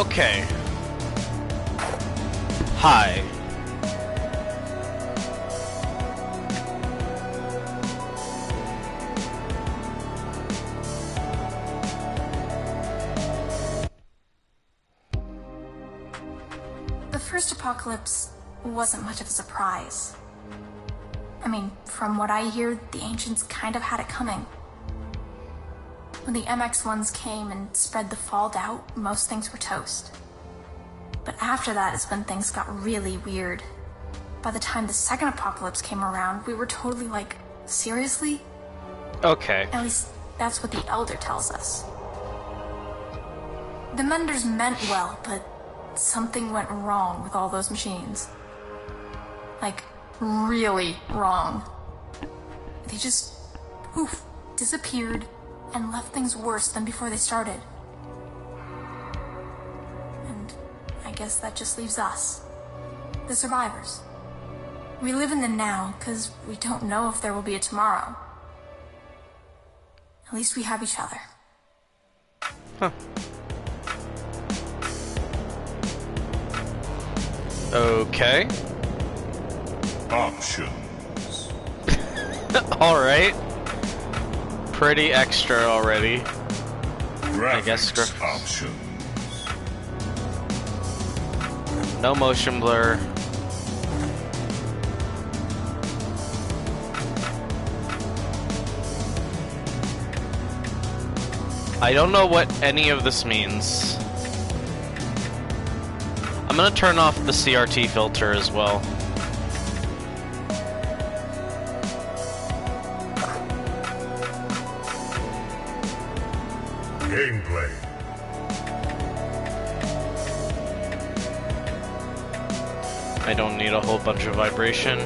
Okay. Hi. The first apocalypse wasn't much of a surprise. I mean, from what I hear, the ancients kind of had it coming. When the MX-1s came and spread the fallout out, most things were toast. But after that is when things got really weird. By the time the second apocalypse came around, we were totally like, seriously? Okay. At least, that's what the Elder tells us. The Menders meant well, but something went wrong with all those machines. Like, really wrong. They just, poof, disappeared and left things worse than before they started. And I guess that just leaves us, the survivors. We live in the now because we don't know if there will be a tomorrow. At least we have each other. Huh. Okay. Options. Alright. Pretty extra already. Graphics I guess options. No motion blur. I don't know what any of this means. I'm gonna turn off the CRT filter as well. Gameplay. I don't need a whole bunch of vibration.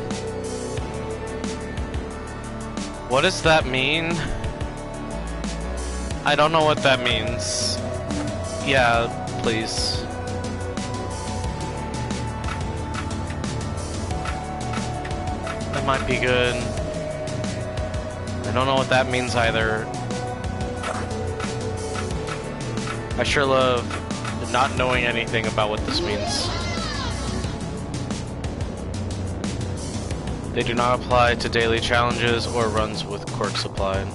What does that mean? I don't know what that means. Yeah, please. That might be good. I don't know what that means either. I sure love not knowing anything about what this means. They do not apply to daily challenges or runs with quirks applied.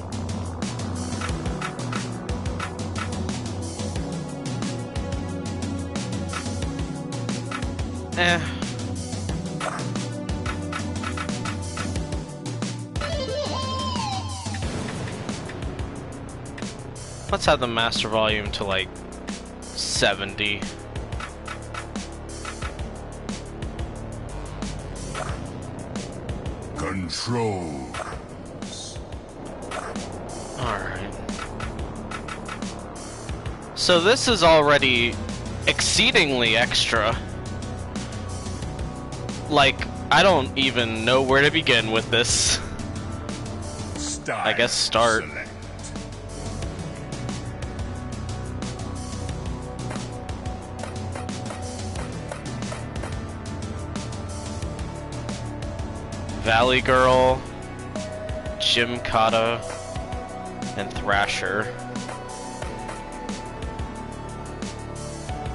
Let's have the master volume to like 70. Controls. Alright. So this is already exceedingly extra. Like, I don't even know where to begin with this. Style I guess start. select. Valley Girl, Gymkata, and Thrasher.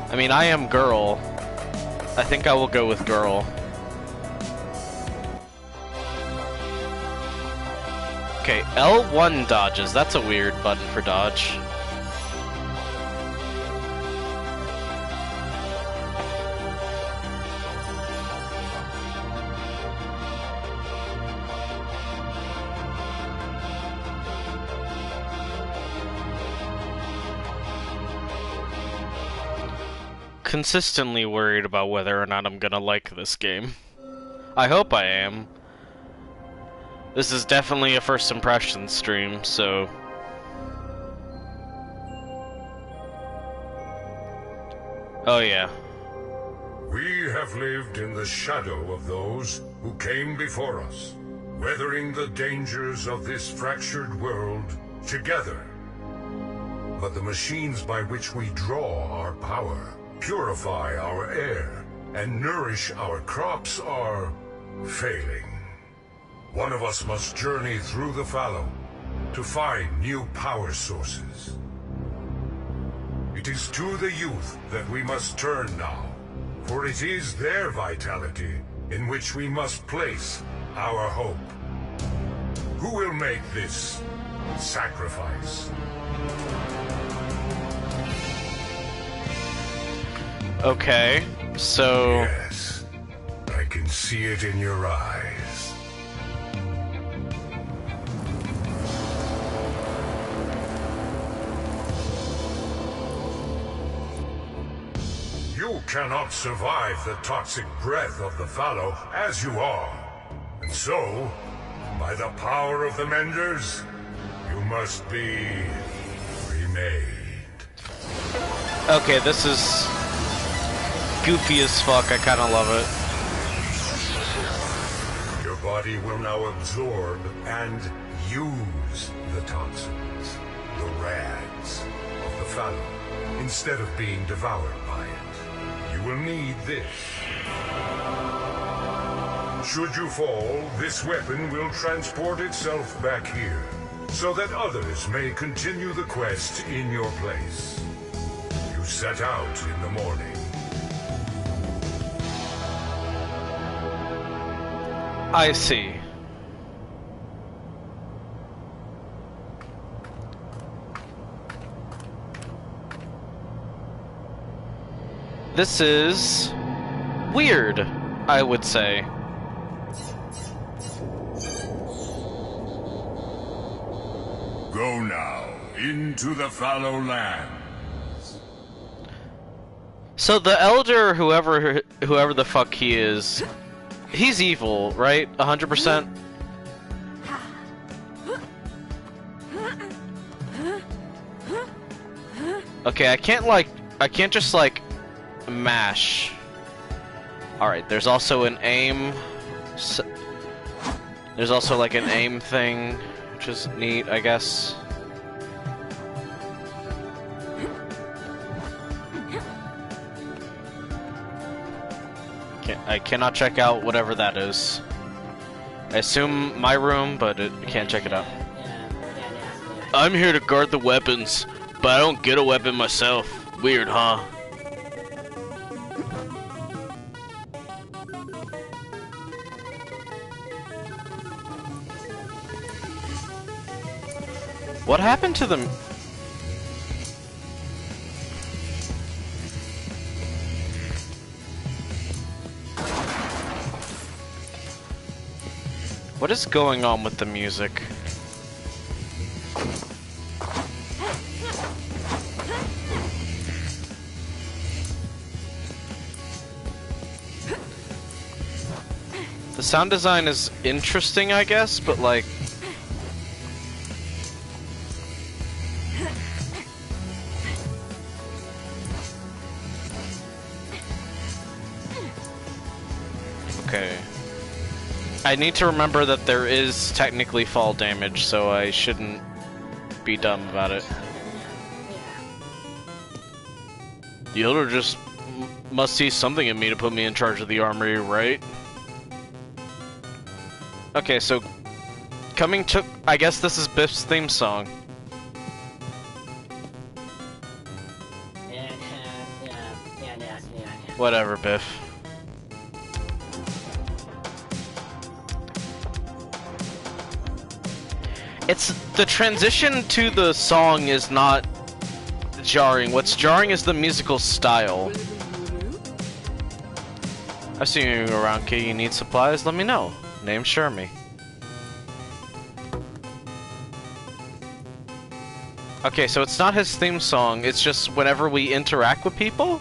I mean, I am girl. I think I will go with girl. Okay, L1 dodges. That's a weird button for dodge. Consistently worried about whether or not I'm gonna like this game. I hope I am. This is definitely a first impression stream, so... Oh yeah. We have lived in the shadow of those who came before us, weathering the dangers of this fractured world together. But the machines by which we draw our power, purify our air, and nourish our crops are failing. One of us must journey through the fallow to find new power sources. It It is to the youth that we must turn now, for it is their vitality in which we must place our hope. Who will make this sacrifice? Okay, so... Yes, I can see it in your eyes. You cannot survive the toxic breath of the fallow as you are. And so, by the power of the Menders, you must be remade. Okay, this is goofy as fuck. I kind of love it. Your body will now absorb and use the toxins, the rags of the fallow, instead of being devoured by it. You will need this. Should you fall, this weapon will transport itself back here, so that others may continue the quest in your place. You set out in the morning. I see. This is weird, I would say. Go now into the fallow land. So the elder, whoever the fuck he is, he's evil, right? 100%. Okay, I can't just like mash. All right, there's also an aim. There's also like an aim thing, which is neat, I guess. I cannot check out whatever that is. I assume my room, but I can't check it out. I'm here to guard the weapons, but I don't get a weapon myself. Weird, huh? What happened to them? What is going on with the music? The sound design is interesting, I guess, but like... Okay. I need to remember that there is technically fall damage, so I shouldn't be dumb about it. The Elder just must see something in me to put me in charge of the armory, right? Okay, so coming to... I guess this is Biff's theme song. Whatever, Biff. It's the transition to the song is not jarring. What's jarring is the musical style. I've seen you around, kid. You need supplies? Let me know. Name Shermie. Okay, so it's not his theme song. It's just whenever we interact with people.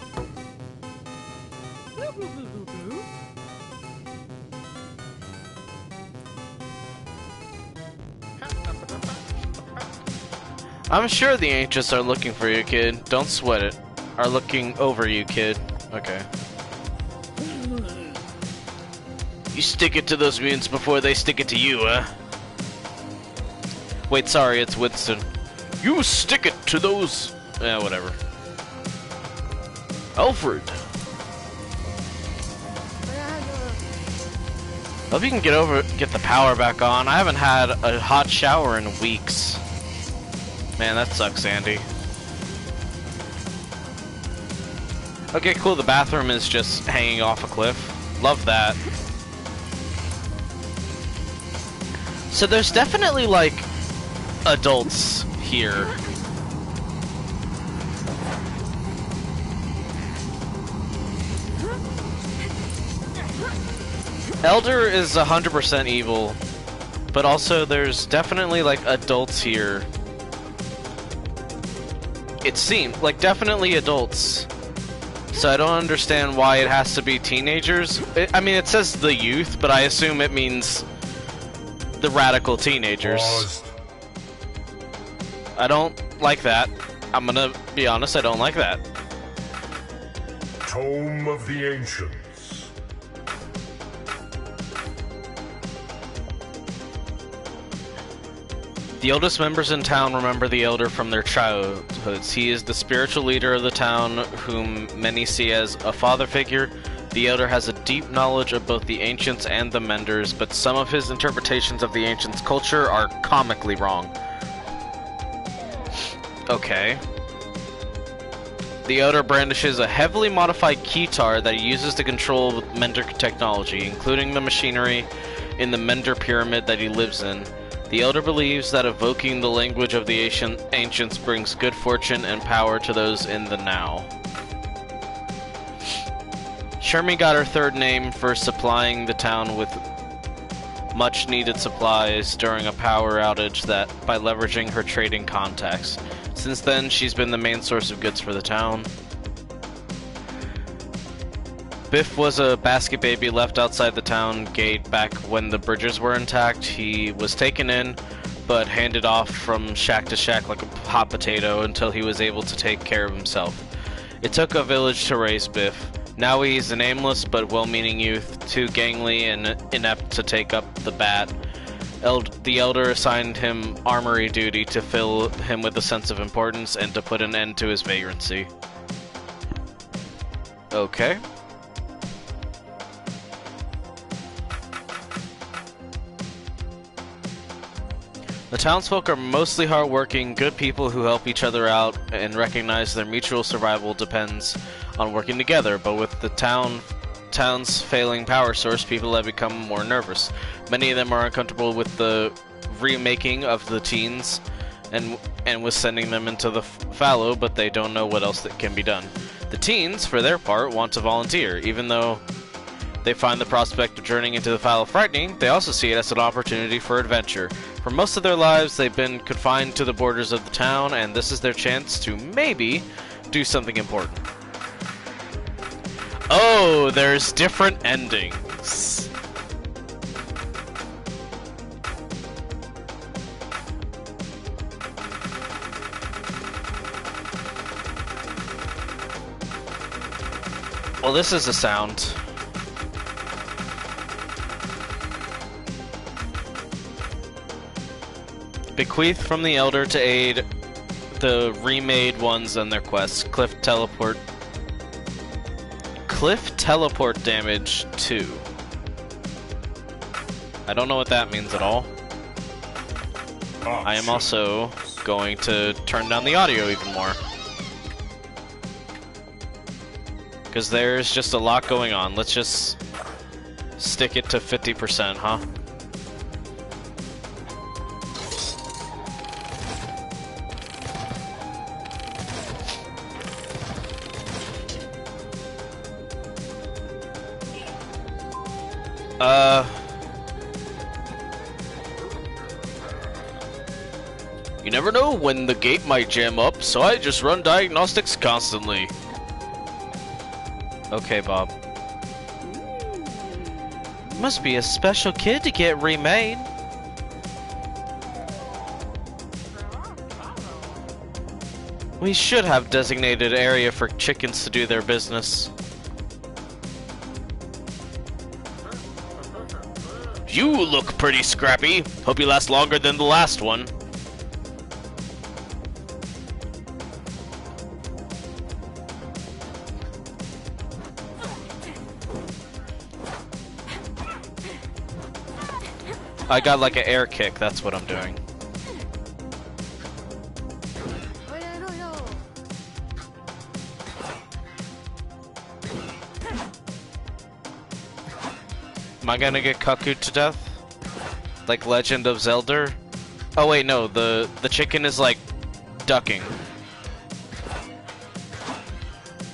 I'm sure the Ancients are looking for you, kid. Don't sweat it. Are looking over you, kid. Okay. You stick it to those mutants before they stick it to you, huh? Wait, sorry, it's Winston. You stick it to those... Yeah, whatever. Alfred. Hope you can get the power back on. I haven't had a hot shower in weeks. Man, that sucks, Andy. Okay, cool. The bathroom is just hanging off a cliff. Love that. So there's definitely, like, adults here. Elder is 100% evil, but also there's definitely, like, adults here. It seems, like, definitely adults. So I don't understand why it has to be teenagers. I mean, it says the youth, but I assume it means the radical teenagers. Paused. I don't like that. I'm gonna be honest, I don't like that. Tome of the Ancients. The oldest members in town remember the Elder from their childhoods. He is the spiritual leader of the town, whom many see as a father figure. The Elder has a deep knowledge of both the Ancients and the Menders, but some of his interpretations of the Ancients' culture are comically wrong. Okay. The Elder brandishes a heavily modified keytar that he uses to control Mender technology, including the machinery in the Mender pyramid that he lives in. The Elder believes that evoking the language of the Ancients brings good fortune and power to those in the now. Shermie got her third name for supplying the town with much needed supplies during a power outage that by leveraging her trading contacts. Since then, she's been the main source of goods for the town. Biff was a basket baby left outside the town gate back when the bridges were intact. He was taken in, but handed off from shack to shack like a hot potato until he was able to take care of himself. It took a village to raise Biff. Now he's an aimless but well-meaning youth, too gangly and inept to take up the bat. The Elder assigned him armory duty to fill him with a sense of importance and to put an end to his vagrancy. Okay. The townsfolk are mostly hardworking, good people who help each other out and recognize their mutual survival depends on working together, but with the town's failing power source, people have become more nervous. Many of them are uncomfortable with the remaking of the teens and with sending them into the fallow, but they don't know what else that can be done. The teens, for their part, want to volunteer. Even though they find the prospect of journeying into the fallow frightening, they also see it as an opportunity for adventure. For most of their lives, they've been confined to the borders of the town, and this is their chance to maybe do something important. Oh, there's different endings. Well, this is a sound. Bequeath from the Elder to aid the remade ones on their quests. Cliff teleport damage 2. I don't know what that means at all. I am also going to turn down the audio even more, because there's just a lot going on. Let's just stick it to 50%, huh? You never know when the gate might jam up, so I just run diagnostics constantly. Okay, Bob. Must be a special kid to get remade. We should have designated area for chickens to do their business. You look pretty scrappy. Hope you last longer than the last one. I got like an air kick, that's what I'm doing. Am I gonna get cuckooed to death? Like Legend of Zelda? Oh wait, no, the chicken is like ducking.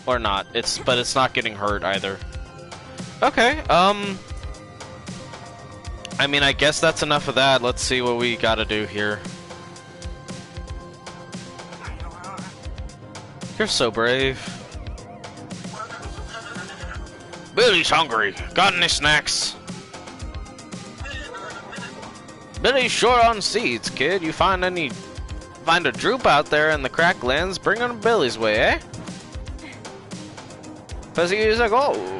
Or not. But it's not getting hurt either. Okay, I mean, I guess that's enough of that. Let's see what we gotta do here. You're so brave. Billy's hungry. Got any snacks? Billy's short on seeds, kid. You find a droop out there in the cracklands, bring him Billy's way, eh? Cause he's like, oh,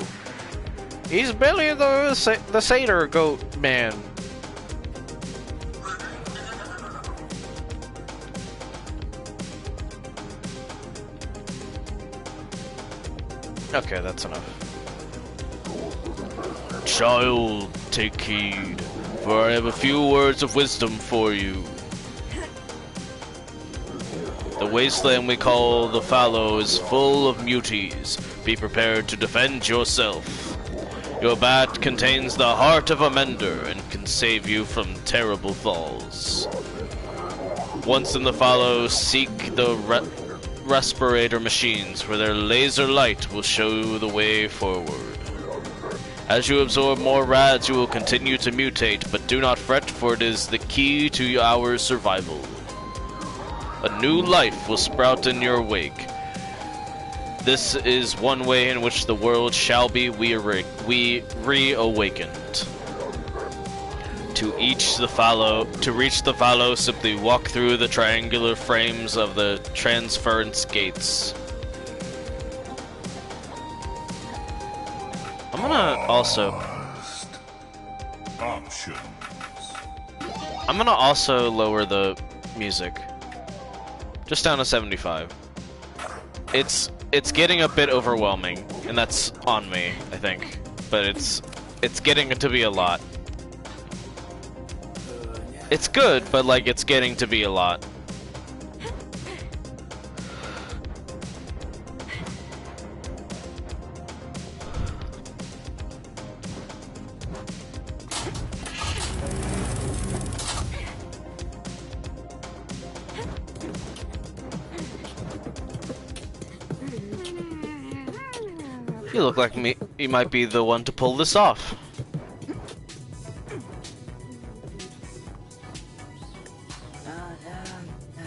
he's Billy the satyr goat man. Okay, that's enough. Child, take heed, for I have a few words of wisdom for you. The wasteland we call the Fallow is full of muties. Be prepared to defend yourself. Your bat contains the heart of a mender and can save you from terrible falls. Once in the Fallow, seek the respirator machines, where their laser light will show the way forward. As you absorb more rads, you will continue to mutate, but do not fret, for it is the key to our survival. A new life will sprout in your wake. This is one way in which the world shall be reawakened. To reach the Fallow, simply walk through the triangular frames of the transference gates. I'm gonna also lower the music. Just down to 75. It's getting a bit overwhelming, and that's on me, I think. But it's getting to be a lot. It's good, but like it's getting to be a lot. You look like you might be the one to pull this off.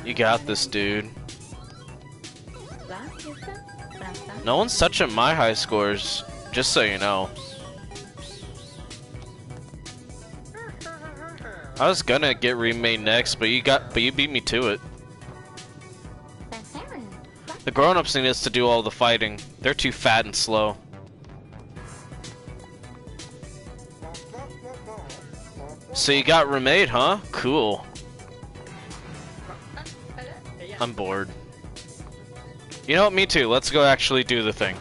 You got this, dude. No one's touching my high scores, just so you know. I was gonna get remade next, but you beat me to it. The grown-ups need us to do all the fighting. They're too fat and slow. So you got remade, huh? Cool. I'm bored. You know what? Me too. Let's go actually do the thing.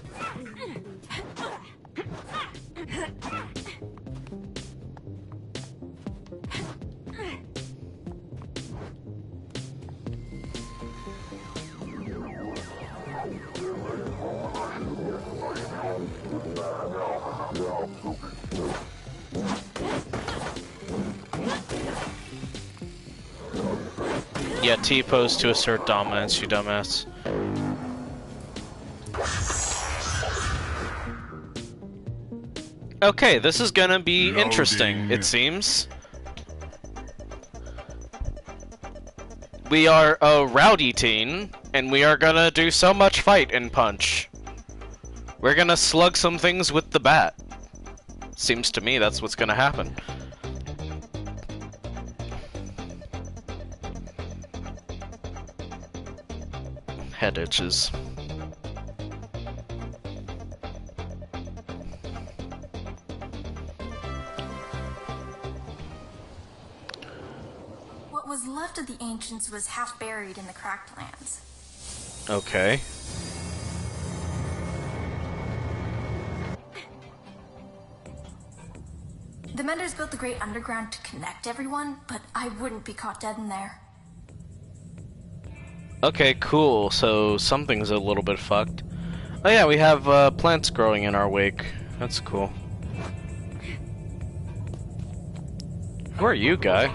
Yeah, T-pose to assert dominance, you dumbass. Okay, this is gonna be interesting, it seems. We are a rowdy teen, and we are gonna do so much fight and punch. We're gonna slug some things with the bat. Seems to me that's what's gonna happen. Head itches. What was left of the ancients was half buried in the cracked lands. Okay. The Menders built the Great Underground to connect everyone, but I wouldn't be caught dead in there. Okay, cool. So something's a little bit fucked. Oh yeah, we have plants growing in our wake. That's cool. Who are you, guy?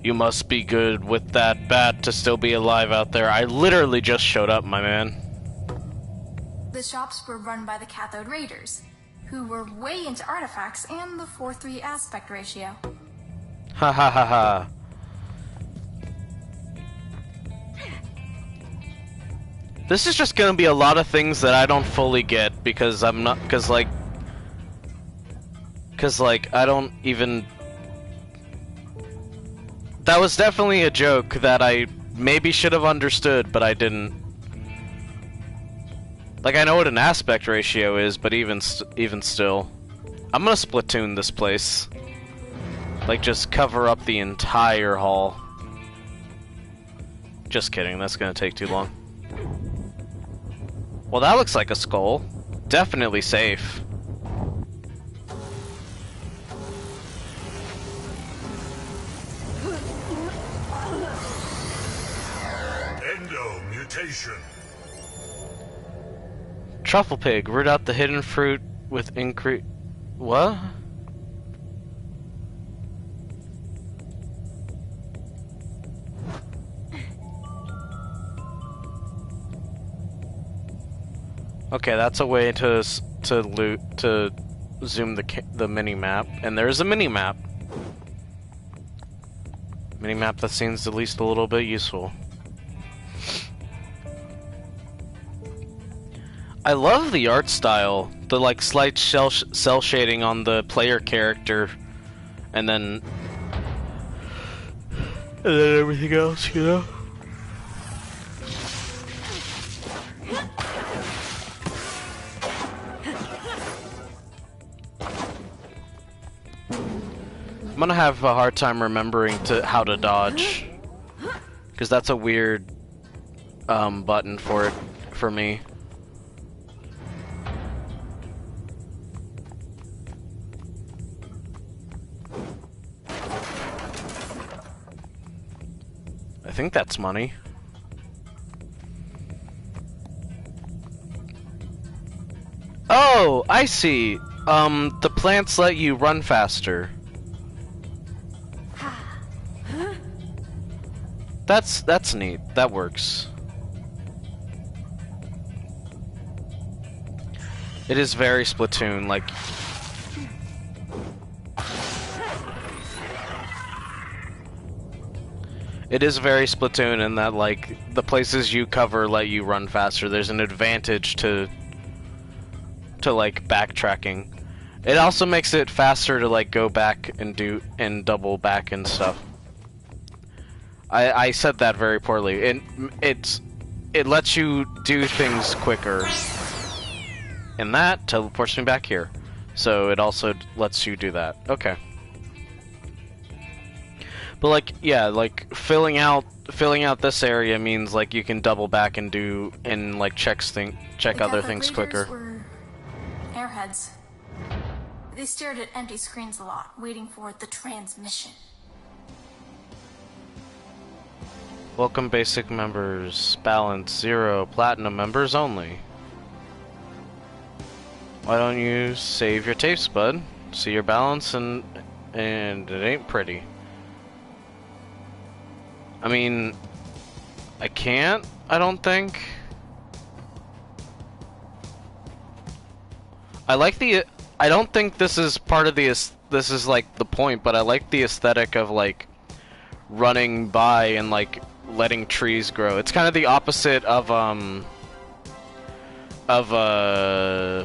You must be good with that bat to still be alive out there. I literally just showed up, my man. The shops were run by the Cathode Raiders, who were way into artifacts and the 4:3 aspect ratio. Ha ha ha ha. This is just gonna be a lot of things that I don't fully get because I'm not, cause like I don't even. That was definitely a joke that I maybe should have understood, but I didn't. Like, I know what an aspect ratio is, but even still. I'm gonna Splatoon this place. Like, just cover up the entire hall. Just kidding, that's gonna take too long. Well, that looks like a skull. Definitely safe. Mutation. Truffle pig, root out the hidden fruit with increase. What? Okay, that's a way to zoom the mini map, and there's a mini map. Mini map that seems at least a little bit useful. I love the art style, the like slight cell shading on the player character, and then everything else, you know. I'm gonna have a hard time remembering how to dodge, because that's a weird button for me. I think that's money. Oh, I see. The plants let you run faster. That's neat. That works. It is very Splatoon, like. It is very Splatoon in that, like, the places you cover let you run faster. There's an advantage to like backtracking. It also makes it faster to like go back and double back and stuff. I said that very poorly. It lets you do things quicker. And that teleports me back here. So it also lets you do that. Okay. But like, yeah, like filling out this area means like you can double back and like check other things quicker. Were airheads. They stared at empty screens a lot, waiting for the transmission. Welcome basic members, balance 0, platinum members only. Why don't you save your tapes, bud? See your balance and it ain't pretty. I mean, I can't, I don't think. I don't think this is part of this is like the point, but I like the aesthetic of like running by and like letting trees grow. It's kind of the opposite of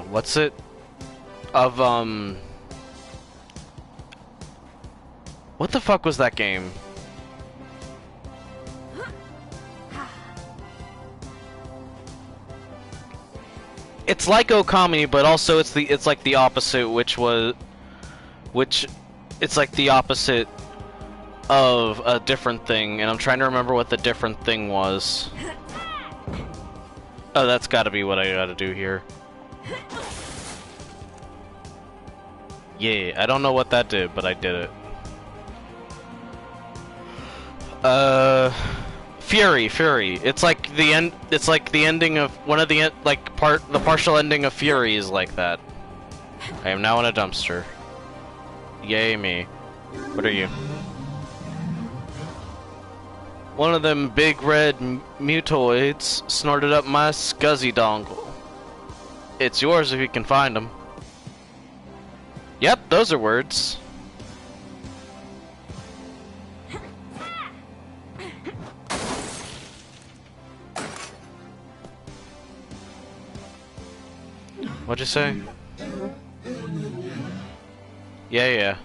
what's it? Of what the fuck was that game? It's like Okami, but also it's like the opposite, which it's like the opposite of a different thing, and I'm trying to remember what the different thing was. Oh, that's gotta be what I gotta do here. Yeah, I don't know what that did, but I did it. Fury. It's like the end. It's like the ending of one of the the partial ending of Fury is like that. I am now in a dumpster. Yay me. What are you? One of them big red mutoids snorted up my scuzzy dongle. It's yours if you can find them. Yep, those are words. What'd you say? Yeah.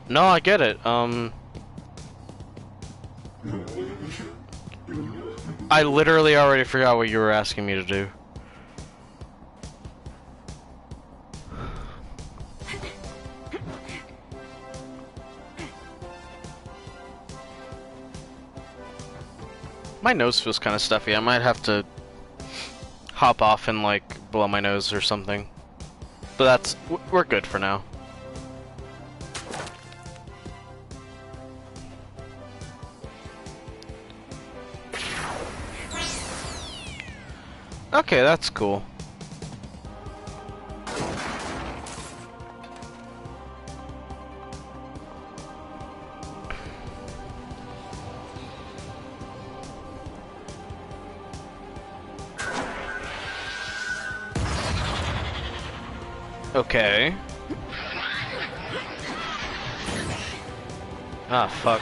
No, I get it. I literally already forgot what you were asking me to do. My nose feels kind of stuffy. I might have to hop off and like blow my nose or something. But we're good for now. Okay, that's cool. Okay. Ah, fuck.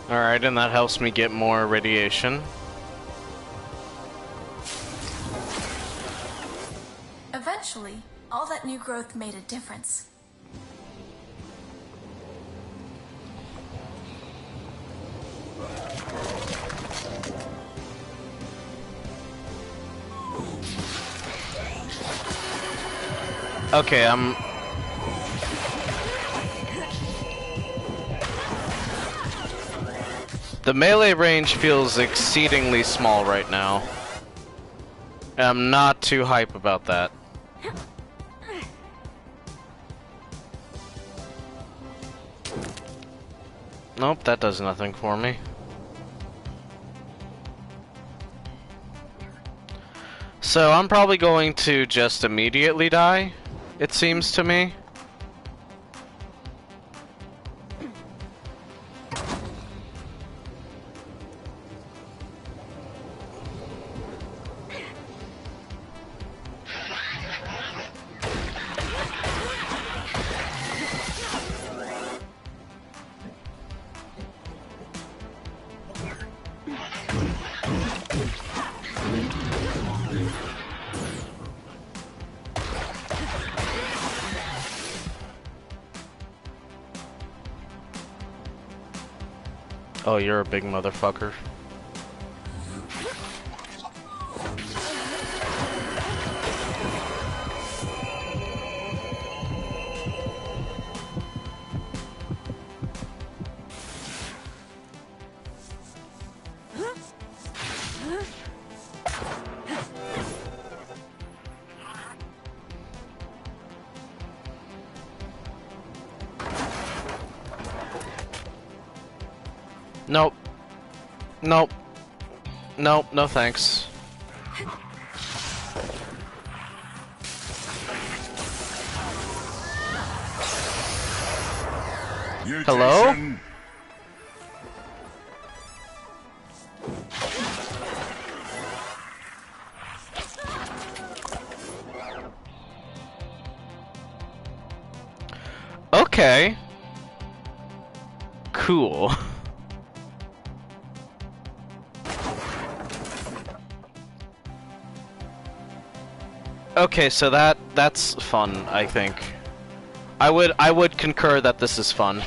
Alright, and that helps me get more radiation. Eventually, all that new growth made a difference. Okay, the melee range feels exceedingly small right now. And I'm not too hype about that. Nope, that does nothing for me. So I'm probably going to just immediately die, it seems to me. Oh, you're a big motherfucker. Nope. Nope. Nope, no thanks. Hello? Okay. Cool. Okay, so that's fun, I think. I would concur that this is fun.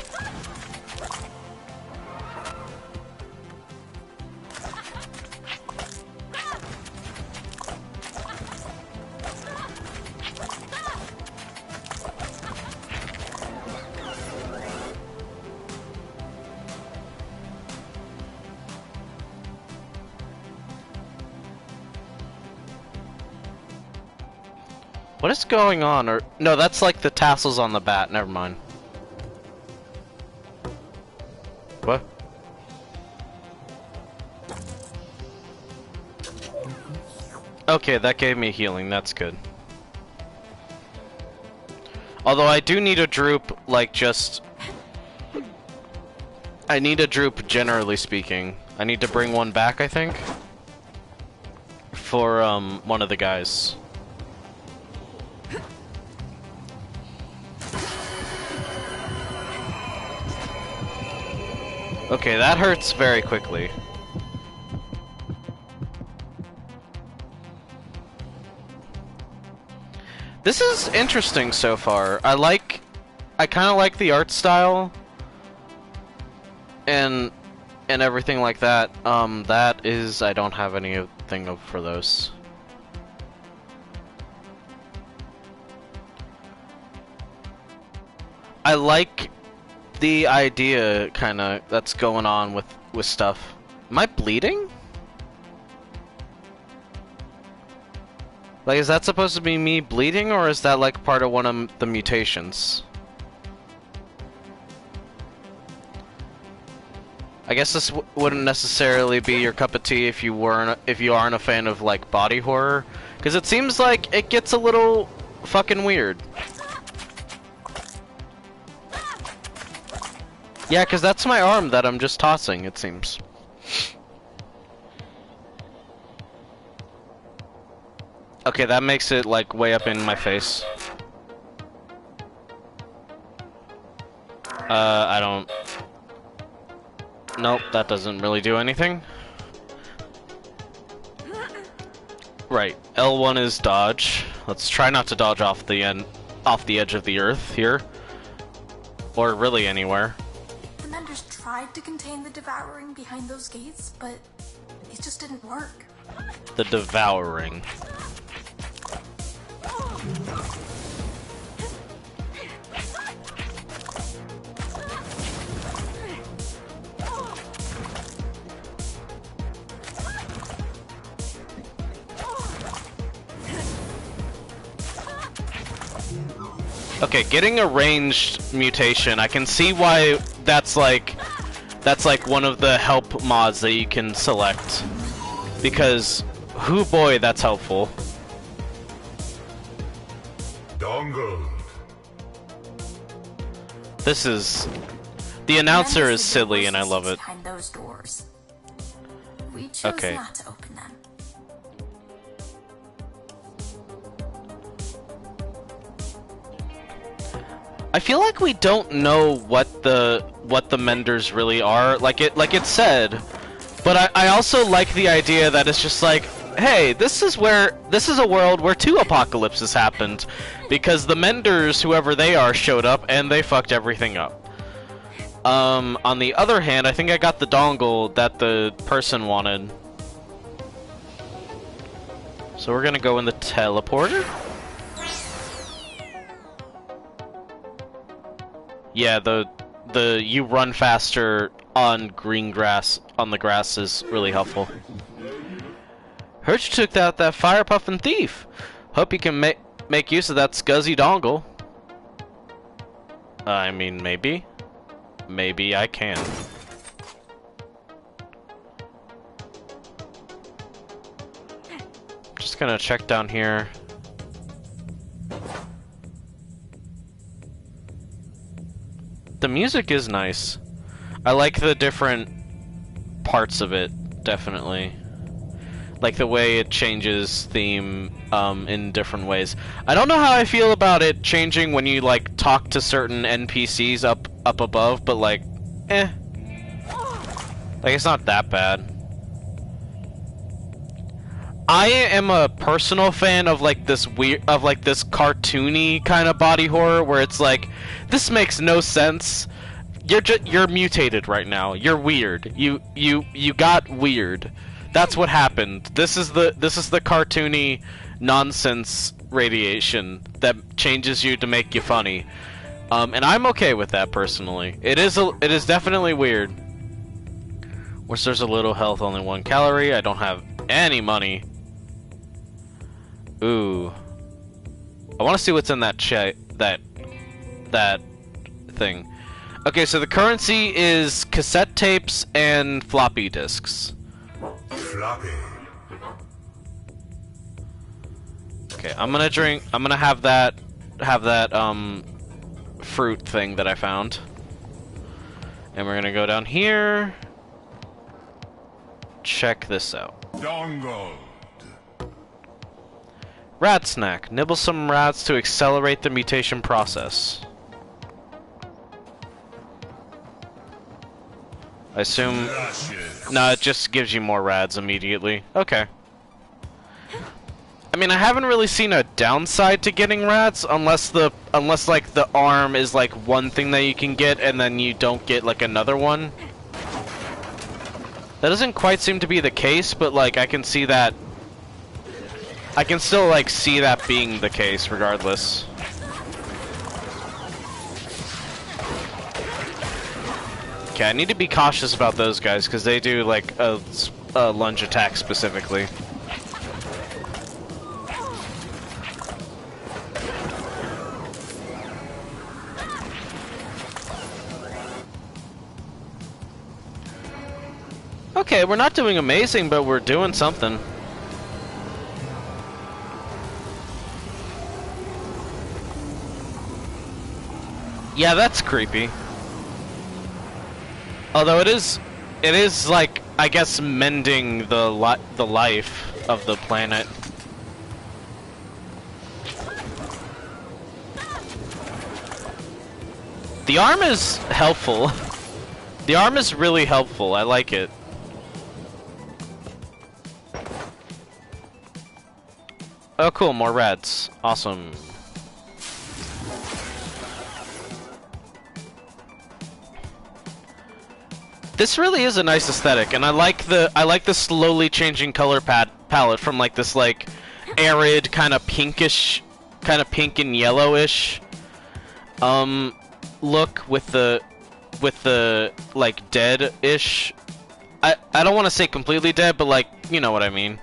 What is going on? Or no, that's like the tassels on the bat. Never mind. What? Okay, that gave me healing, that's good. Although I do need a droop, like, just... I need a droop, generally speaking. I need to bring one back, I think. For, one of the guys. Okay, that hurts very quickly. This is interesting so far. I kind of like the art style and everything like that. That is, I don't have anything for those. I like the idea kind of that's going on with stuff. Am I bleeding? Like, is that supposed to be me bleeding, or is that like part of one of the mutations? I guess this wouldn't necessarily be your cup of tea if you aren't a fan of like body horror, because it seems like it gets a little fucking weird. Yeah, because that's my arm that I'm just tossing, it seems. Okay, that makes it like way up in my face. I don't... Nope, that doesn't really do anything. Right, L1 is dodge. Let's try not to dodge off the edge of the earth here. Or really anywhere. The Menders tried to contain the Devouring behind those gates, but it just didn't work. The Devouring. Okay, getting a ranged mutation, I can see why that's like one of the help mods that you can select. Because, hoo boy, that's helpful. Dongle. This is... The announcer is silly and I love it. Behind those doors. We chose Okay. not to open them. I feel like we don't know what the Menders really are. Like it said, but I also like the idea that it's just like, hey, this is a world where 2 apocalypses happened, because the Menders, whoever they are, showed up and they fucked everything up. On the other hand, I think I got the dongle that the person wanted. So we're gonna go in the teleporter. Yeah, the you run faster on green grass, on the grass, is really helpful. Heard you took out that fire puffin' thief. Hope you can make use of that scuzzy dongle. I mean, maybe. Maybe I can. Just gonna check down here. The music is nice. I like the different parts of it, definitely. Like the way it changes theme in different ways. I don't know how I feel about it changing when you like talk to certain NPCs up above, but like, eh. Like, it's not that bad. I am a personal fan of like this this cartoony kind of body horror where it's like, this makes no sense. You're mutated right now. You're weird. You got weird. That's what happened. This is the cartoony nonsense radiation that changes you to make you funny. And I'm okay with that personally. It is definitely weird. Which there's a little health, only 1 calorie. I don't have any money. Ooh. I want to see what's in that that thing. Okay, so the currency is cassette tapes and floppy disks. Floppy. Okay, I'm gonna have that fruit thing that I found. And we're gonna go down here. Check this out. Dongle. Rat snack. Nibble some rats to accelerate the mutation process. I assume... No, it just gives you more rads immediately. Okay. I mean, I haven't really seen a downside to getting rats, unless like the arm is like one thing that you can get and then you don't get like another one. That doesn't quite seem to be the case, but like I can see that. I can still like see that being the case regardless. Okay, I need to be cautious about those guys because they do like a lunge attack specifically. Okay, we're not doing amazing, but we're doing something. Yeah, that's creepy. Although it is like, I guess, mending the life of the planet. The arm is helpful. The arm is really helpful. I like it. Oh, cool, more reds. Awesome. This really is a nice aesthetic, and I like the slowly changing color palette from like this like arid kind of pinkish, kind of pink and yellowish look with the like dead-ish. I don't want to say completely dead, but like, you know what I mean.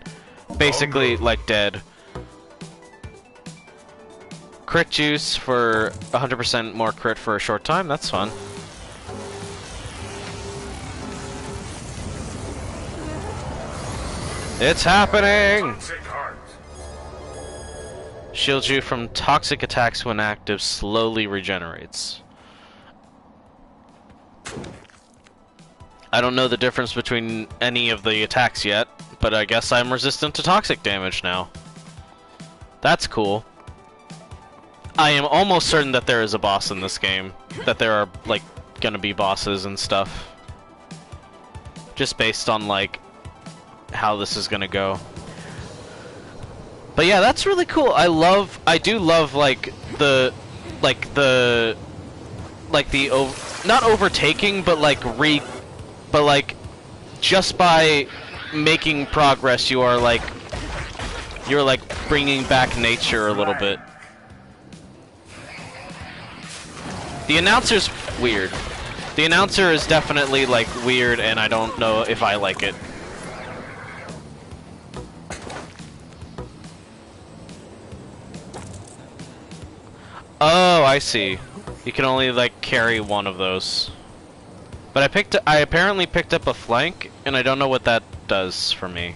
Basically like dead. Crit juice for 100% more crit for a short time. That's fun. It's happening! Shields you from toxic attacks when active, slowly regenerates. I don't know the difference between any of the attacks yet, but I guess I'm resistant to toxic damage now. That's cool. I am almost certain that there is a boss in this game. That there are, like, gonna be bosses and stuff. Just based on, like, how this is gonna go. But yeah, that's really cool. I do love, like, not overtaking, but, like, just by making progress, you're, like, bringing back nature a little bit. The announcer's weird. The announcer is definitely, like, weird, and I don't know if I like it. Oh, I see. You can only, like, carry one of those. But I apparently picked up a flank, and I don't know what that does for me.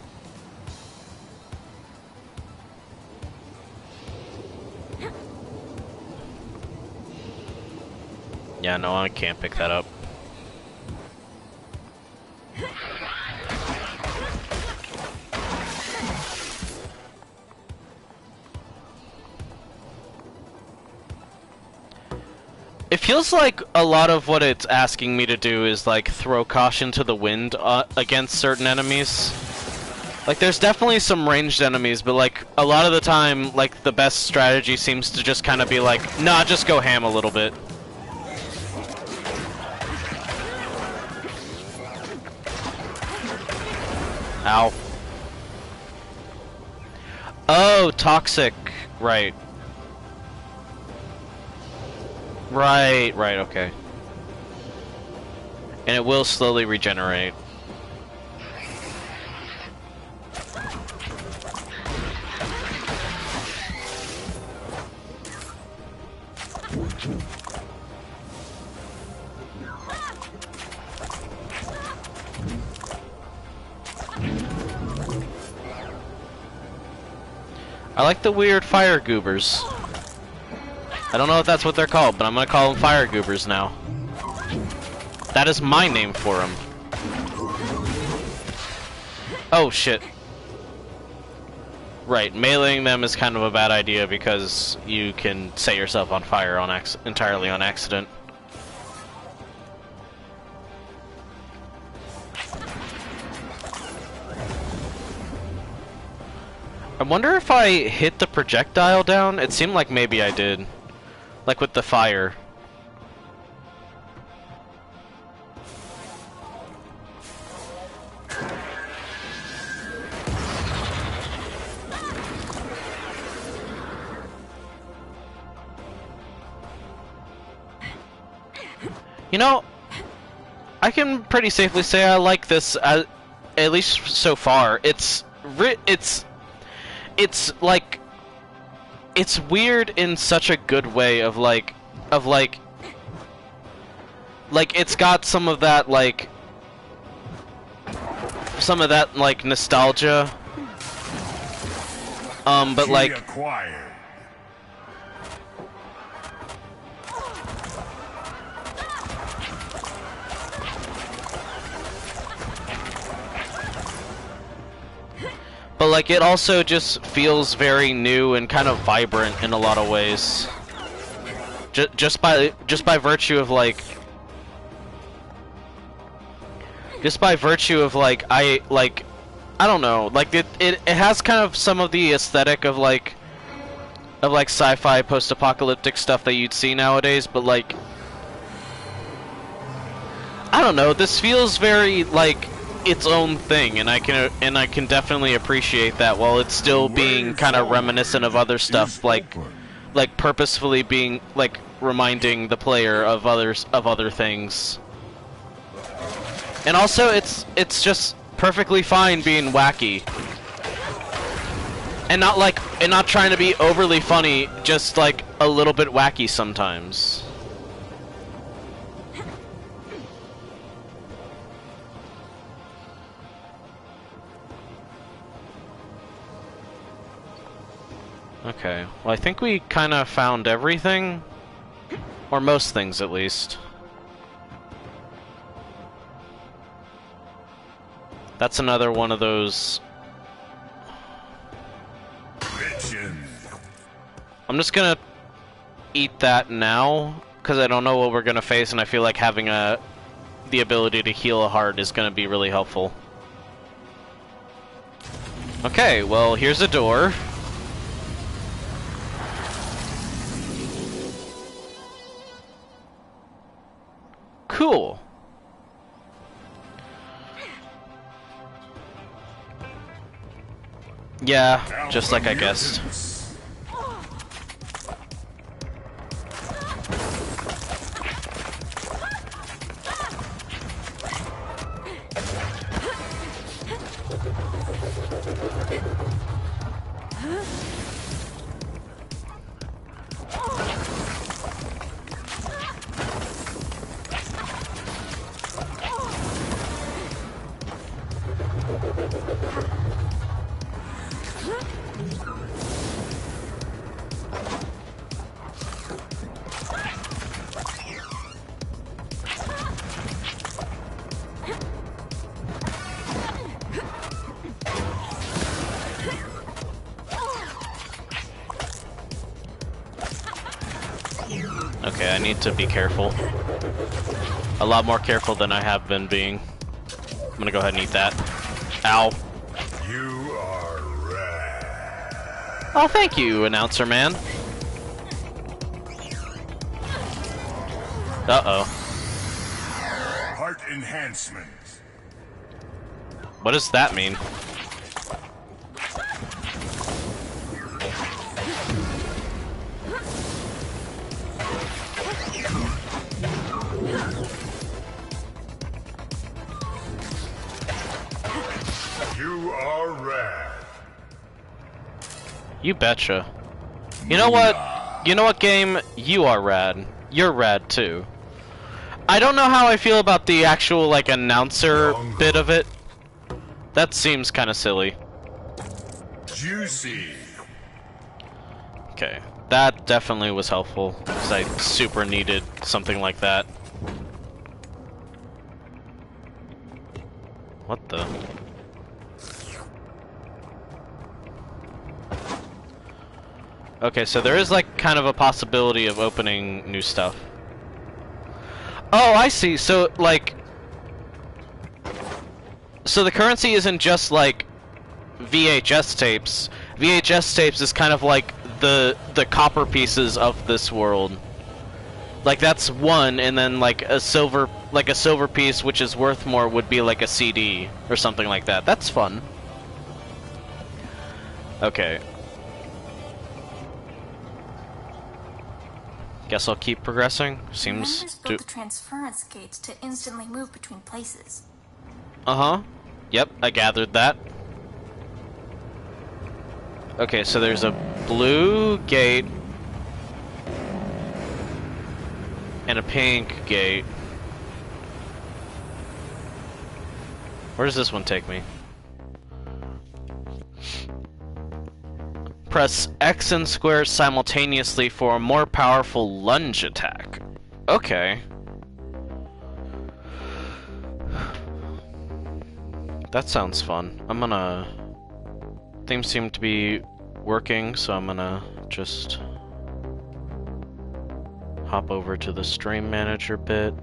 Yeah, no, I can't pick that up. It feels like a lot of what it's asking me to do is like throw caution to the wind against certain enemies. Like there's definitely some ranged enemies, but like a lot of the time, like the best strategy seems to just kind of be like, nah, just go ham a little bit. Ow. Oh, toxic. Right. Right, okay. And it will slowly regenerate. I like the weird fire goobers. I don't know if that's what they're called, but I'm gonna call them fire goobers now. That is my name for them. Oh shit. Right, meleeing them is kind of a bad idea because you can set yourself on fire on entirely on accident. I wonder if I hit the projectile down? It seemed like maybe I did. Like with the fire. You know, I can pretty safely say I like this, at least so far. It's like, it's weird in such a good way of like, it's got some of that like nostalgia. But like. Acquired. But like it also just feels very new and kind of vibrant in a lot of ways. Just by virtue of like I don't know, like it has kind of some of the aesthetic of like sci-fi post-apocalyptic stuff that you'd see nowadays, but like I don't know, this feels very like its own thing, and I can definitely appreciate that while it's still being kind of reminiscent of other stuff, like purposefully being like reminding the player of other things. And also it's just perfectly fine being wacky. And not trying to be overly funny, just like a little bit wacky sometimes. Okay, well I think we kind of found everything, or most things at least. That's another one of those. I'm just gonna eat that now, because I don't know what we're gonna face, and I feel like having the ability to heal a heart is gonna be really helpful. Okay, well here's a door. Cool. Yeah, just like I guessed. Okay, I need to be careful. A lot more careful than I have been being. I'm gonna go ahead and eat that. Ow. You are rad. Oh, thank you, announcer man. Uh-oh. Heart enhancement. What does that mean? You are rad. You betcha. You know what? You know what, game? You are rad. You're rad too. I don't know how I feel about the actual like announcer bit of it. That seems kind of silly. Juicy. Okay, that definitely was helpful, because I super needed something like that. What the? Okay, so there is like kind of a possibility of opening new stuff. Oh, I see. So like, so the currency isn't just like VHS tapes. VHS tapes is kind of like the copper pieces of this world. Like that's one, and then like a silver piece which is worth more would be like a CD or something like that. That's fun. Okay. Guess I'll keep progressing. Seems Members built the transference gates to instantly move between places. Uh-huh. Yep, I gathered that. Okay, so there's a blue gate and a pink gate. Where does this one take me? Press X and square simultaneously for a more powerful lunge attack. Okay. That sounds fun. I'm gonna... Things seem to be working, so I'm gonna just hop over to the stream manager bit.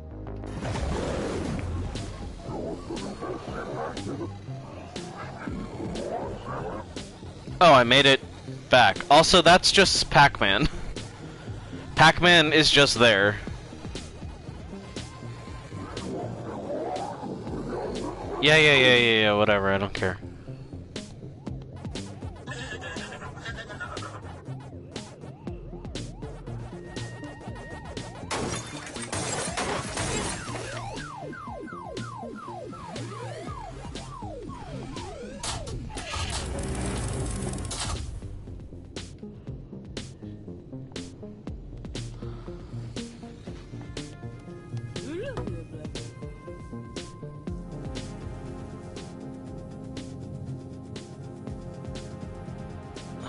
Oh, I made it back. Also, that's just Pac-Man. Pac-Man is just there. Yeah, whatever, I don't care.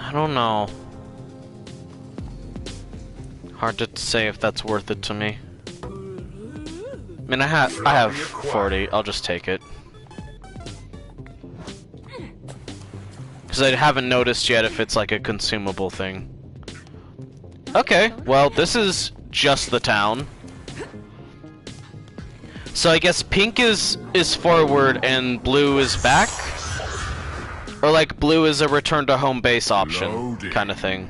I don't know. Hard to say if that's worth it to me. I mean, I have 40. I'll just take it. Because I haven't noticed yet if it's like a consumable thing. Okay, well, this is just the town. So I guess pink is forward and blue is back? Or like blue is a return to home base option kind of thing.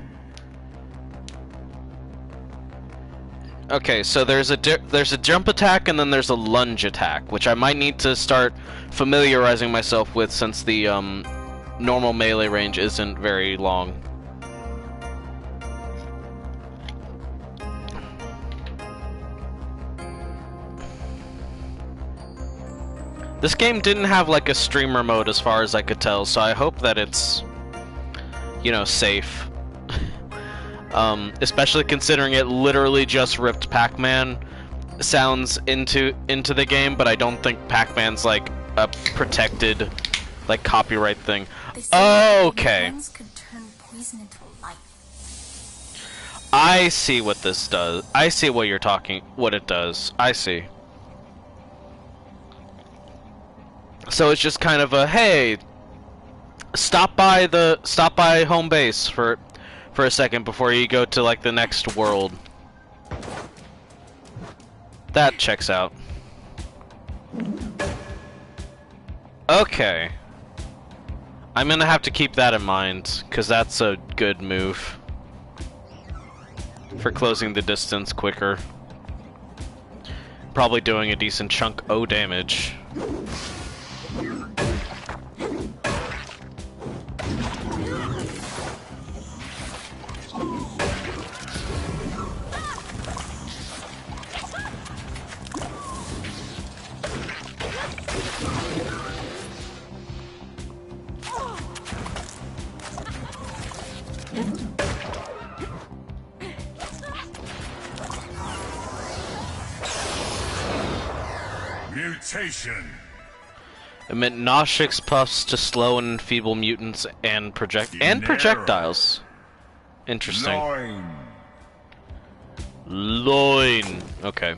Okay, so there's a jump attack and then there's a lunge attack, which I might need to start familiarizing myself with since the normal melee range isn't very long. This game didn't have like a streamer mode as far as I could tell, so I hope that it's, you know, safe. Especially considering it literally just ripped Pac-Man sounds into the game, but I don't think Pac-Man's like a protected like copyright thing. Okay. Could turn poison into life. I see what this does. I see what what it does. I see. So it's just kind of a, hey, stop by home base for a second before you go to like the next world. That checks out. Okay. I'm gonna have to keep that in mind, because that's a good move for closing the distance quicker. Probably doing a decent chunk of damage. Mutation. Emit nauseous puffs to slow and enfeeble mutants and projectiles. Interesting. Loin. Loin. Okay.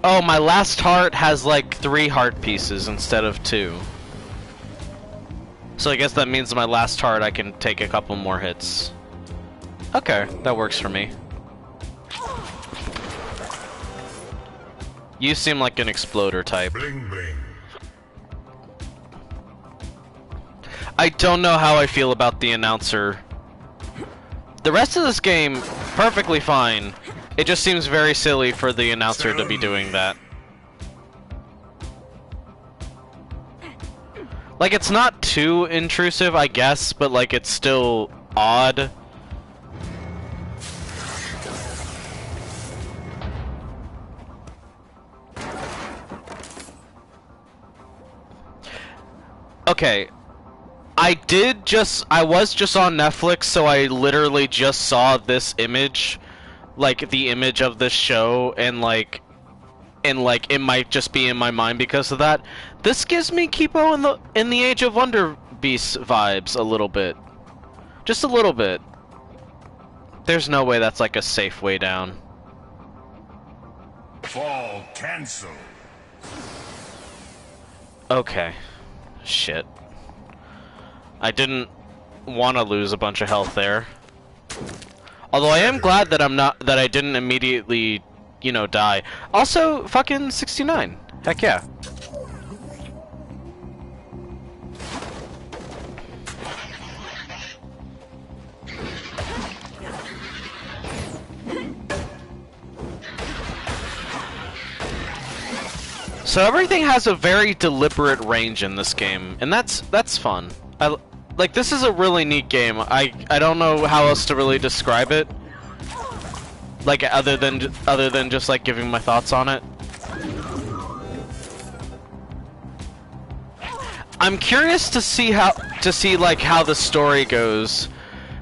Oh, my last heart has like 3 heart pieces instead of 2. So I guess that means my last heart I can take a couple more hits. Okay, that works for me. You seem like an exploder type. Bling bling. I don't know how I feel about the announcer. The rest of this game, perfectly fine. It just seems very silly for the announcer to be doing that. Like, it's not too intrusive, I guess, but like, it's still odd. Okay. I was just on Netflix, so I literally just saw this image, like the image of this show, and it might just be in my mind because of that. This gives me Kipo in the Age of Wonder Beast vibes a little bit. Just a little bit. There's no way that's like a safe way down. Fall cancel. Okay. Shit. I didn't want to lose a bunch of health there. Although I am glad that I didn't immediately, you know, die. Also, fucking 69. Heck yeah. So everything has a very deliberate range in this game, and that's fun. Like, this is a really neat game. I don't know how else to really describe it. Like, other than just like giving my thoughts on it. I'm curious to see how the story goes,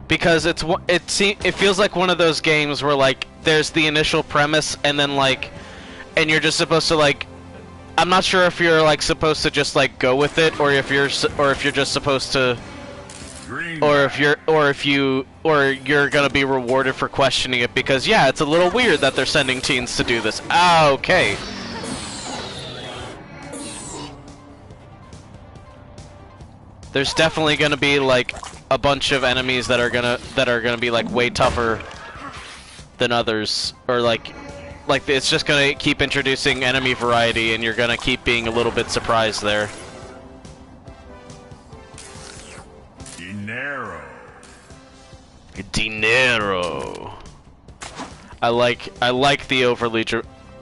because it feels like one of those games where like there's the initial premise and then like, and you're just supposed to like, I'm not sure if you're like supposed to just like go with it, or if you're just supposed to, or if you're gonna be rewarded for questioning it, because yeah, it's a little weird that they're sending teens to do this. Ah, okay. There's definitely gonna be like a bunch of enemies that are gonna be like way tougher than others, or like it's just gonna keep introducing enemy variety, and you're gonna keep being a little bit surprised there. Dinero. I like the overly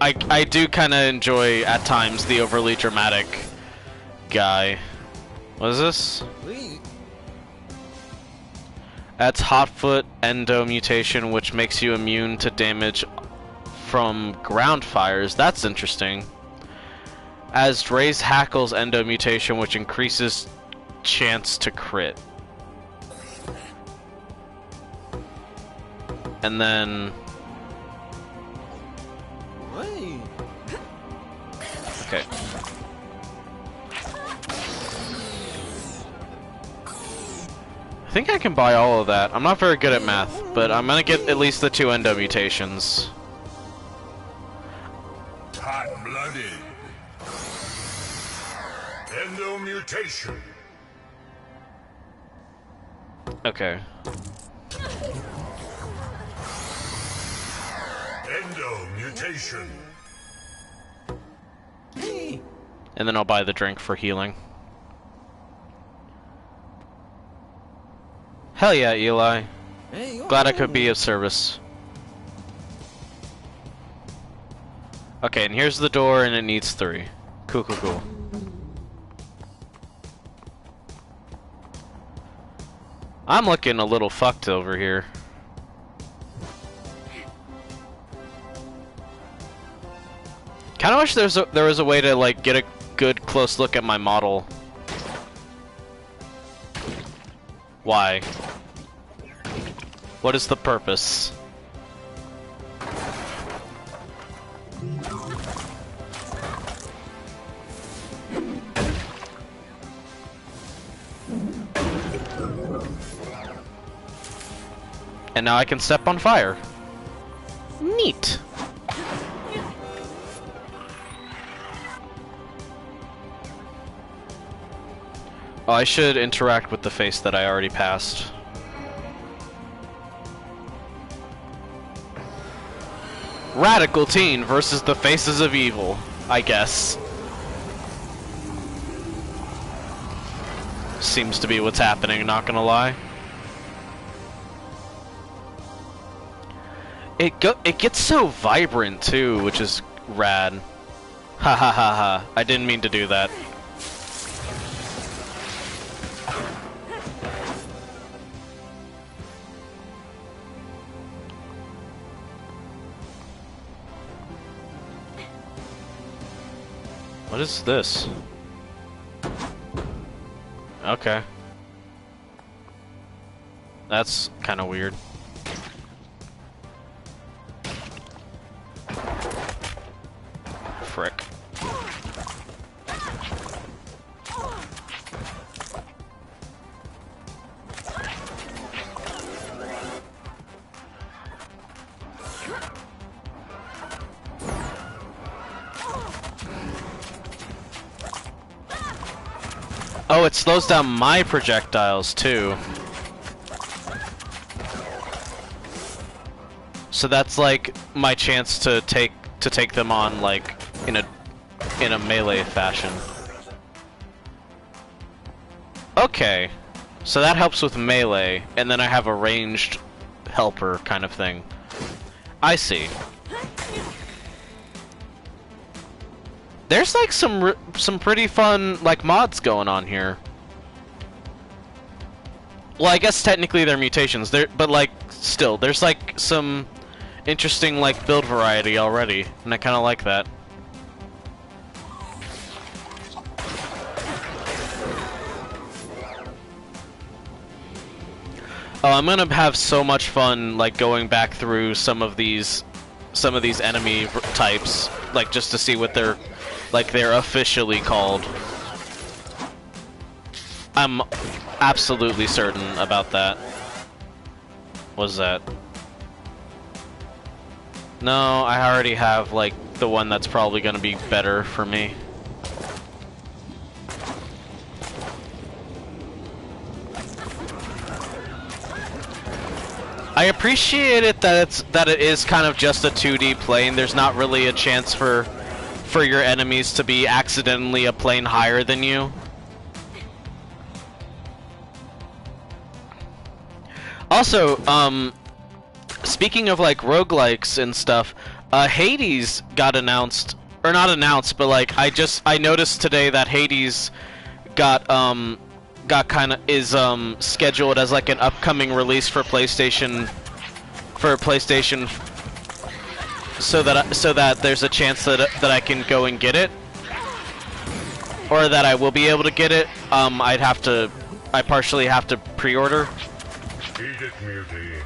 I do kind of enjoy at times the overly dramatic guy. What is this? That's Hotfoot Endo mutation, which makes you immune to damage from ground fires. That's interesting. As Ray's Hackle's Endo mutation, which increases chance to crit. And then... Okay. I think I can buy all of that. I'm not very good at math, but I'm gonna get at least the 2 Endo mutations. Hot-blooded. Endo mutation. Okay. Endo mutation. And then I'll buy the drink for healing. Hell yeah, Eli. Glad I could be of service. Okay, and here's the door, and it needs 3. Cool, cool, cool. I'm looking a little fucked over here. kind of wish there was a way to like get a good close look at my model. Why? What is the purpose? And now I can step on fire. Neat. Oh, I should interact with the face that I already passed. Radical Teen versus the Faces of Evil, I guess. Seems to be what's happening, not gonna lie. It gets so vibrant too, which is rad. Ha ha ha ha. I didn't mean to do that. What is this? Okay. That's kind of weird. Frick. Oh, it slows down my projectiles too. So that's like my chance to take them on like in a melee fashion. Okay. So that helps with melee, and then I have a ranged helper kind of thing. I see. There's like some pretty fun like mods going on here. Well, I guess technically they're mutations, but like still, there's like some interesting like build variety already, and I kind of like that. Oh, I'm gonna have so much fun like going back through some of these enemy types, like just to see what they're officially called. I'm absolutely certain about that. What's that? No, I already have like the one that's probably gonna be better for me. I appreciate it that it is kind of just a 2D plane. There's not really a chance for your enemies to be accidentally a plane higher than you. Also, speaking of like roguelikes and stuff, Hades got announced, or not announced, but like I noticed today that Hades got is scheduled as like an upcoming release for PlayStation so that there's a chance that I can go and get it, or that I will be able to get it. I partially have to pre-order. Eat it, Muty.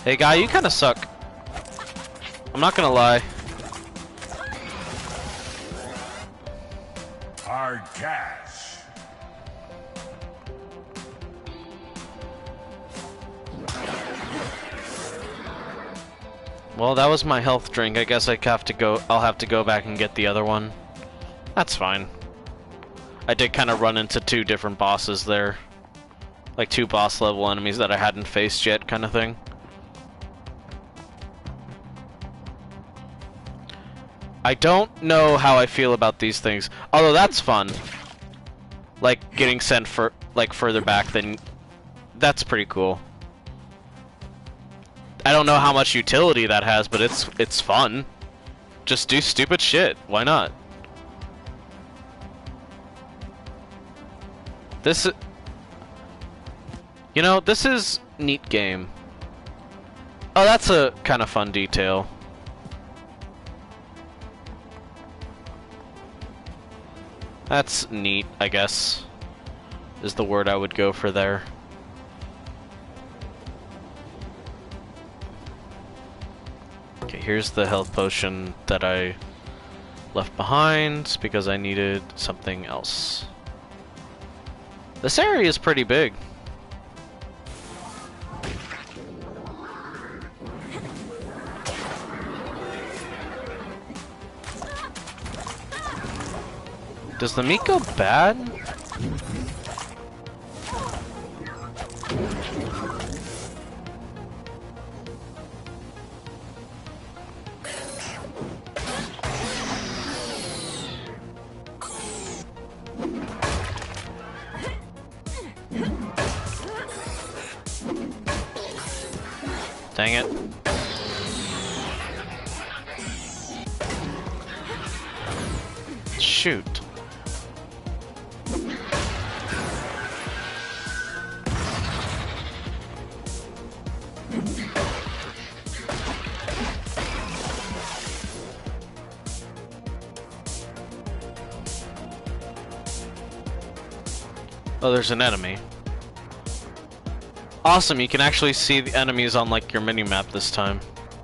Hey guy, you kinda suck. I'm not gonna lie. Hard cash. Well, that was my health drink. I guess I'll have to go back and get the other one. That's fine. I did kind of run into two different bosses there. Like two boss level enemies that I hadn't faced yet, kind of thing. I don't know how I feel about these things. Although that's fun. Like getting sent further back than that's pretty cool. I don't know how much utility that has, but it's fun. Just do stupid shit. Why not? You know, this is neat game. Oh, that's a kind of fun detail. That's neat, I guess, is the word I would go for there. Okay, here's the health potion that I left behind because I needed something else. This area is pretty big. Does the meat go bad? Dang it. Shoot. Oh, there's an enemy. Awesome, you can actually see the enemies on like your mini-map this time.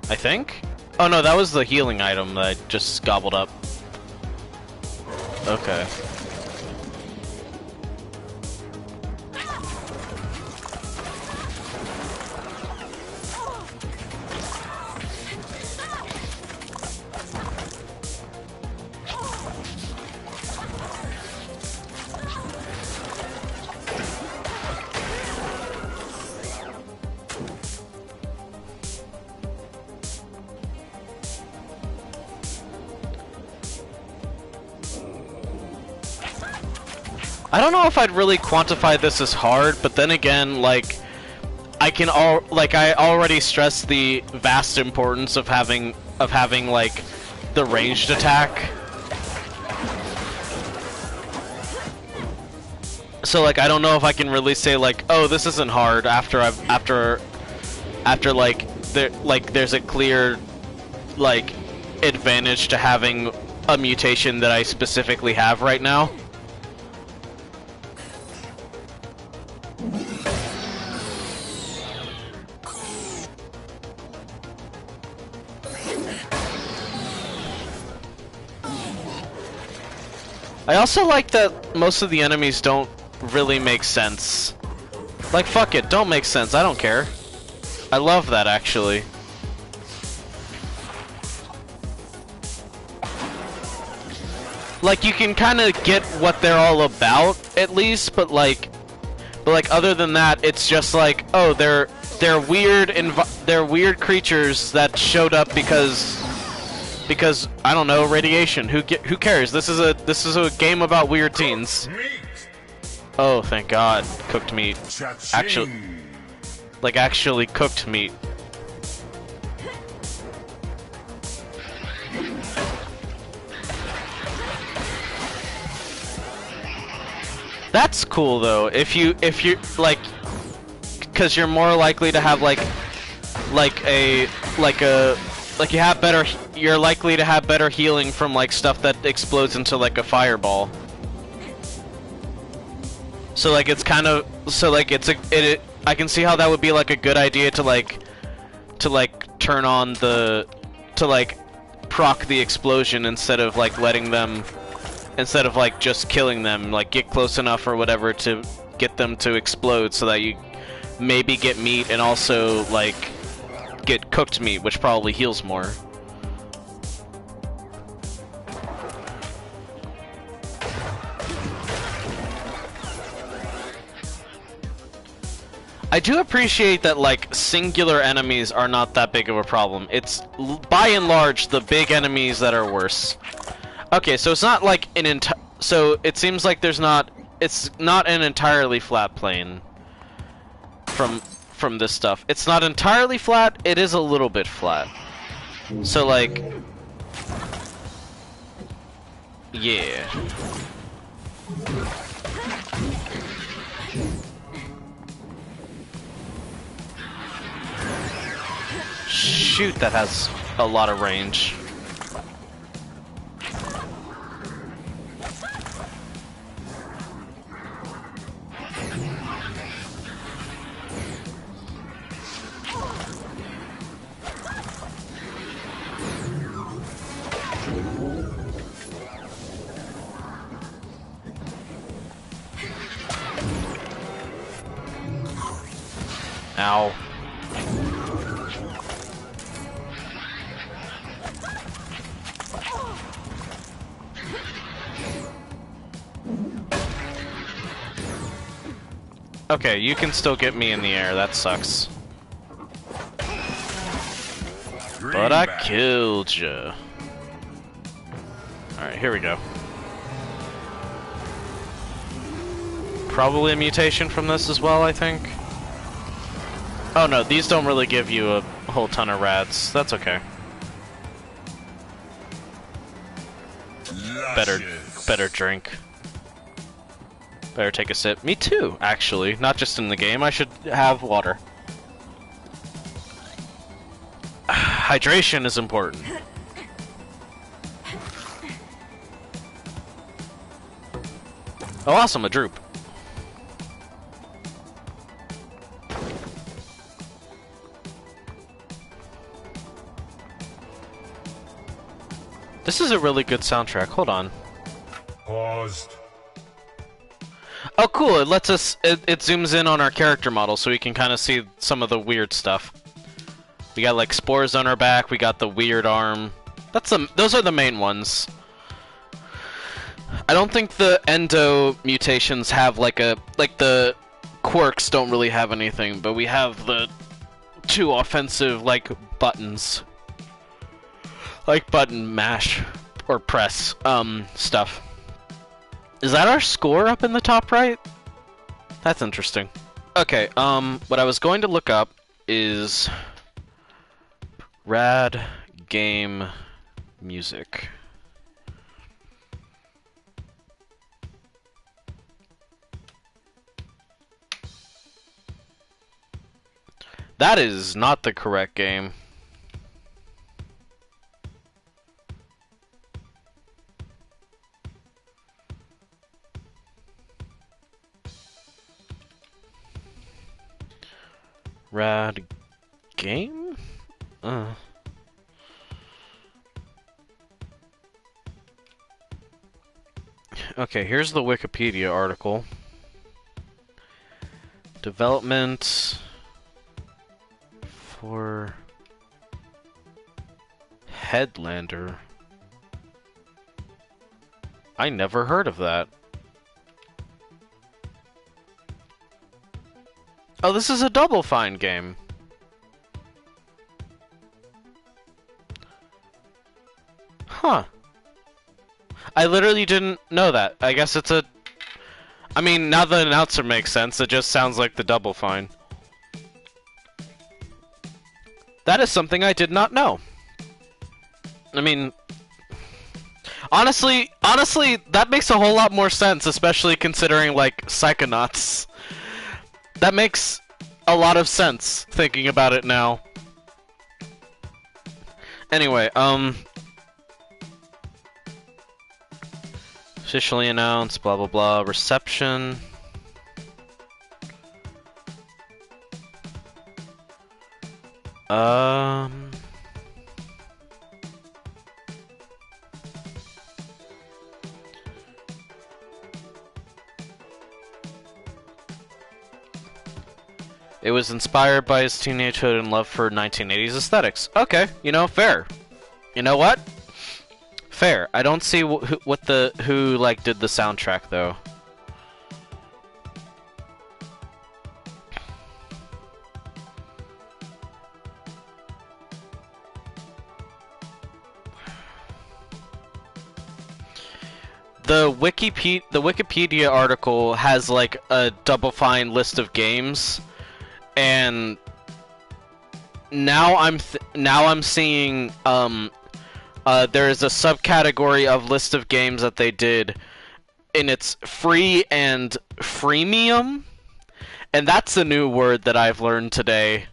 I think? Oh no, that was the healing item that I just gobbled up. Okay. I don't know if I'd really quantify this as hard, but then again, like, I already stressed the vast importance of having like the ranged attack. So like, I don't know if I can really say like, oh, this isn't hard after there's a clear like advantage to having a mutation that I specifically have right now. I also like that most of the enemies don't really make sense. Like, fuck it, don't make sense, I don't care. I love that, actually. Like, you can kind of get what they're all about, at least, but like other than that, it's just like, oh, they're weird creatures that showed up because I don't know, radiation. Who cares? This is a game about weird teens. Oh, thank God, cooked meat. Actually cooked meat. That's cool though. If you like, because you're more likely to have you're likely to have better healing from like stuff that explodes into like a fireball. So like it's kind of I can see how that would be like a good idea to turn on proc the explosion instead of just killing them, like get close enough or whatever to get them to explode so that you maybe get meat and also like get cooked meat, which probably heals more. I do appreciate that like singular enemies are not that big of a problem. It's by and large the big enemies that are worse. Okay, so it's not like so it seems like it's not an entirely flat plane from this stuff. It's not entirely flat, it is a little bit flat. So like, yeah. shoot that has a lot of range. Ow. Okay, you can still get me in the air, that sucks. But I killed you. Alright, here we go. Probably a mutation from this as well, I think. Oh no, these don't really give you a whole ton of rads. That's okay. Better drink. Better take a sip. Me too, actually. Not just in the game, I should have water. Hydration is important. Oh awesome, a droop. This is a really good soundtrack. Hold on. Paused. Oh, cool. It lets us. It zooms in on our character model, so we can kind of see some of the weird stuff. We got like spores on our back. We got the weird arm. Those are the main ones. I don't think the endo mutations have like the quirks don't really have anything, but we have the two offensive like buttons. Like button mash or press stuff. Is that our score up in the top right? That's interesting. Okay, what I was going to look up is rad game music. That is not the correct game. Rad game? Okay, here's the Wikipedia article. Development for Headlander. I never heard of that. Oh, this is a Double Fine game. Huh. I literally didn't know that. I guess it's a... I mean, now the announcer makes sense. It just sounds like the Double Fine. That is something I did not know. I mean... Honestly, that makes a whole lot more sense, especially considering, like, Psychonauts. That makes a lot of sense, thinking about it now. Anyway, officially announced, blah blah blah, reception. It was inspired by his teenagehood and love for 1980s aesthetics. Okay, you know, fair. You know what? Fair. I don't see who like did the soundtrack though. The Wikipedia article has like a Double Fine list of games. And now I'm seeing there is a subcategory of list of games that they did, and it's free and freemium, and that's a new word that I've learned today,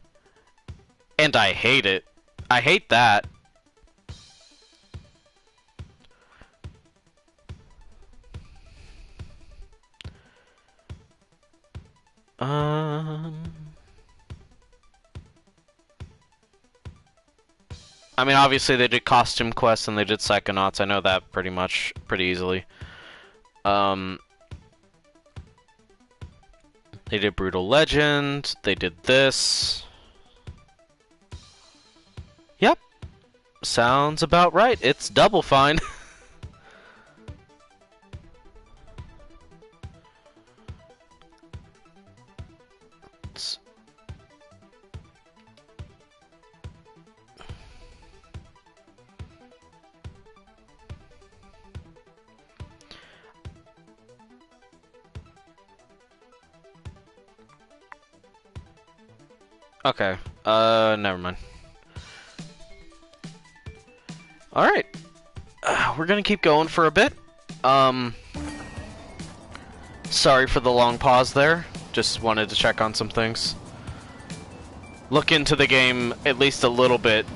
and I hate it. I hate that. I mean, obviously they did Costume Quest and they did Psychonauts. I know that pretty easily. They did Brutal Legend. They did this. Yep. Sounds about right. It's Double Fine. Okay, never mind. Alright. We're gonna keep going for a bit. Sorry for the long pause there. Just wanted to check on some things. Look into the game at least a little bit.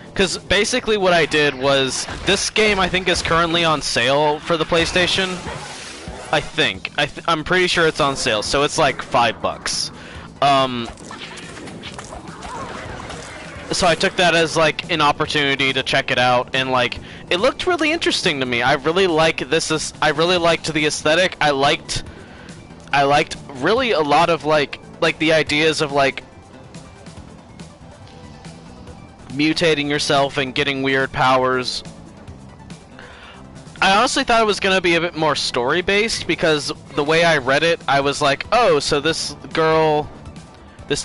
Because basically what I did was, this game I think is currently on sale for the PlayStation. I think. I'm pretty sure it's on sale, so it's like $5. So I took that as like an opportunity to check it out, and like it looked really interesting to me. I really liked the aesthetic. I liked really a lot of like the ideas of like mutating yourself and getting weird powers. I honestly thought it was going to be a bit more story-based, because the way I read it, I was like, oh, so this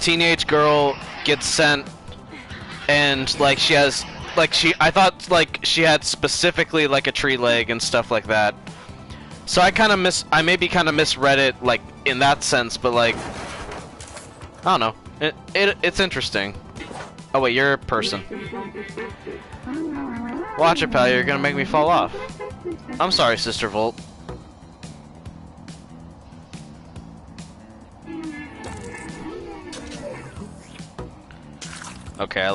teenage girl gets sent, and, like, I thought, like, she had specifically, like, a tree leg and stuff like that. So I maybe kind of misread it, like, in that sense, but, like, I don't know. It's interesting. Oh, wait, you're a person. Watch it, pal, you're gonna make me fall off. I'm sorry, Sister Volt. Okay, I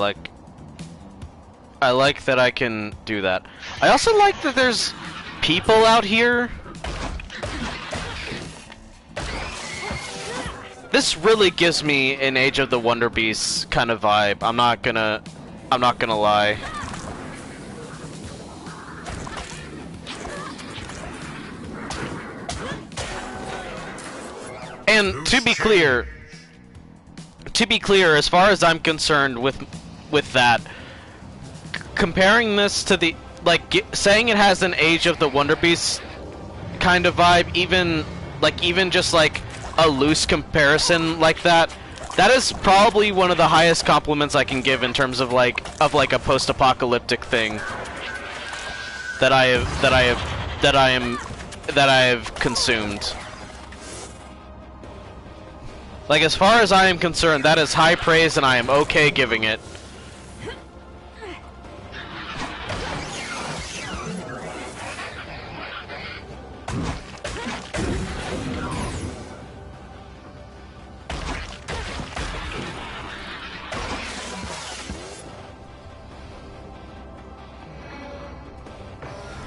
like that I can do that. I also like that there's people out here. This really gives me an Age of the Wonder Beasts kind of vibe. I'm not gonna lie. And to be clear, as far as I'm concerned with that, comparing this to the saying it has an Age of the Wonder Beasts kind of vibe, even just like a loose comparison like that, that is probably one of the highest compliments I can give in terms of like a post-apocalyptic thing that I have consumed. Like, as far as I am concerned, that is high praise, and I am okay giving it.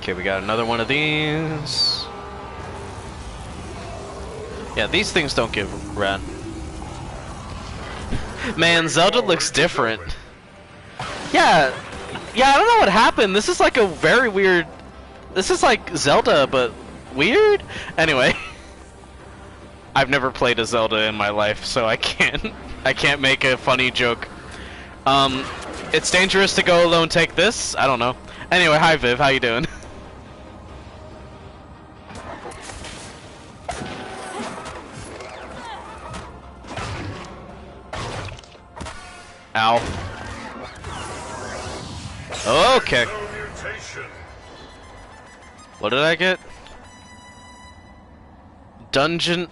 Okay, we got another one of these. Yeah, these things don't give rad. Man, Zelda looks different. Yeah, I don't know what happened. This is like a very weird... This is like Zelda, but weird? Anyway. I've never played a Zelda in my life, so I can't make a funny joke. It's dangerous to go alone take this? I don't know. Anyway, hi Viv, how you doing? Ow. Okay. What did I get? Dungeon.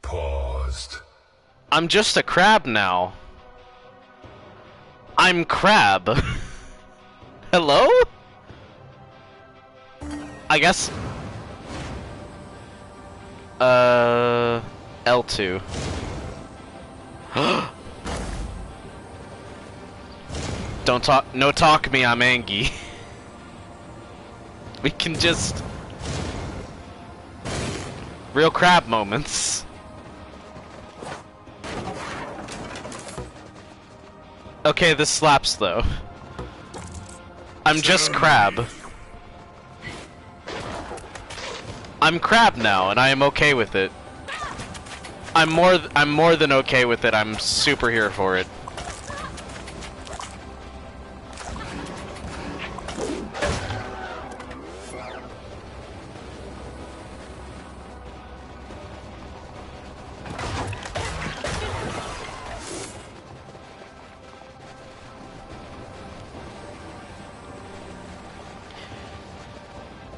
Paused. I'm just a crab now. I'm Crab. Hello? I guess. L2. Don't talk. No talk me, I'm Angie. We can just... Real crab moments. Okay, this slaps though. I'm just crab. I'm crab now, and I am okay with it. I'm more than okay with it. I'm super here for it.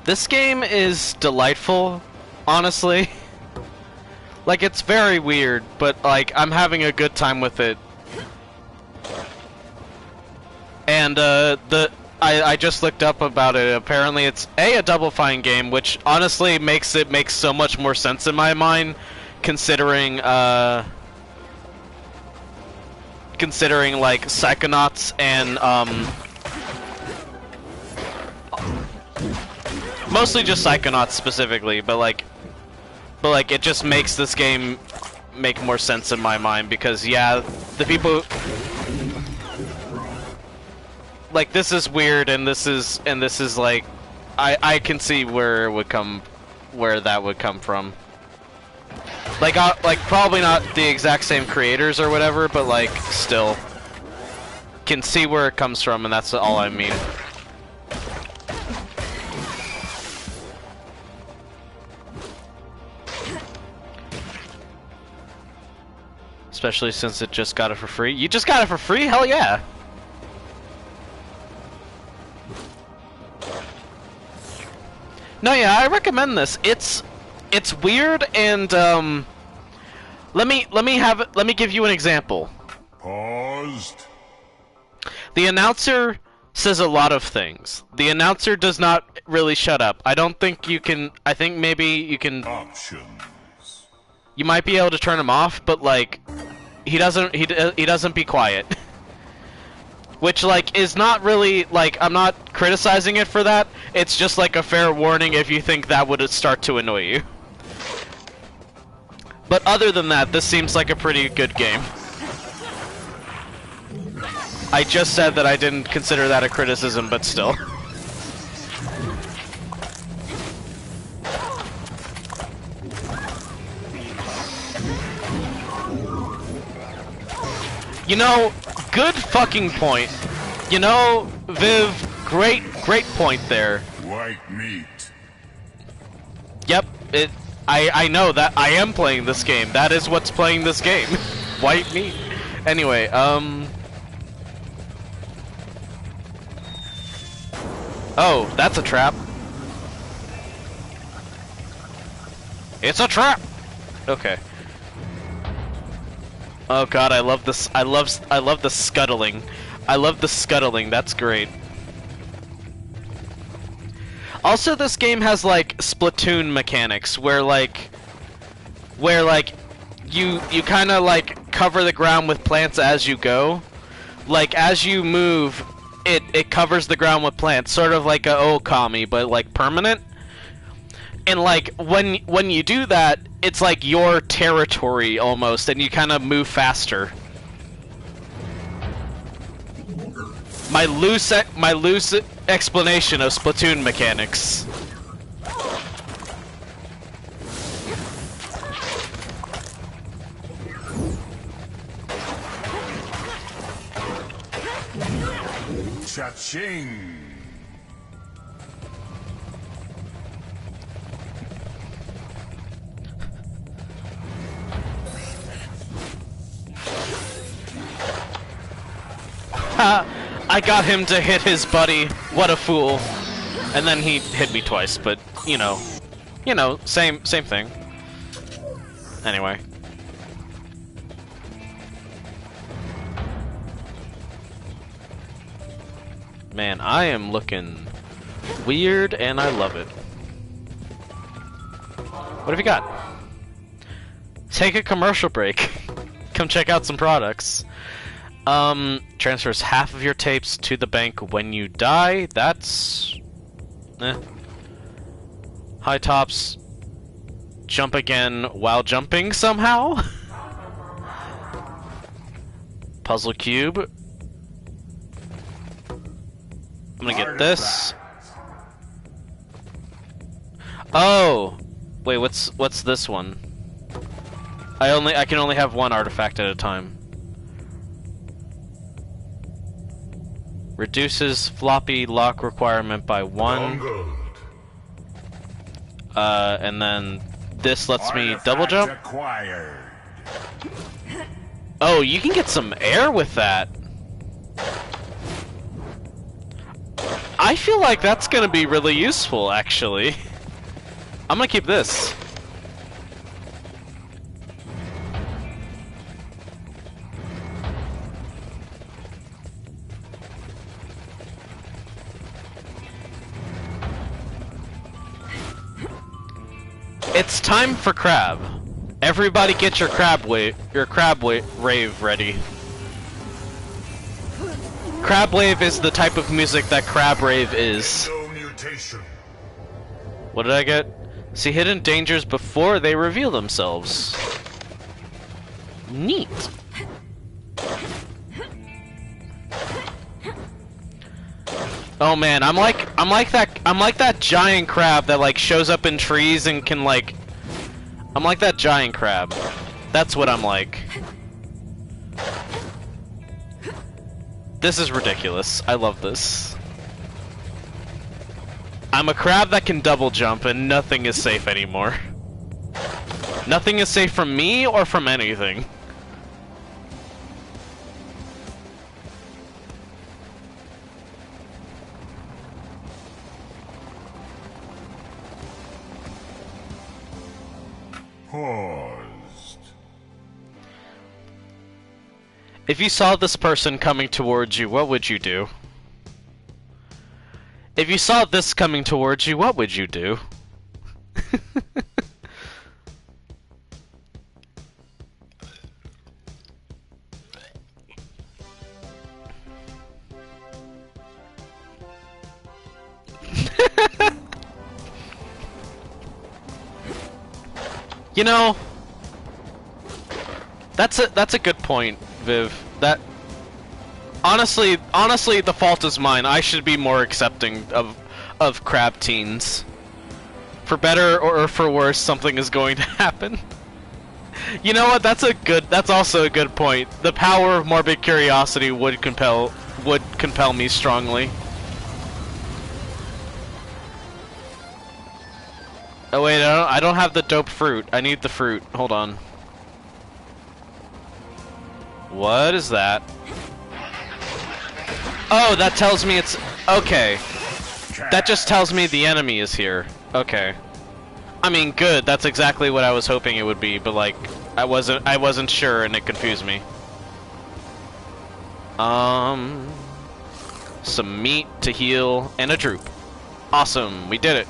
This game is delightful, honestly. Like, it's very weird, but, like, I'm having a good time with it. And, I just looked up about it. Apparently it's, a Double Fine game, which, honestly, makes it make so much more sense in my mind, considering, like, Psychonauts and, mostly just Psychonauts specifically, but like it just makes this game make more sense in my mind because yeah, the people like this is weird and this is like I can see where it would come that would come from. Like probably not the exact same creators or whatever, but like still can see where it comes from, and that's all I mean. Especially since it just got it for free. You just got it for free? Hell yeah! No, yeah, I recommend this. It's weird and let me give you an example. Paused. The announcer says a lot of things. The announcer does not really shut up. I don't think you can. I think maybe you can. Options. You might be able to turn him off, but like he doesn't be quiet. Which like is not really like I'm not criticizing it for that. It's just like a fair warning if you think that would start to annoy you. But other than that, this seems like a pretty good game. I just said that I didn't consider that a criticism, but still. You know, good fucking point. You know, Viv, great point there. White meat. Yep, I know that I am playing this game. That is what's playing this game. White meat. Anyway, oh, that's a trap. It's a trap. Okay. Oh god, I love this. I love the scuttling. I love the scuttling. That's great. Also, this game has like Splatoon mechanics where you kind of like cover the ground with plants as you go. Like as you move, it covers the ground with plants, sort of like a Okami, but like permanent. And like when you do that, it's like your territory almost, and you kind of move faster. My loose explanation of Splatoon mechanics. Cha-ching. I got him to hit his buddy. What a fool. And then he hit me twice, but you know, same thing. Anyway. Man, I am looking weird and I love it. What have you got? take a commercial break. Come check out some products. Transfers half of your tapes to the bank when you die. That's... High tops. Jump again while jumping somehow. Puzzle cube. I'm gonna get this. Oh! Wait, what's this one? I can only have one artifact at a time. Reduces floppy lock requirement by 1. And then this lets me double jump. Acquired. Oh, you can get some air with that. I feel like that's gonna be really useful, actually. I'm gonna keep this. It's time for crab. Everybody get your crab rave ready. Crab wave is the type of music that crab rave is. What did I get? See hidden dangers before they reveal themselves. Neat. Oh man, I'm like that giant crab that like shows up in trees and can like I'm like that giant crab. That's what I'm like. This is ridiculous. I love this. I'm a crab that can double jump and nothing is safe anymore. Nothing is safe from me or from anything. Paused. If you saw this person coming towards you, what would you do? If you saw this coming towards you, what would you do? You know, that's a good point, Viv. That honestly, the fault is mine. I should be more accepting of crab teens. For better or for worse, something is going to happen. You know what? That's also a good point. The power of morbid curiosity would compel me strongly. Oh wait, I don't have the dope fruit. I need the fruit. Hold on. What is that? Oh, that tells me it's... Okay. That just tells me the enemy is here. Okay. I mean, good. That's exactly what I was hoping it would be, but like, I wasn't sure and it confused me. Some meat to heal and a droop. Awesome, we did it.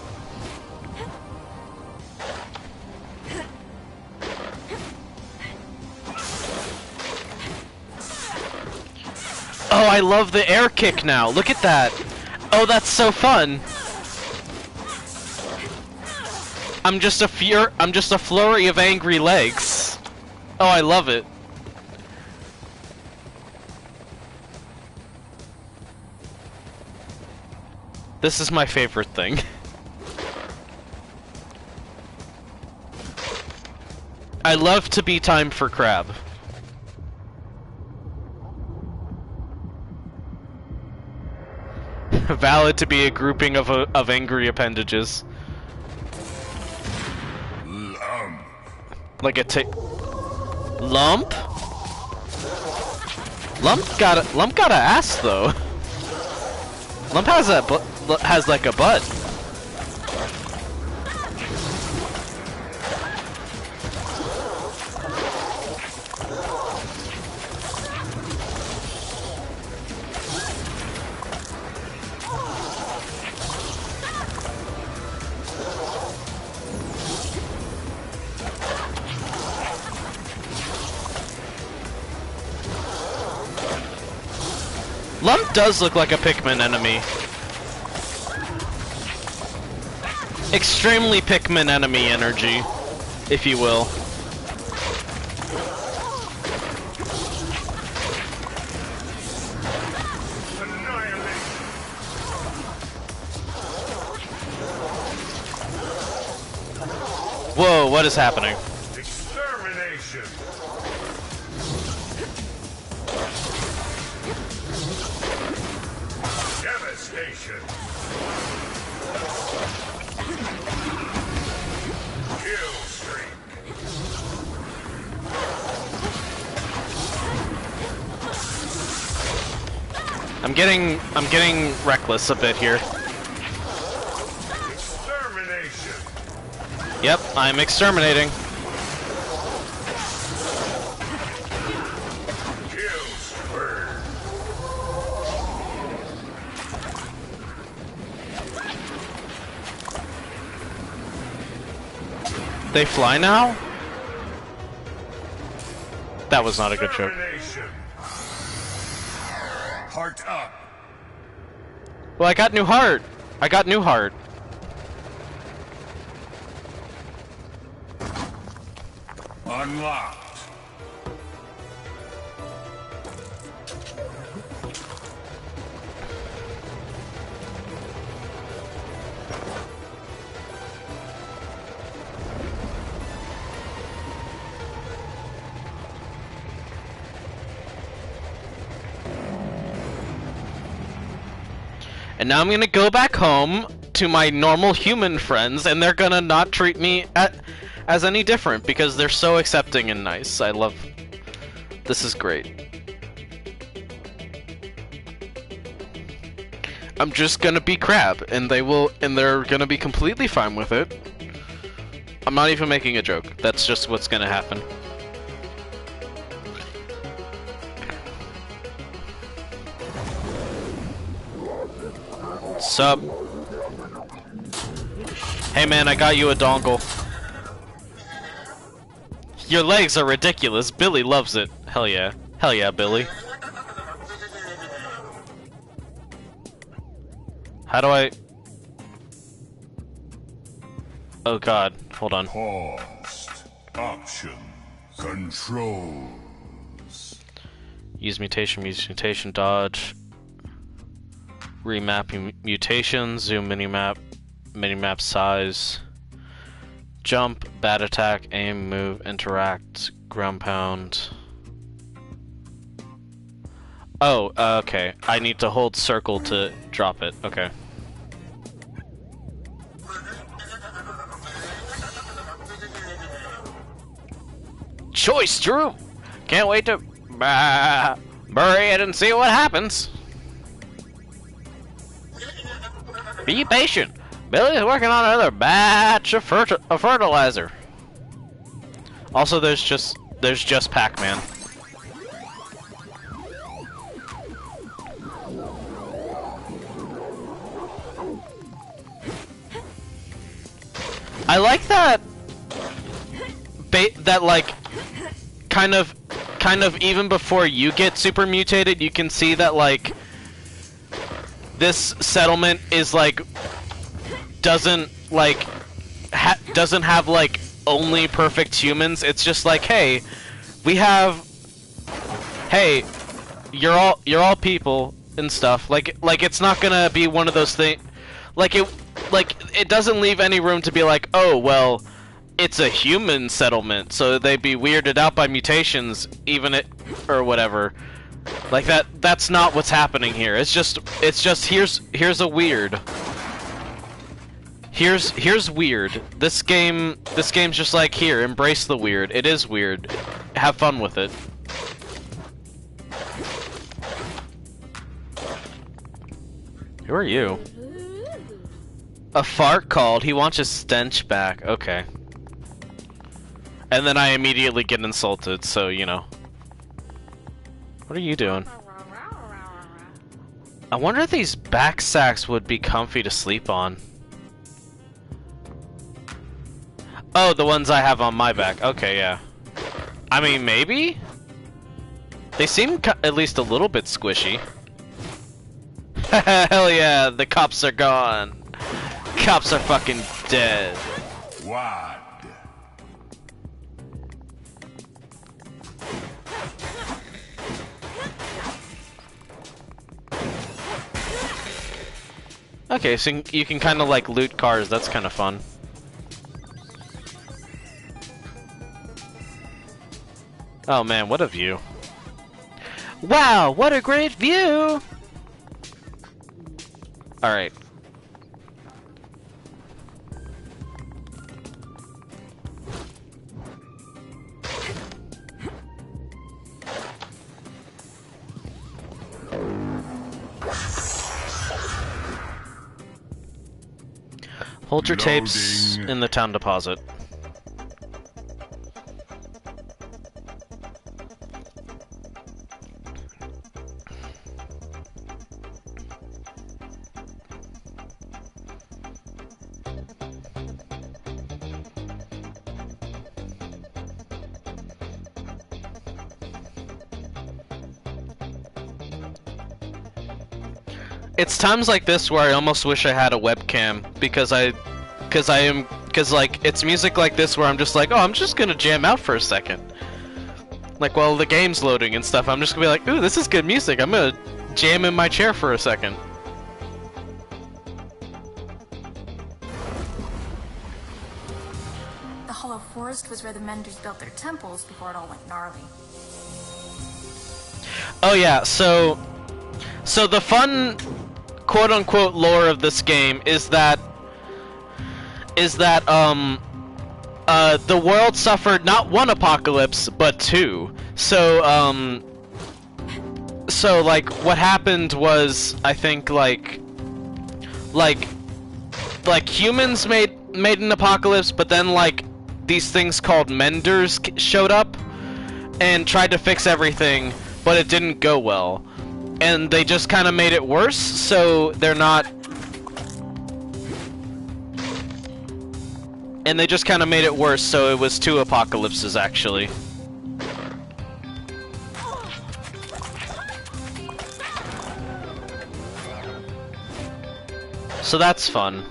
Oh, I love the air kick now. Look at that. Oh, that's so fun. I'm just a flurry of angry legs. Oh, I love it. This is my favorite thing. I love to be time for crab. Valid to be a grouping of angry appendages. Lump. Like a tick. Lump? Lump got a ass though. Lump has like a butt. Lump does look like a Pikmin enemy. Extremely Pikmin enemy energy, if you will. Whoa, what is happening? Extermination. Devastation. Kill streak. I'm getting reckless a bit here. Extermination. Yep, I'm exterminating. Kill spree. They fly now? That was not a good joke. Extermination. Heart up. Well, I got new heart. I got new heart. Unlocked. And now I'm gonna go back home to my normal human friends, and they're gonna not treat me as any different because they're so accepting and nice. I love. This is great. I'm just gonna be Crab, and they're gonna be completely fine with it. I'm not even making a joke. That's just what's gonna happen. Sup? Hey man, I got you a dongle. Your legs are ridiculous. Billy loves it. Hell yeah. Hell yeah, Billy. How do I... Oh god, hold on. Paused. Option. Controls. Use mutation, dodge. Remap mutations, zoom minimap size. Jump, bat attack, aim, move, interact, ground pound. Oh, okay. I need to hold circle to drop it. Okay. Choice, Drew! Can't wait to bury it and see what happens. Be patient. Billy's working on another batch of fertilizer. Also, there's just Pac-Man. I like that. That like, kind of even before you get super mutated, you can see that like this settlement is like doesn't have like only perfect humans. It's just like, hey, hey, you're all people and stuff. Like it's not gonna be one of those things. Like it doesn't leave any room to be like, oh well, it's a human settlement, so they'd be weirded out by mutations, or whatever. Like that's not what's happening here. It's just here's a weird. Here's weird. This game's just like, here, embrace the weird. It is weird. Have fun with it. Who are you? A fart called. He wants his stench back. Okay. And then I immediately get insulted, so you know. What are you doing? I wonder if these back sacks would be comfy to sleep on. Oh, the ones I have on my back. Okay, yeah. I mean, maybe? They seem at least a little bit squishy. Hell yeah, the cops are gone. Cops are fucking dead. Wad. Okay, so you can kind of like loot cars, that's kind of fun. Oh man, what a view. Wow, what a great view! Alright. Hold your tapes in the town deposit. It's times like this where I almost wish I had a webcam because like it's music like this where I'm just like, oh, I'm just gonna jam out for a second. Like while the game's loading and stuff, I'm just gonna be like, ooh, this is good music. I'm gonna jam in my chair for a second. The Hollow Forest was where the Menders built their temples before it all went gnarly. Oh yeah, so the fun quote-unquote lore of this game is that the world suffered not one apocalypse but two. So like what happened was, I think like humans made an apocalypse, but then like these things called Menders showed up and tried to fix everything, but it didn't go well. And they just kind of made it worse, so they're not... And they just kind of made it worse, so it was two apocalypses, actually. So that's fun.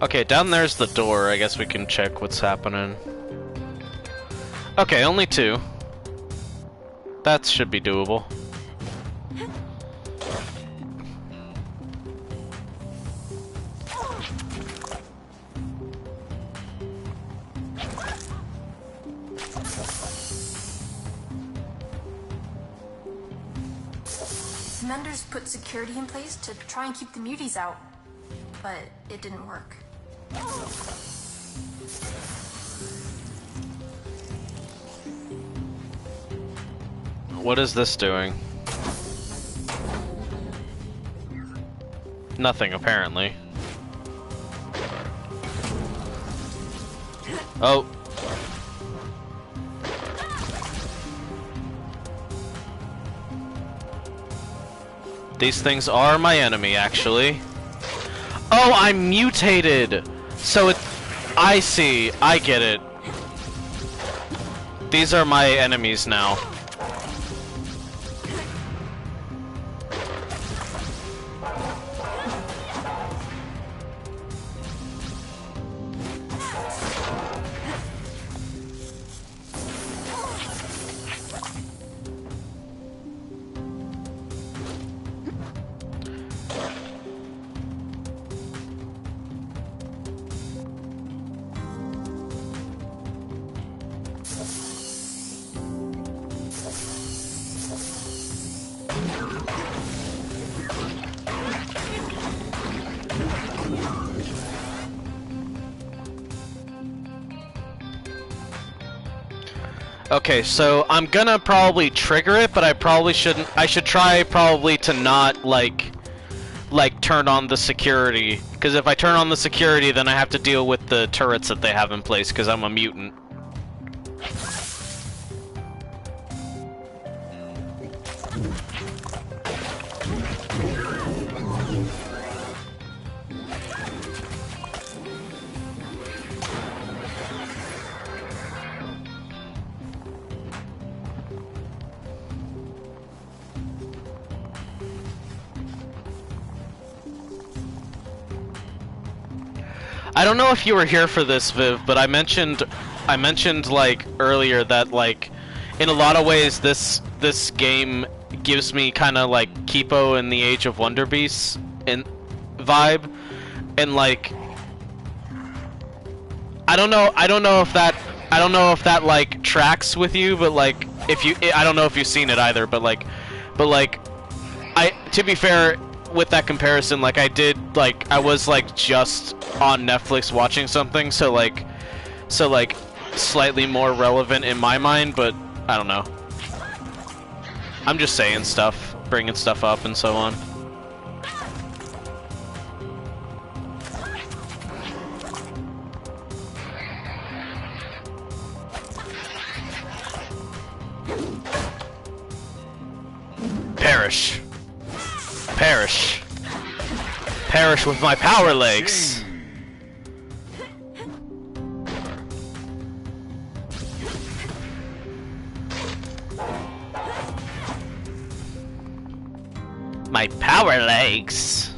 Okay, down there's the door. I guess we can check what's happening. Okay, only two. That should be doable. Menders put security in place to try and keep the muties out, but it didn't work. What is this doing? Nothing, apparently. Oh. These things are my enemy, actually. Oh, I'm mutated! So it... I see. I get it. These are my enemies now. Okay, so I'm gonna probably trigger it, but I probably shouldn't. I should try probably to not like turn on the security, because if I turn on the security, then I have to deal with the turrets that they have in place, because I'm a mutant. I don't know if you were here for this, Viv, but I mentioned like earlier that like in a lot of ways this game gives me kind of like Kipo in the Age of Wonder Beasts in vibe, and like I don't know if that like tracks with you, but like I don't know if you've seen it either, but like to be fair with that comparison, like I was like just on Netflix watching something, so like slightly more relevant in my mind, but I don't know. I'm just saying stuff, bringing stuff up and so on. Perish. Perish. Perish with my power legs. My power legs.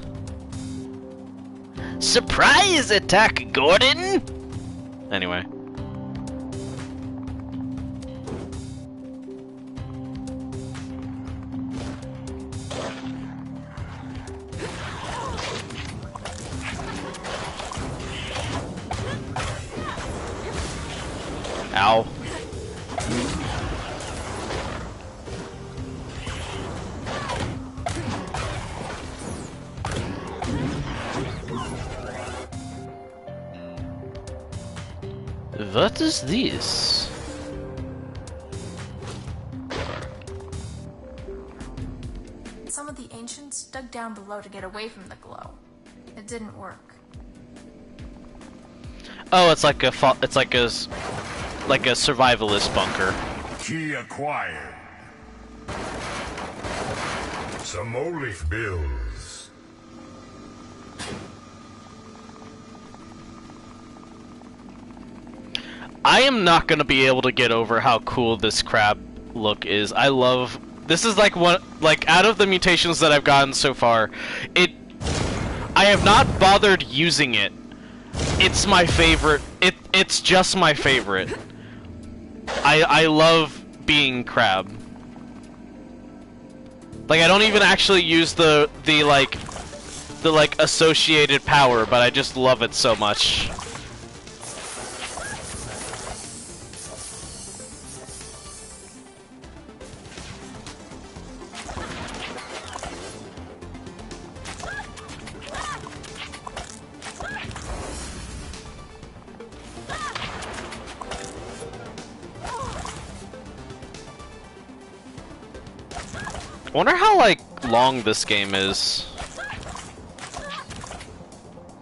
Surprise attack, Gordon! Anyway. Ow. What is this? Some of the ancients dug down below to get away from the glow. It didn't work. Oh, it's like a survivalist bunker. Key acquired. Some Olif bills. I am not gonna be able to get over how cool this crab look is. I love this. Is like one out of the mutations that I've gotten so far. I have not bothered using it. It's my favorite. It's just my favorite. I love being crab. Like I don't even actually use the associated power, but I just love it so much. I wonder how, like, long this game is.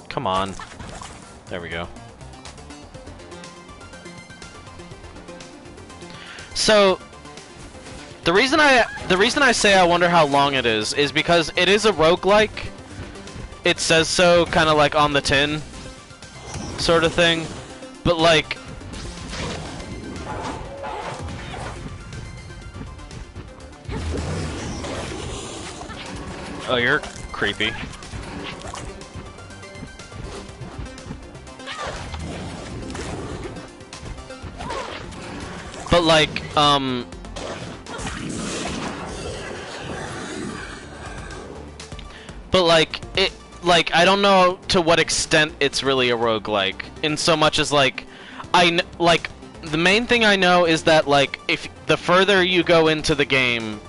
Come on. There we go. So, the reason I say I wonder how long it is because it is a roguelike. It says so, kind of like on the tin, sort of thing. But, like, oh, you're creepy. But like, I don't know to what extent it's really a roguelike, in so much as like, the main thing I know is that like, if the further you go into the game,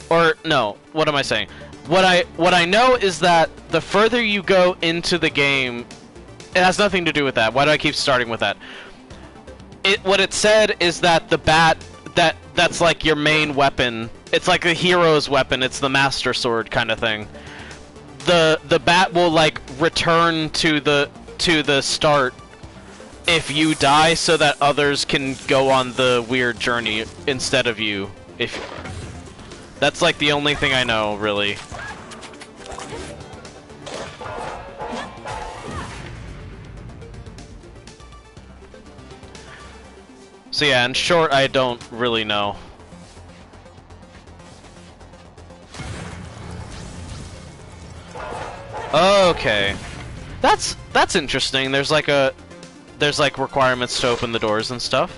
or no, what am I saying? What I know is that the further you go into the game, it has nothing to do with that. Why do I keep starting with that? What it said is that the bat that's like your main weapon. It's like the hero's weapon. It's the master sword kind of thing. The bat will like return to the start if you die, so that others can go on the weird journey instead of you. That's like the only thing I know, really. So yeah, in short, I don't really know. Okay. That's interesting. There's like requirements to open the doors and stuff.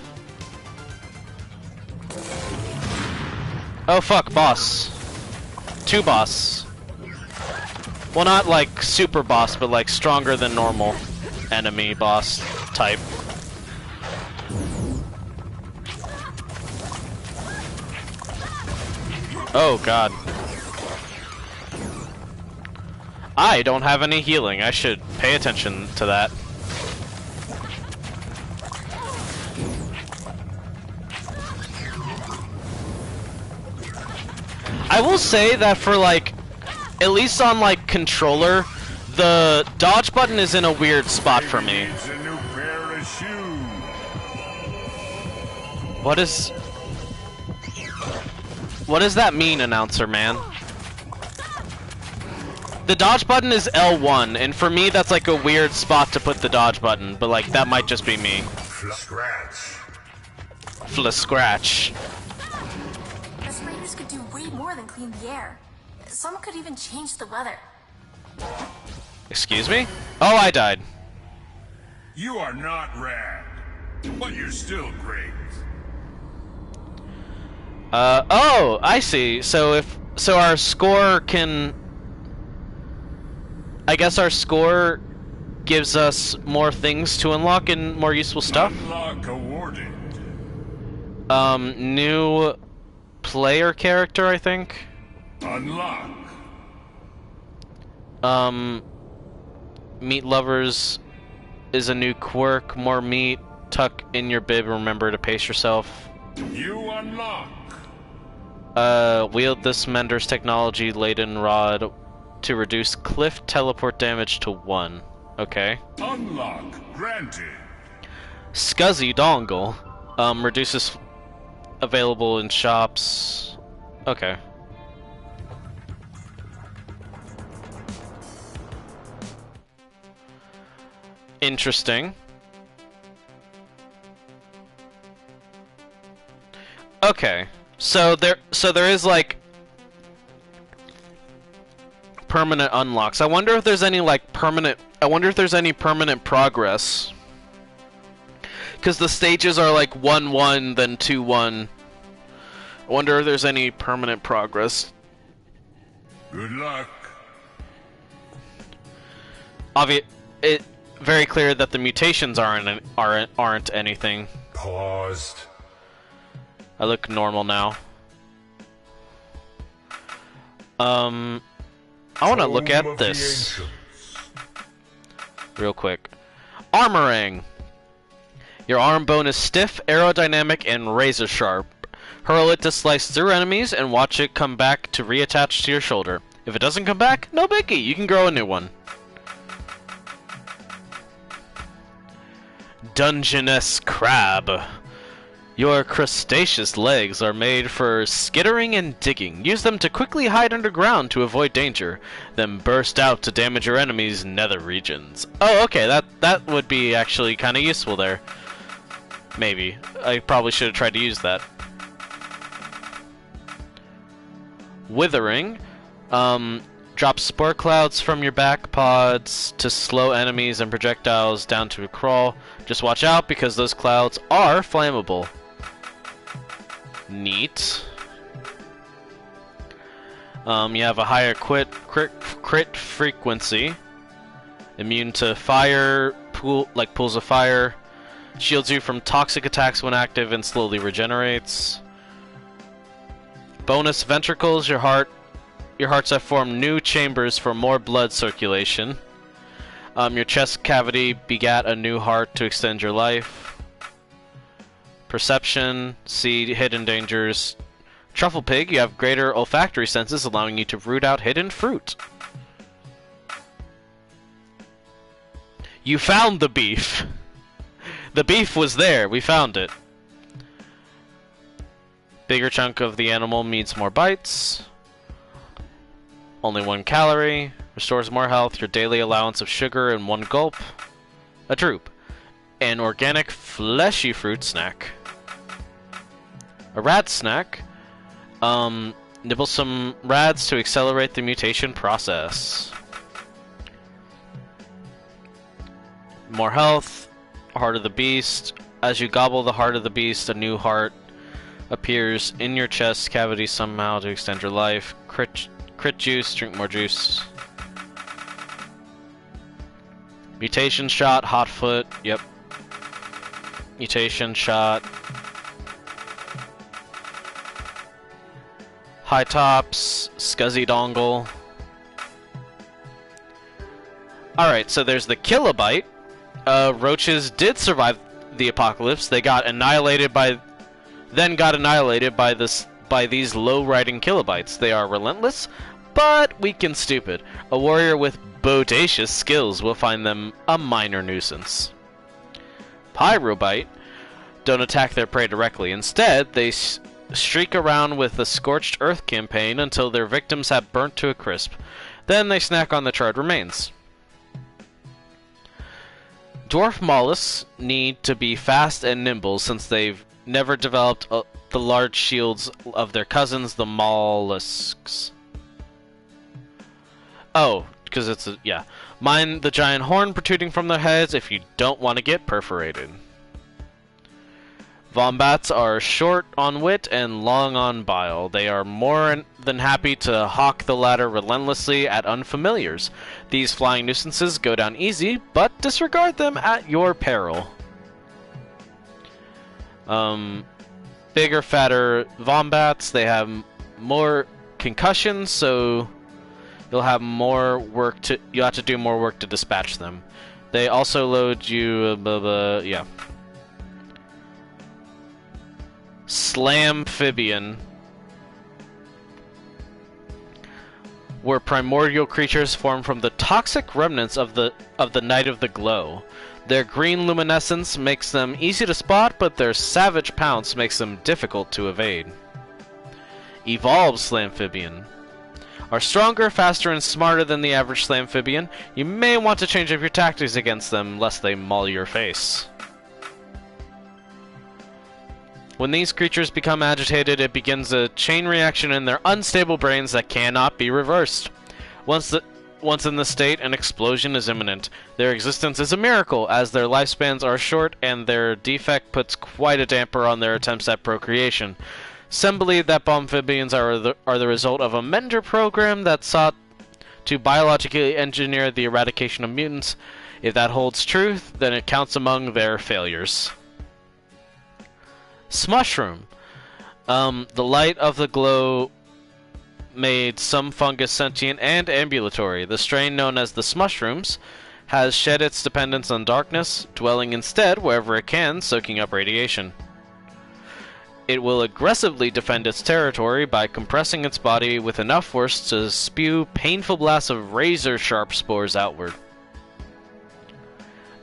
Oh fuck, boss. 2 boss. Well, not like super boss, but like stronger than normal enemy boss type. Oh god. I don't have any healing. I should pay attention to that. I will say that for like, at least on like controller, the dodge button is in a weird spot for me. What does that mean, announcer man? The dodge button is L1, and for me that's like a weird spot to put the dodge button, but like that might just be me. Scratch. The spiders could do way more than clean the air. Some could even change the weather. Excuse me? Oh, I died. You are not rad, but you're still great. Oh, I see. So our score can... I guess our score gives us more things to unlock and more useful stuff. Unlock awarded. New player character, I think. Unlock. Meat lovers is a new quirk. More meat. Tuck in your bib. Remember to pace yourself. You unlock. Wield this Mender's technology laden rod to reduce cliff teleport damage to 1. Okay. Unlock granted. Scuzzy dongle. Reduces available in shops. Okay. Interesting. Okay. So there is like permanent unlocks. I wonder if there's any like permanent. I wonder if there's any permanent progress. Because the stages are like 1-1, then 2-1. I wonder if there's any permanent progress. Good luck. It very clear that the mutations aren't anything. Paused. I look normal now. I want to look at this real quick. Armoring. Your arm bone is stiff, aerodynamic, and razor sharp. Hurl it to slice through enemies and watch it come back to reattach to your shoulder. If it doesn't come back, no biggie, you can grow a new one. Dungeness crab. Your crustaceous legs are made for skittering and digging. Use them to quickly hide underground to avoid danger, then burst out to damage your enemy's nether regions. Oh, okay, that would be actually kind of useful there. Maybe. I probably should have tried to use that. Withering. Drop spore clouds from your back pods to slow enemies and projectiles down to a crawl. Just watch out because those clouds are flammable. Neat. You have a higher crit frequency. Immune to fire, pools of fire. Shields you from toxic attacks when active and slowly regenerates. Bonus ventricles. Your hearts have formed new chambers for more blood circulation. Your chest cavity begat a new heart to extend your life. Perception. See hidden dangers. Truffle pig. You have greater olfactory senses, allowing you to root out hidden fruit. You found the beef. The beef was there. We found it. Bigger chunk of the animal means more bites. Only 1 calorie. Restores more health. Your daily allowance of sugar in 1 gulp. A droop. An organic fleshy fruit snack. A rad snack. Nibble some rads to accelerate the mutation process. more health. Heart of the Beast. As you gobble the Heart of the Beast, a new heart appears in your chest cavity somehow to extend your life. Crit juice, drink more juice. Mutation shot, hot foot, yep. Mutation shot. High tops, scuzzy dongle. Alright, so there's the Kilobyte. Roaches did survive the apocalypse. They got annihilated by these low-riding Kilobytes. They are relentless, but weak and stupid. A warrior with bodacious skills will find them a minor nuisance. Pyrobyte don't attack their prey directly. Instead, they streak around with the Scorched Earth campaign until their victims have burnt to a crisp. Then they snack on the charred remains. Dwarf mollusks need to be fast and nimble since they've never developed the large shields of their cousins, the mollusks. Oh, because it's a... yeah. Mind the giant horn protruding from their heads if you don't want to get perforated. Wombats are short on wit and long on bile. They are more than happy to hawk the ladder relentlessly at unfamiliars. These flying nuisances go down easy, but disregard them at your peril. Bigger, fatter wombats, they have more concussions, so you'll have more work to... you'll have to do more work to dispatch them. They also load you... yeah. Slamphibian were primordial creatures formed from the toxic remnants of the Night of the Glow. Their green luminescence makes them easy to spot, but their savage pounce makes them difficult to evade. Evolved Slamphibian are stronger, faster, and smarter than the average Slamphibian. You may want to change up your tactics against them, lest they maul your face. When these creatures become agitated, it begins a chain reaction in their unstable brains that cannot be reversed. Once in this state, an explosion is imminent. Their existence is a miracle, as their lifespans are short, and their defect puts quite a damper on their attempts at procreation. Some believe that bomphibians are the result of a Mender program that sought to biologically engineer the eradication of mutants. If that holds truth, then it counts among their failures. Smushroom. The Light of the Glow made some fungus sentient and ambulatory. The strain known as the Smushrooms has shed its dependence on darkness, dwelling instead wherever it can, soaking up radiation. It will aggressively defend its territory by compressing its body with enough force to spew painful blasts of razor-sharp spores outward.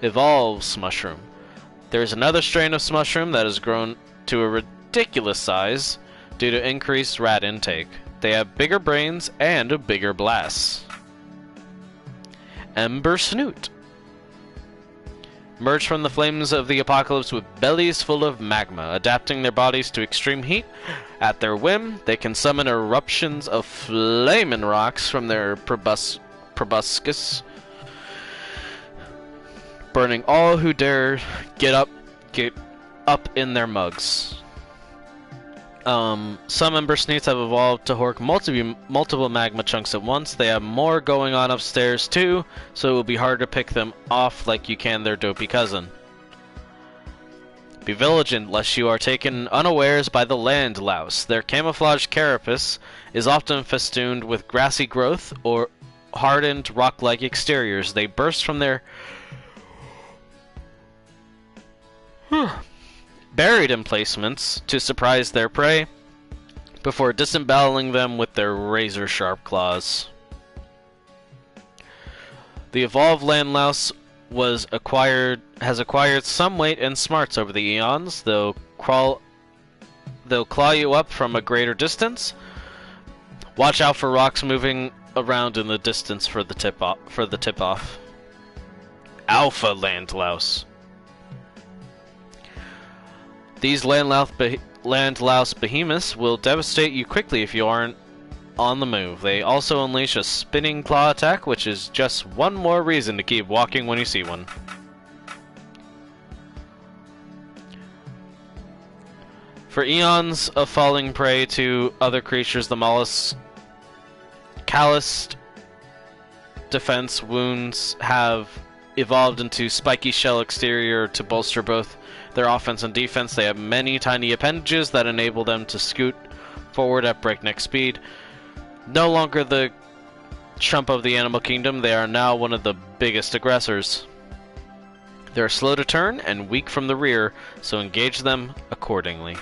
Evolve Smushroom. There is another strain of Smushroom that has grown to a ridiculous size due to increased rat intake. They have bigger brains and bigger blasts. Ember Snoot. Merge from the flames of the apocalypse with bellies full of magma, adapting their bodies to extreme heat. At their whim, they can summon eruptions of flaming rocks from their proboscis, burning all who dare get up in their mugs. Some Ember Snoots have evolved to hork multiple magma chunks at once. They have more going on upstairs too, so it will be hard to pick them off like you can their dopey cousin. Be vigilant lest you are taken unawares by the land louse. Their camouflaged carapace is often festooned with grassy growth or hardened rock-like exteriors. They burst from their buried emplacements to surprise their prey before disemboweling them with their razor-sharp claws. The evolved land louse has acquired some weight and smarts over the eons. They'll claw you up from a greater distance. Watch out for rocks moving around in the distance for the tip-off. Alpha land louse. These land louse behemoths will devastate you quickly if you aren't on the move. They also unleash a spinning claw attack, which is just one more reason to keep walking when you see one. For eons of falling prey to other creatures, the mollusk's calloused defense wounds have evolved into spiky shell exterior to bolster both their offense and defense. They have many tiny appendages that enable them to scoot forward at breakneck speed. No longer the chump of the animal kingdom, they are now one of the biggest aggressors. They're slow to turn and weak from the rear, so engage them accordingly.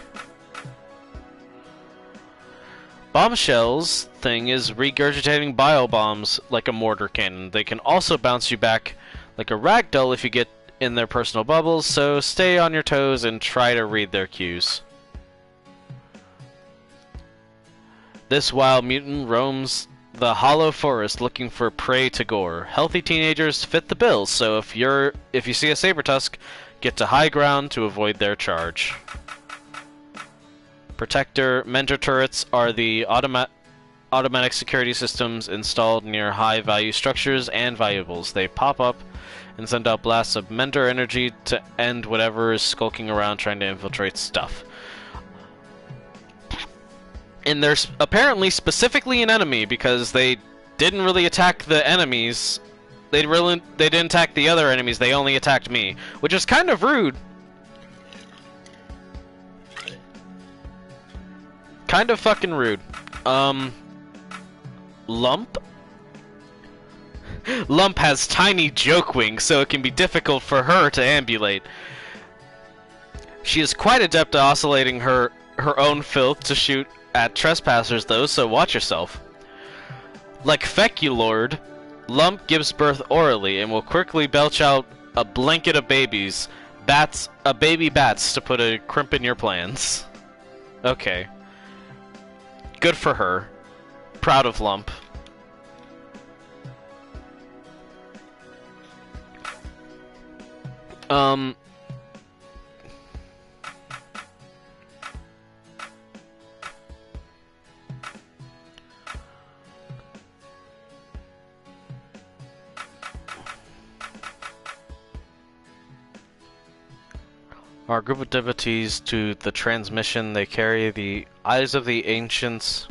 Bombshell's thing is regurgitating biobombs like a mortar cannon. They can also bounce you back like a ragdoll if you get in their personal bubbles, so stay on your toes and try to read their cues. This wild mutant roams the hollow forest looking for prey to gore. Healthy teenagers fit the bill, so if you see a Sabertusk, get to high ground to avoid their charge. Protector Mentor turrets are the automatic security systems installed near high-value structures and valuables. They pop up and send out blasts of Mentor energy to end whatever is skulking around trying to infiltrate stuff. And they're apparently specifically an enemy because they didn't really attack the enemies. They didn't attack the other enemies. They only attacked me, which is kind of rude. Kind of fucking rude. Lump? Lump has tiny joke wings, so it can be difficult for her to ambulate. She is quite adept at oscillating her own filth to shoot at trespassers, though, so watch yourself. Like Feculord, Lump gives birth orally and will quickly belch out a blanket of baby bats to put a crimp in your plans. Okay. Good for her. Proud of Lump. Our group of devotees to the transmission, they carry the Eyes of the Ancients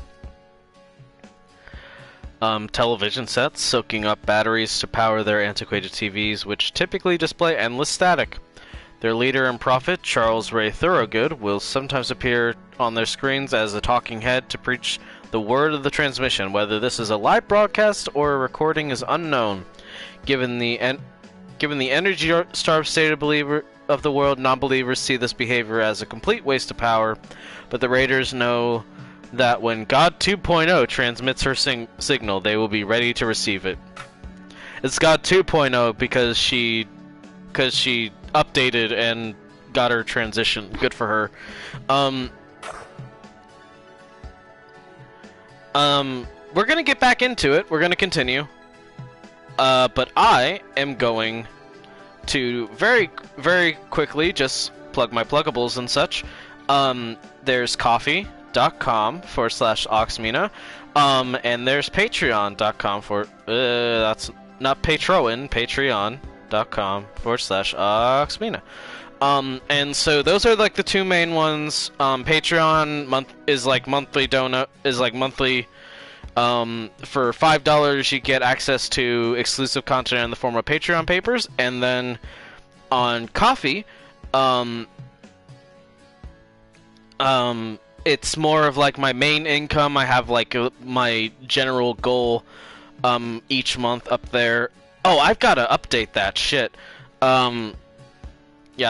television sets, soaking up batteries to power their antiquated TVs, which typically display endless static. Their leader and prophet, Charles Ray Thorogood, will sometimes appear on their screens as a talking head to preach the word of the transmission. Whether this is a live broadcast or a recording is unknown. Given the energy-starved state of the world, non-believers see this behavior as a complete waste of power, but the Raiders know that when God 2.0 transmits her signal, they will be ready to receive it. It's God 2.0 because she updated and got her transition. Good for her. We're gonna get back into it. We're gonna continue. But I am going to very, very quickly just plug my pluggables and such. There's coffee.com/Oxmina. And there's patreon.com that's not Patreon, patreon.com/Oxmina. And so those are like the two main ones. Patreon is like monthly for $5 you get access to exclusive content in the form of Patreon papers, and then on Coffee, it's more of like my main income. I have like my general goal each month up there. Oh, I've got to update that shit. Yeah,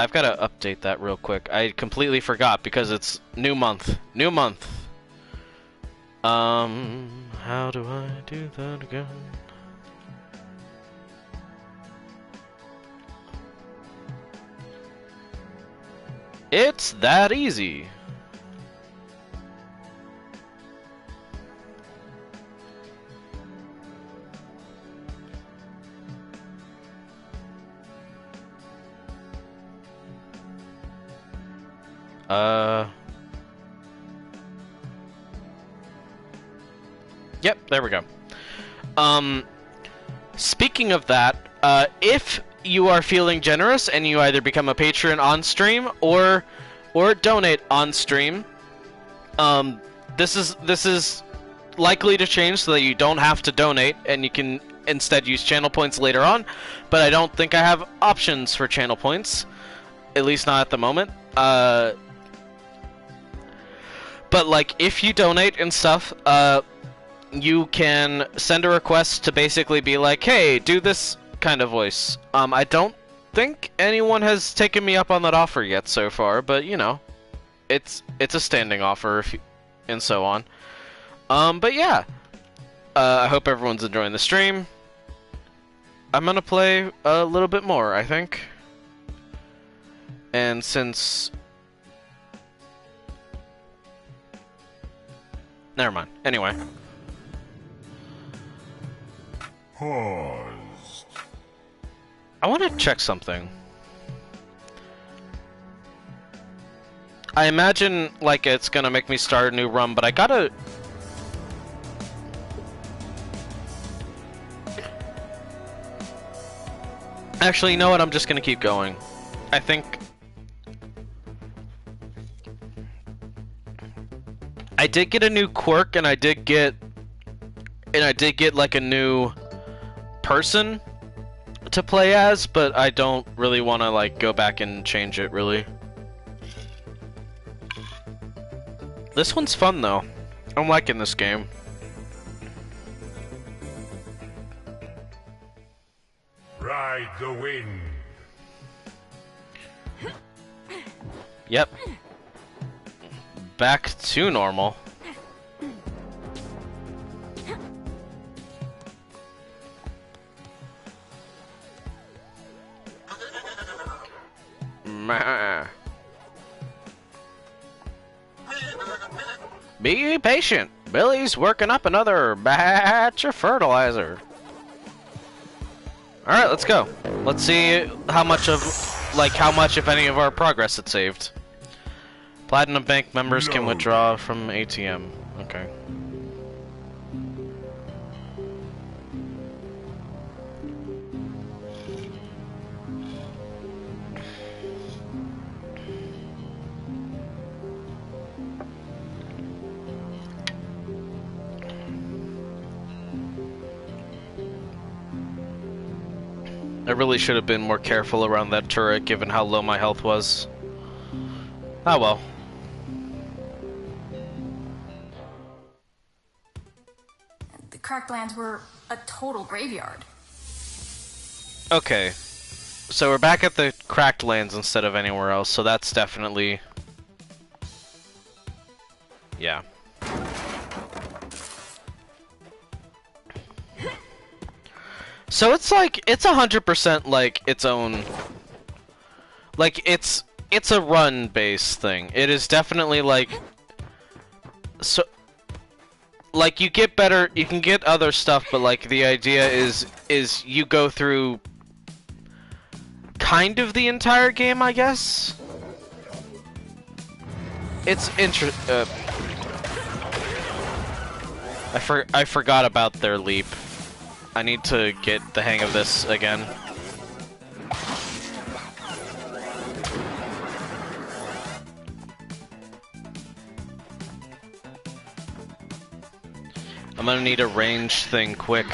I've got to update that real quick. I completely forgot because it's new month. How do I do that again? It's that easy. Yep, there we go. Speaking of that, if you are feeling generous and you either become a patron on stream or or donate on stream. This is likely to change so that you don't have to donate and you can instead use channel points later on, but I don't think I have options for channel points, at least not at the moment. But like if you donate and stuff, you can send a request to basically be like, hey, do this kind of voice. I don't think anyone has taken me up on that offer yet so far, but you know, it's a standing offer and so on. But yeah, I hope everyone's enjoying the stream. I'm gonna play a little bit more, I think. And since... Never mind. Anyway. Pause. I want to check something. I imagine, like, it's gonna make me start a new run, but I gotta... Actually, you know what? I'm just gonna keep going. I think... I did get a new quirk, and I did get like a new person to play as, but I don't really want to like go back and change it really. This one's fun though. I'm liking this game. Ride the wind. Yep. Back to normal. Meh. Be patient. Billy's working up another batch of fertilizer. Alright, let's go. Let's see how much, if any, of our progress it saved. Platinum Bank members can withdraw from ATM. Okay. I really should have been more careful around that turret, given how low my health was. Ah well. The Cracked Lands were a total graveyard. Okay. So we're back at the Cracked Lands instead of anywhere else, so that's definitely... Yeah. So it's like, it's 100% like its own... Like, it's a run-based thing. It is definitely like... So... Like, you get better, you can get other stuff, but like, the idea is you go through... kind of the entire game, I guess? It's I forgot about their leap. I need to get the hang of this again. I'm gonna need a range thing quick.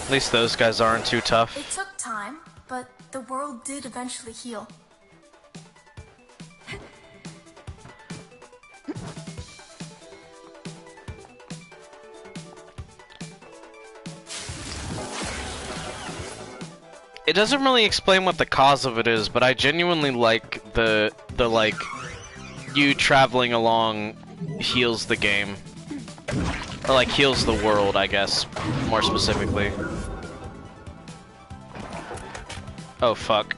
At least those guys aren't too tough. It took time, but the world did eventually heal. It doesn't really explain what the cause of it is, but I genuinely like the like, you traveling along heals the game. Or like, heals the world, I guess, more specifically. Oh, fuck.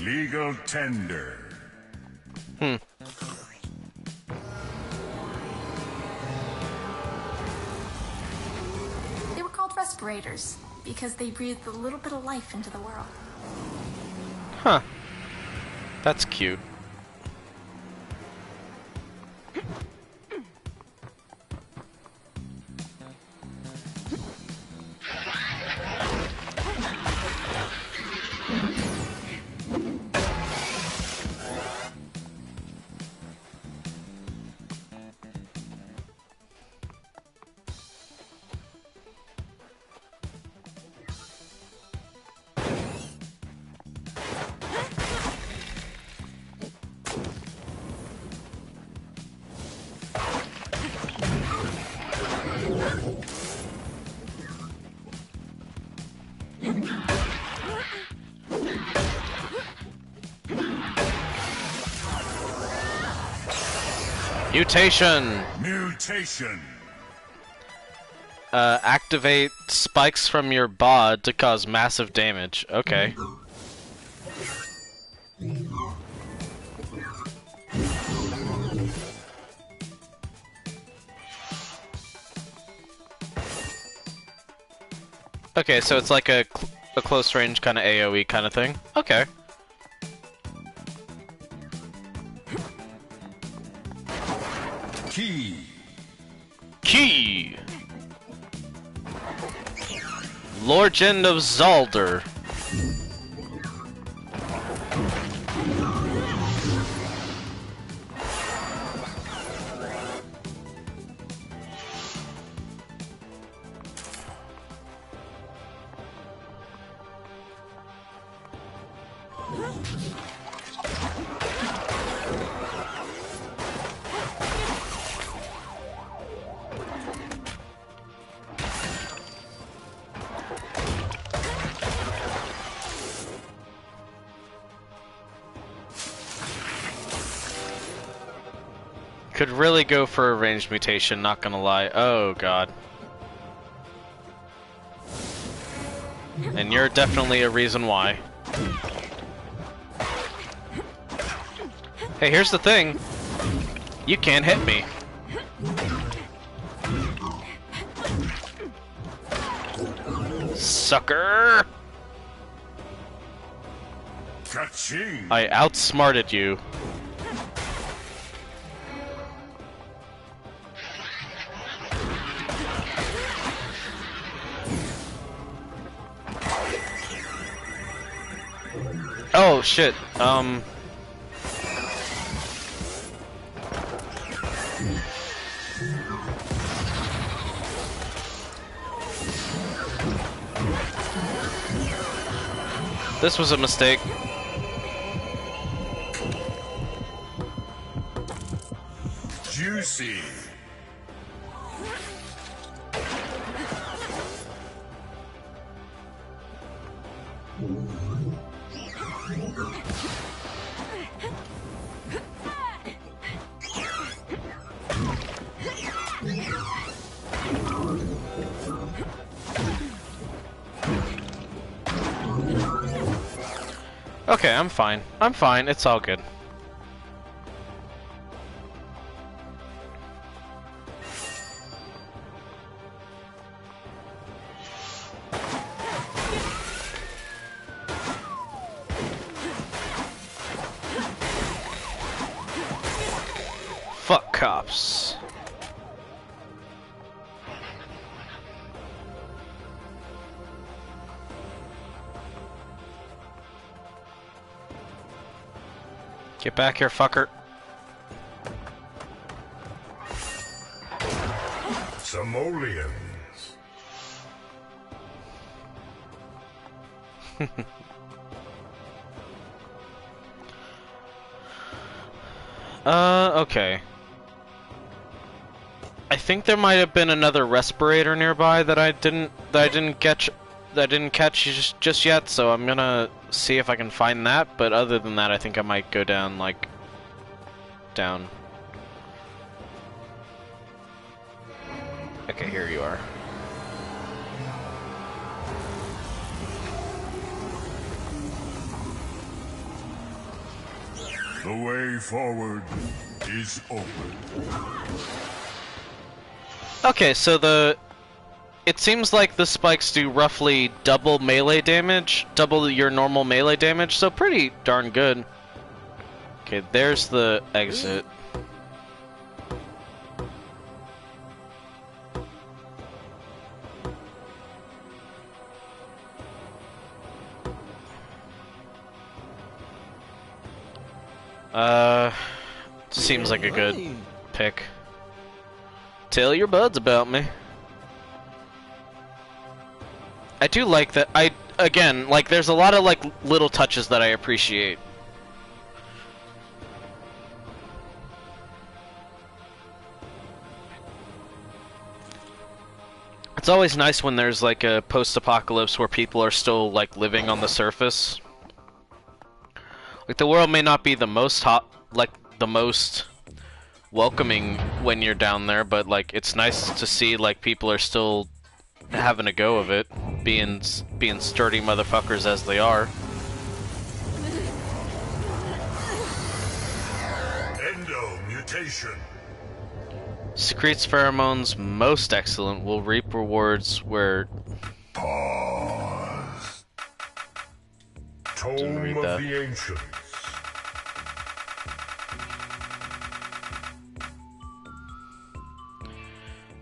Legal tender. respirators because they breathed a little bit of life into the world. Huh. That's cute. Mutation! Mutation! Activate spikes from your bod to cause massive damage. Okay. Okay, so it's like a close range kind of AoE kind of thing. Okay. Key. Key! Legend of Zalder. Could really go for a ranged mutation, not gonna lie. Oh god. And you're definitely a reason why. Hey, here's the thing. You can't hit me. Sucker! Ka-ching! I outsmarted you. Oh shit, this was a mistake. Juicy! Okay, I'm fine. I'm fine, it's all good. Fuck cops. Get back here, fucker. Simoleons. Okay. I think there might have been another respirator nearby that I didn't catch just yet, so I'm gonna see if I can find that, but other than that I think I might go down, like, down. Okay, here you are. The way forward is open. Okay, so the it seems like the spikes do roughly double melee damage, double your normal melee damage, so pretty darn good. Okay, there's the exit. Seems like a good pick. Tell your buds about me. I do like that. Again, like, there's a lot of, like, little touches that I appreciate. It's always nice when there's, like, a post-apocalypse where people are still, like, living on the surface. Like, the world may not be the most hot, like, the most welcoming when you're down there, but, like, it's nice to see, like, people are still having a go of it, being sturdy motherfuckers as they are. Endomutation. Secretes pheromones most excellent, will reap rewards where... Pause. Tome read of that. the Ancients.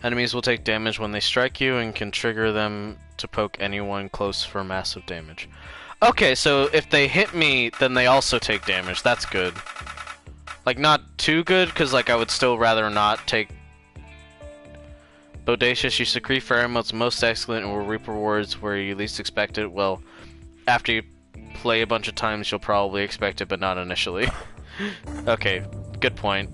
Enemies will take damage when they strike you and can trigger them to poke anyone close for massive damage. Okay, so if they hit me, then they also take damage. That's good. Like, not too good, because, like, I would still rather not take... Bodacious, you secrete pheromones most excellent and will reap rewards where you least expect it. Well, after you play a bunch of times, you'll probably expect it, but not initially. Okay, good point.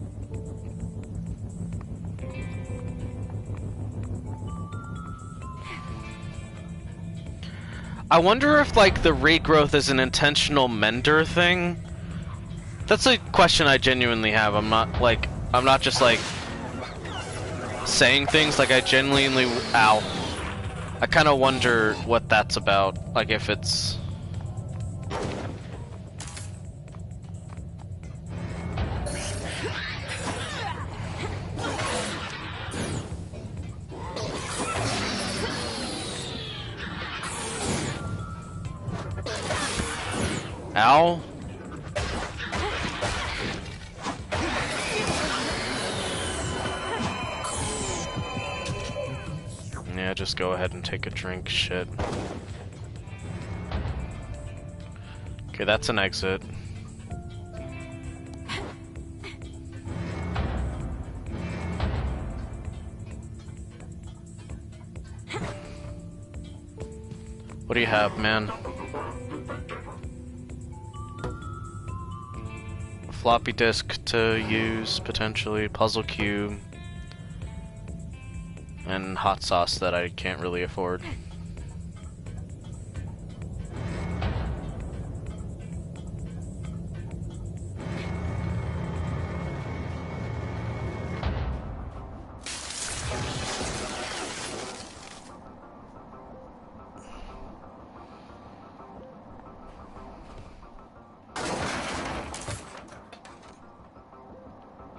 I wonder if, like, the regrowth is an intentional mender thing? That's a question I genuinely have. I'm not just, like, saying things. Like, I genuinely... Ow. I kind of wonder what that's about. Like, if it's... Ow. Yeah, just go ahead and take a drink, shit. Okay, that's an exit. What do you have, man? Floppy disk to use, potentially, puzzle cube, and hot sauce that I can't really afford.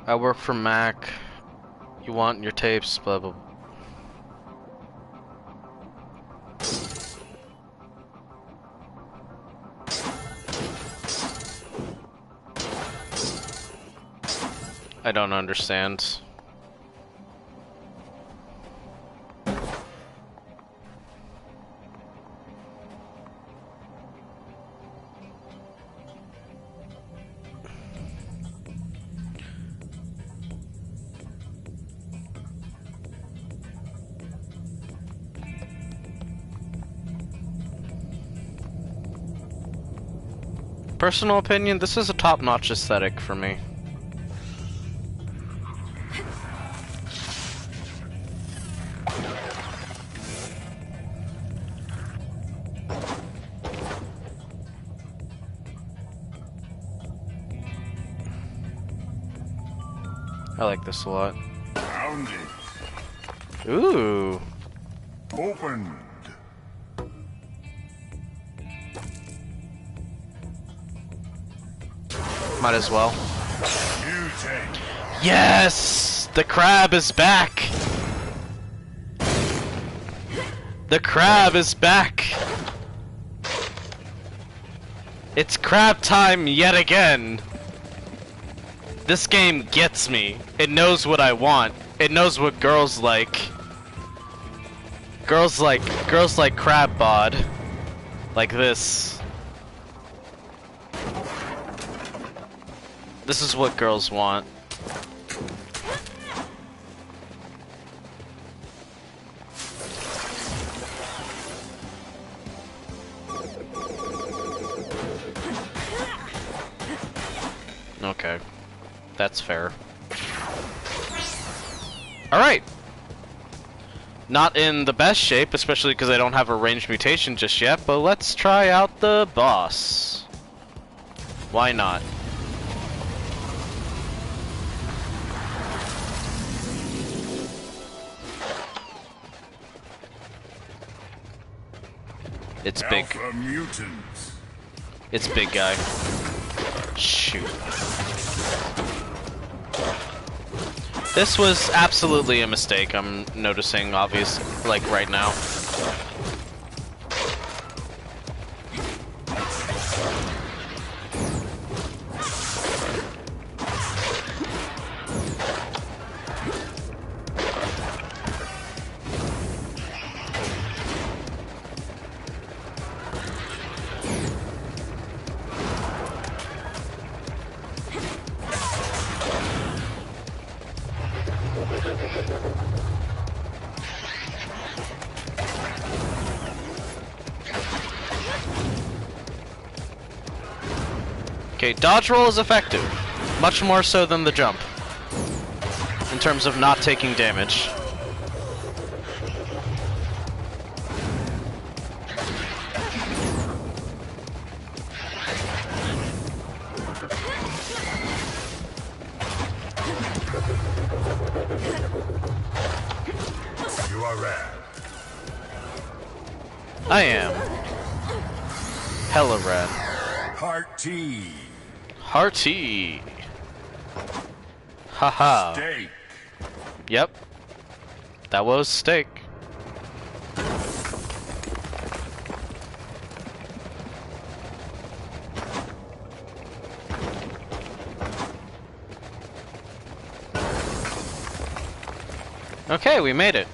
I work for Mac. You want your tapes, blah blah. I don't understand. Personal opinion, this is a top-notch aesthetic for me. I like this a lot. Found it. Ooh. Opened. Might as well. Mutate. Yes! The crab is back! The crab is back! It's crab time yet again! This game gets me. It knows what I want. It knows what girls like. Girls like crab bod. Like this. This is what girls want. Okay. That's fair. Alright! Not in the best shape, especially because I don't have a ranged mutation just yet, but let's try out the boss. Why not? It's big. Alpha mutants. It's big guy. Shoot. This was absolutely a mistake, I'm noticing, obvious, like, right now. Okay, dodge roll is effective. Much more so than the jump. In terms of not taking damage. You are rad. I am. Hella rad. Hearty. Hearty. Haha. Steak. Yep. That was steak. Okay, we made it.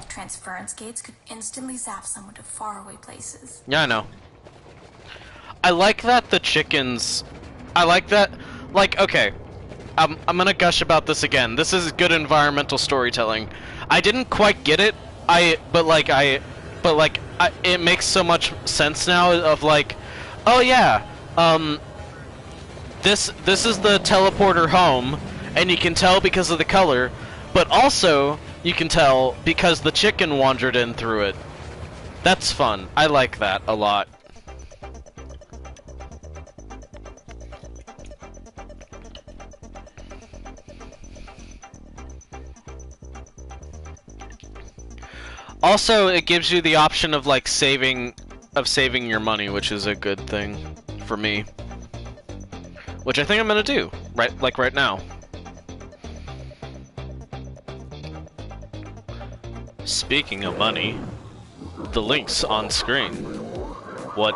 Transference gates could instantly zap someone to faraway places. Yeah, I know. I like that the chickens... I like that... Like, okay. I'm gonna gush about this again. This is good environmental storytelling. I didn't quite get it. It makes so much sense now of like... Oh yeah, This is the teleporter home, and you can tell because of the color, but also you can tell because the chicken wandered in through it. That's fun. I like that a lot. Also, it gives you the option of like saving your money, which is a good thing for me. Which I think I'm gonna do, right now. Speaking of money, the link's on screen. What?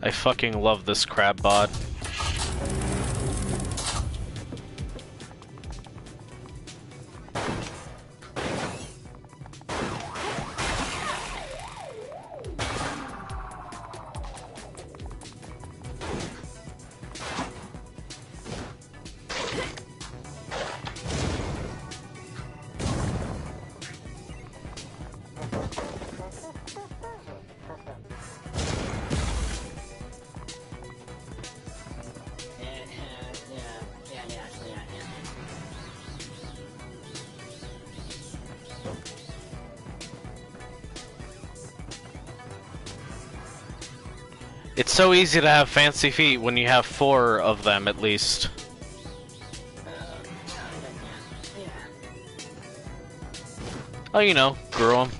I fucking love this crab bot. It's so easy to have fancy feet when you have 4 of them at least. Oh, you know, grew 'em.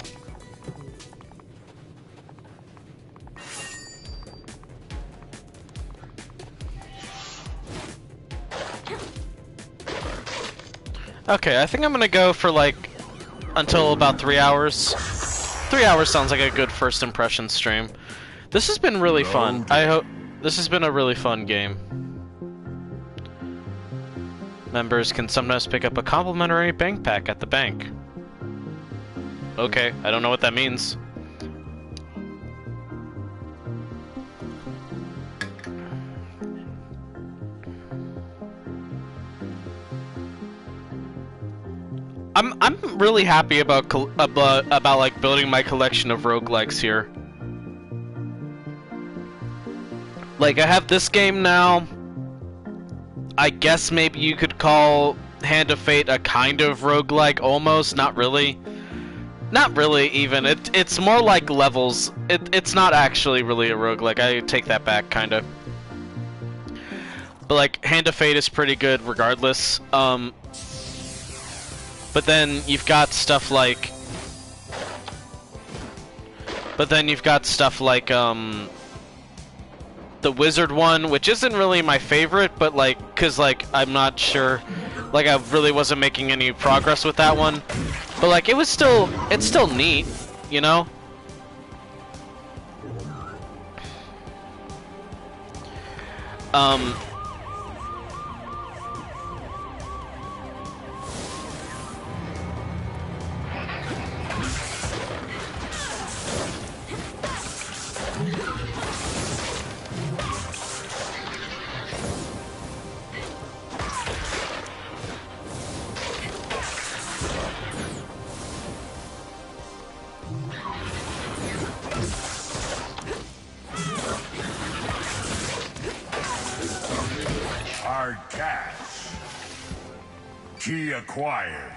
Okay, I think I'm gonna go for like until about 3 hours. 3 hours sounds like a good first impression stream. This has been really fun. I hope this has been a really fun game. Members can sometimes pick up a complimentary bank pack at the bank. Okay, I don't know what that means. I'm really happy about like building my collection of roguelikes here. Like I have this game now. I guess maybe you could call Hand of Fate a kind of roguelike, almost. Not really. Not really, even. It's more like levels. It's not actually really a roguelike. I take that back, kind of. But like, Hand of Fate is pretty good regardless. But then you've got stuff like... the Wizard one, which isn't really my favorite, but like, cause like, I'm not sure, like I really wasn't making any progress with that one. But like, it's still neat, you know? Hard cash. Key acquired.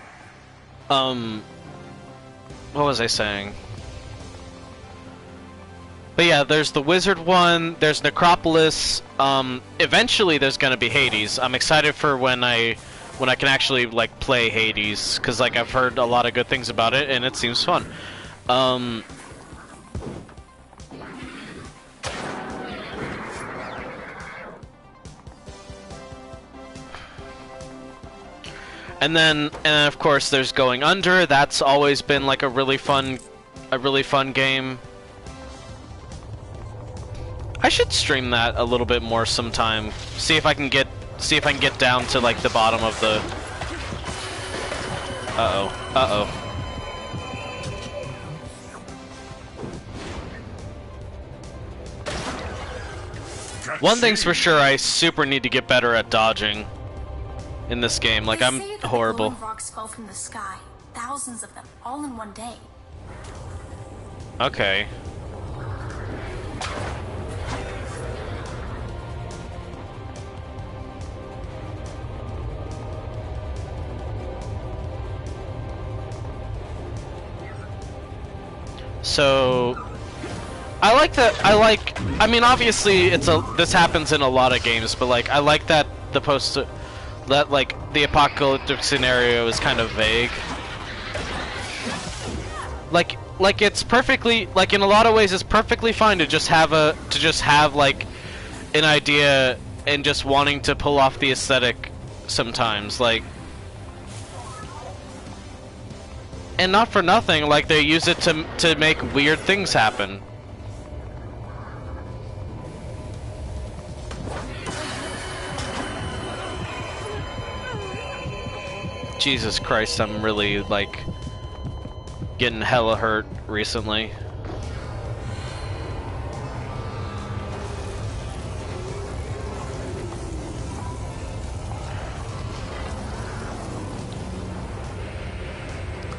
What was I saying? But yeah, there's the Wizard one, there's Necropolis, eventually there's gonna be Hades. I'm excited for when I can actually, like, play Hades, because, like, I've heard a lot of good things about it, and it seems fun. And then of course there's Going Under. That's always been like a really fun game. I should stream that a little bit more sometime. See if I can get down to like the bottom of the. Uh-oh. One thing's for sure, I super need to get better at dodging in this game. Like, I'm horrible. Rocks fell from the sky. Thousands of them, all in one day. Okay. So I like that. I mean, obviously this happens in a lot of games, but like I like that that like the apocalyptic scenario is kind of vague. Like it's perfectly, like, in a lot of ways it's perfectly fine to just have like an idea and just wanting to pull off the aesthetic sometimes, like. And not for nothing, like, they use it to make weird things happen. Jesus Christ, I'm really, like, getting hella hurt recently.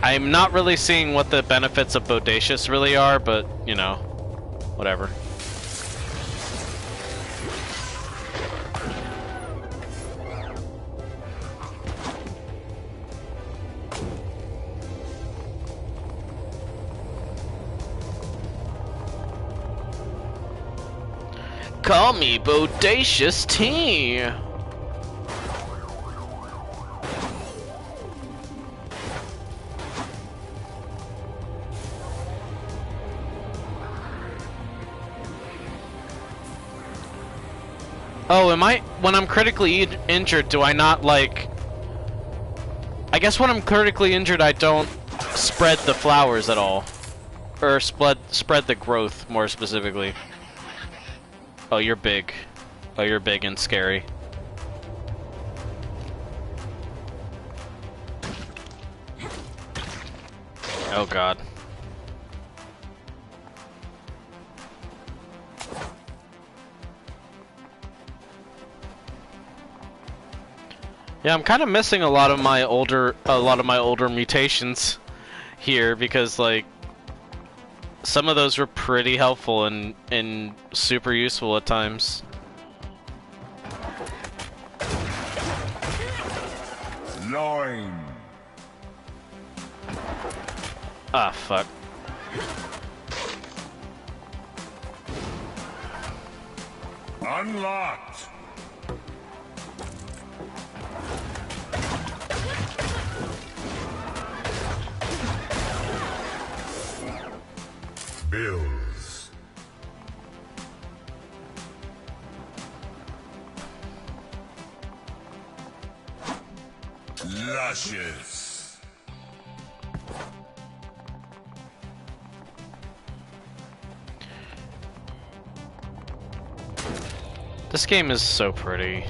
I'm not really seeing what the benefits of Bodacious really are, but, you know, whatever. Call me Bodacious T. Oh, when I'm critically injured, do I not, like... I guess when I'm critically injured, I don't spread the flowers at all. Or spread the growth, more specifically. Oh, you're big. Oh, you're big and scary. Oh, God. Yeah, I'm kind of missing a lot of my older mutations here because, like, some of those were pretty helpful and super useful at times. Loin. Ah, fuck. Unlocked. Bills. Luscious. This game is so pretty.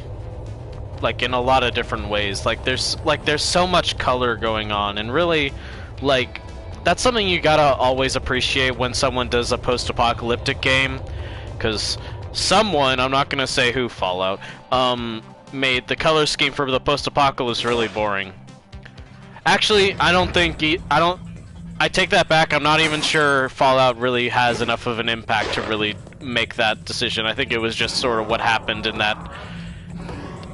Like, in a lot of different ways. Like there's so much color going on, and really, like, that's something you gotta always appreciate when someone does a post-apocalyptic game, because someone, I'm not gonna say who, Fallout, made the color scheme for the post-apocalypse really boring. Actually, I take that back. I'm not even sure Fallout really has enough of an impact to really make that decision. I think it was just sort of what happened in that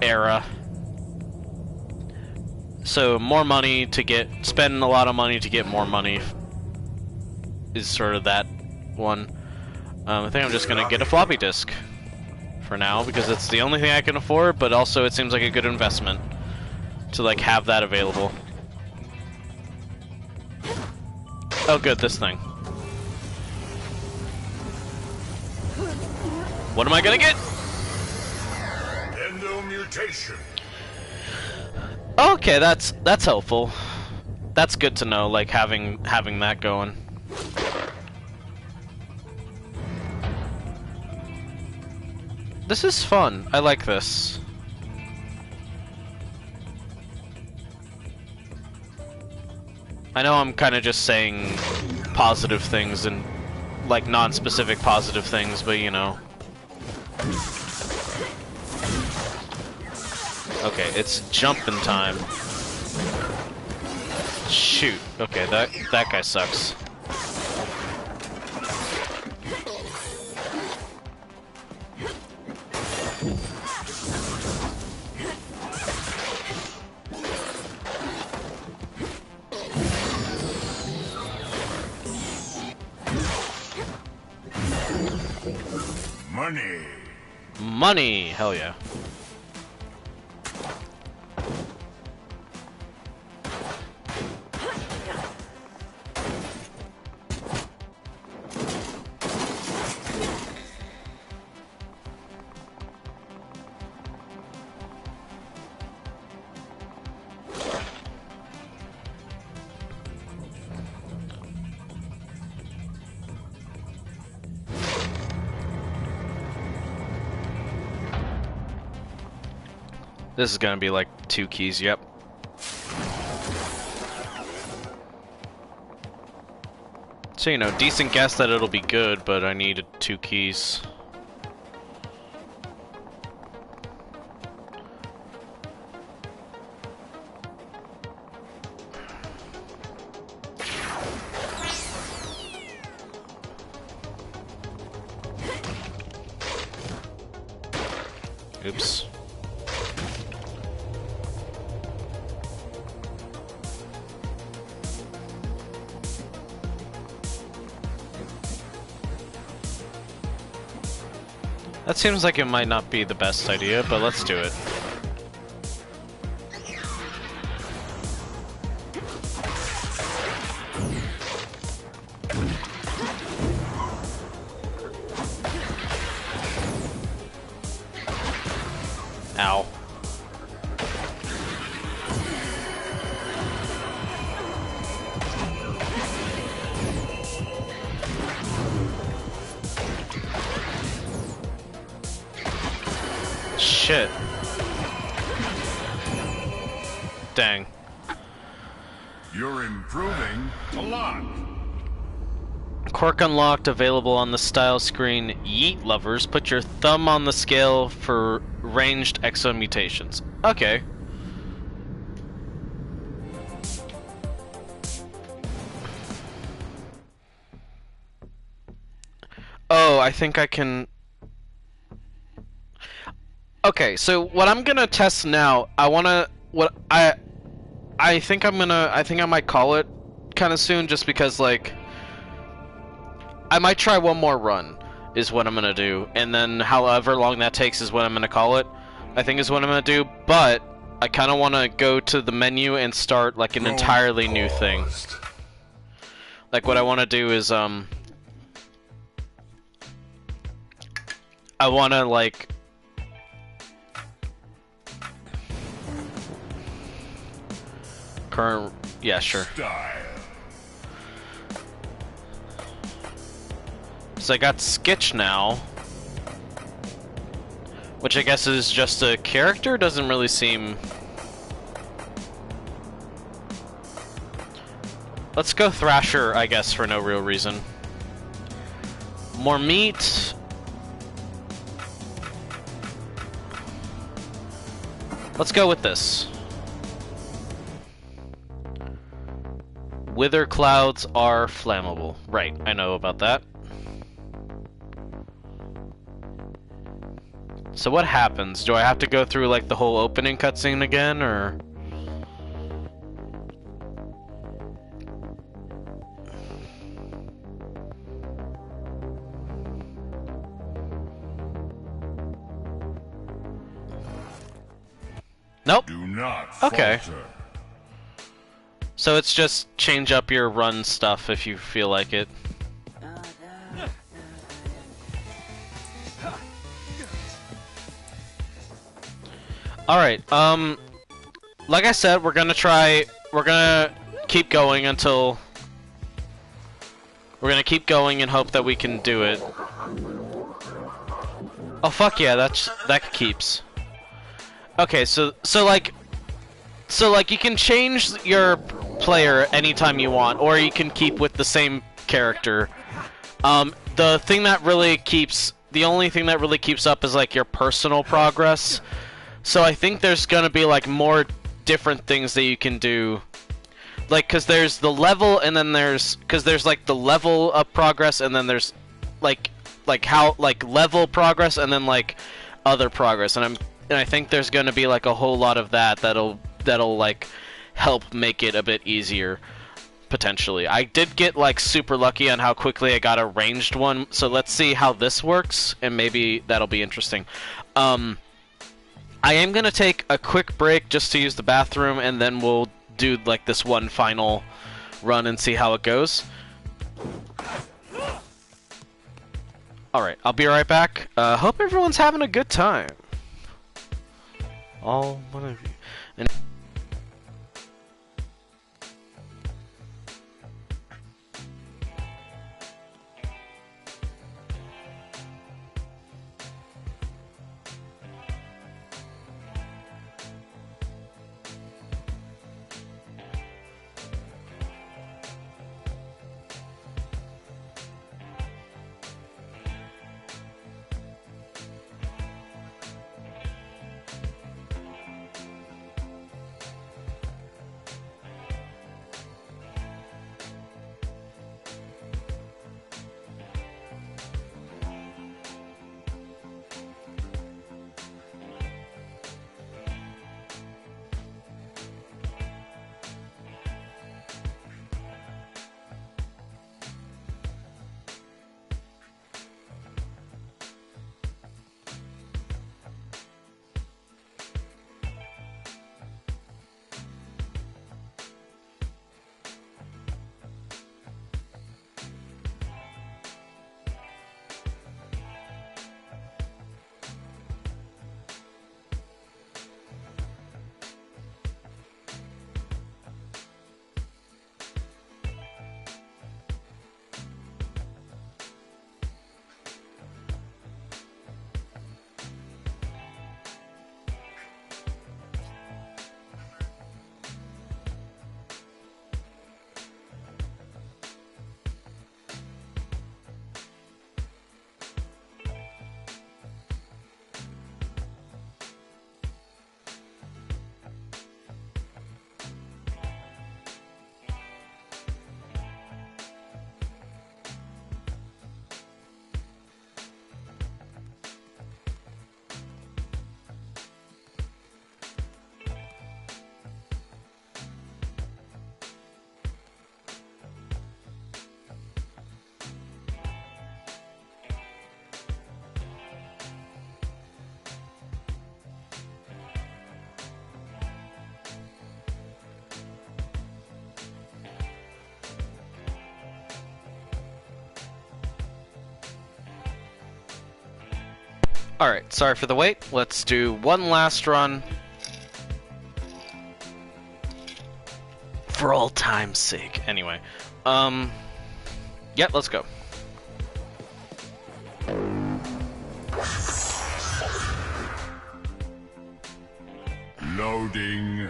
era. So more money to spend a lot of money to get more money is sort of that one. I think I'm just gonna get a floppy disk for now because it's the only thing I can afford, but also it seems like a good investment to, like, have that available. Oh good, this thing. What am I gonna get? Endomutation. Okay, that's helpful. That's good to know, like, having that going. This is fun. I like this. I know I'm kind of just saying positive things and, like, non-specific positive things, but you know. Okay, it's jumping time. Shoot. Okay, that guy sucks. Money. Money! Hell yeah. This is gonna be like 2 keys, yep. So, you know, decent guess that it'll be good, but I needed 2 keys. Oops. That seems like it might not be the best idea, but let's do it. Ow. Shit. Dang. You're improving a lot. Quirk unlocked, available on the style screen. Yeet lovers, put your thumb on the scale for ranged exo mutations. Okay. Oh, I think I can... Okay, so what I'm gonna test now, I think I might call it kind of soon, just because, like, I might try one more run, is what I'm gonna do, and then however long that takes is what I'm gonna call it, I think is what I'm gonna do, but I kind of want to go to the menu and start, like, an entirely new thing. Like, what I want to do is, I want to, like... Current... Yeah, sure. So I got Skitch now. Which I guess is just a character? Doesn't really seem... Let's go Thrasher, I guess, for no real reason. More meat. Let's go with this. Wither clouds are flammable. Right, I know about that. So what happens? Do I have to go through, like, the whole opening cutscene again, or...? Nope. Do not okay. falter. So it's just change up your run stuff if you feel like it. Alright, like I said, we're gonna keep going until... We're gonna keep going and hope that we can do it. Oh fuck yeah, that keeps. Okay, so like you can change your player anytime you want, or you can keep with the same character. The only thing that really keeps up is, like, your personal progress. So I think there's gonna be, like, more different things that you can do. Like, cause there's the level, and then there's like the level up progress, and then there's like level progress, and then like other progress, and I think there's gonna be like a whole lot of that'll like help make it a bit easier, potentially. I did get, like, super lucky on how quickly I got a ranged one, so let's see how this works, and maybe that'll be interesting. I am gonna take a quick break just to use the bathroom, and then we'll do, like, this one final run and see how it goes. Alright, I'll be right back. Hope everyone's having a good time. All one of you. And Alright, sorry for the wait. Let's do one last run. For all time's sake. Anyway. Yeah, let's go. Loading.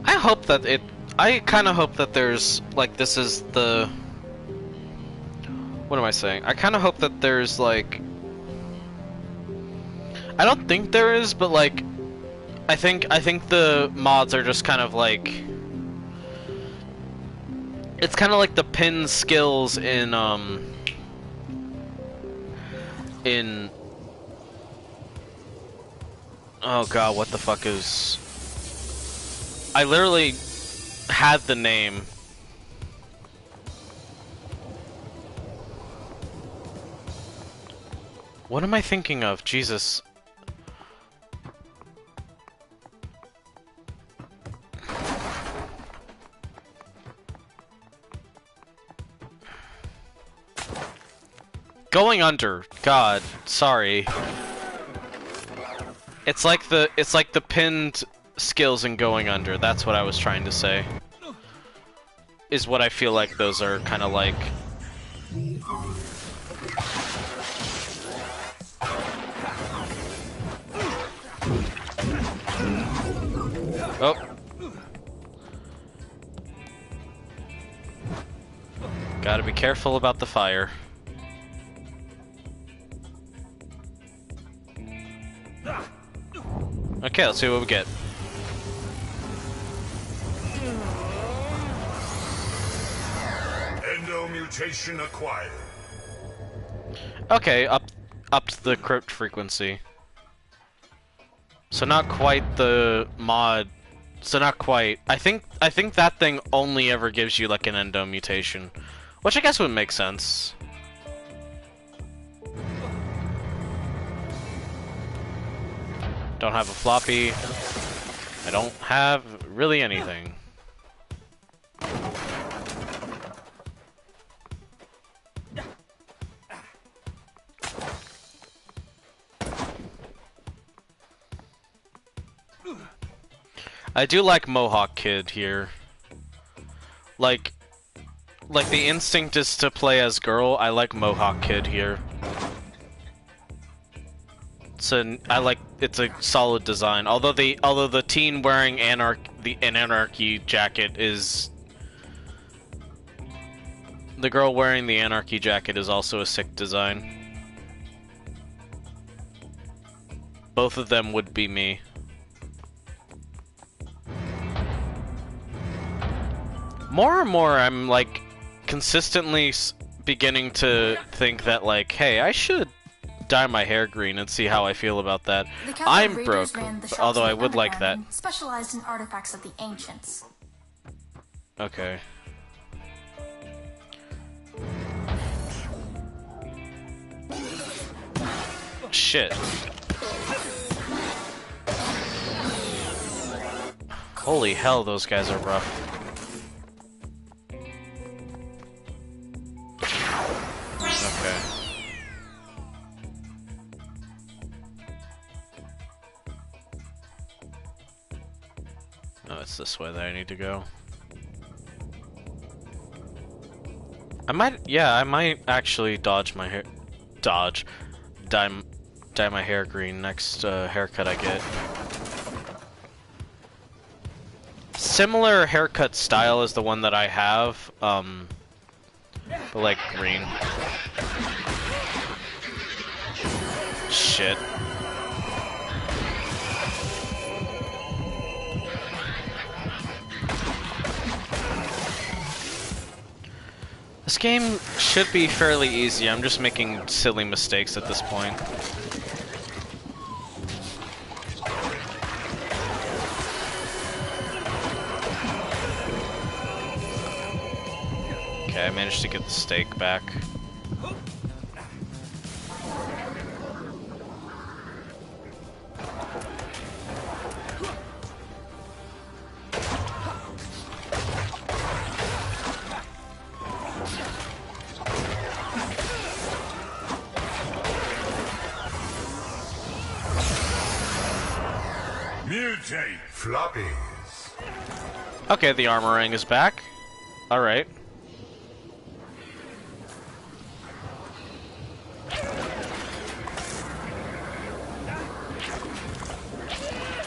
I hope that I kind of hope that there's, like, this is the... What am I saying? I kind of hope that there's, like... I don't think there is, but, like... I think the mods are just kind of, like... It's kind of like the pin skills in, oh god, what the fuck is... I literally had the name. What am I thinking of? Jesus. Going under. God, sorry. It's like the pinned skills in Going Under. That's what I was trying to say. Is what I feel like those are kind of like. Oh. Gotta be careful about the fire. Okay, let's see what we get. Endomutation acquired. Okay, upped the crypt frequency. So not quite the mod. So not quite. I think that thing only ever gives you like an endomutation, which I guess would make sense. Don't have a floppy. I don't have really anything. I do like Mohawk Kid here. Like the instinct is to play as girl. I like Mohawk Kid here. It's a solid design. Although the teen wearing an Anarchy jacket is, the girl wearing the Anarchy jacket is also a sick design. Both of them would be me. More and more, I'm like consistently beginning to think that like, hey, I should dye my hair green and see how I feel about that. I'm broke, although I would like that. Specialized in artifacts of the ancients. Okay. Shit. Holy hell, those guys are rough. Okay. Oh, it's this way that I need to go. I might actually dye my hair green next haircut I get. Similar haircut style as the one that I have, but like green. Shit. This game should be fairly easy. I'm just making silly mistakes at this point. Okay, I managed to get the steak back. Mutate. Floppies. Okay, the armorang is back. Alright.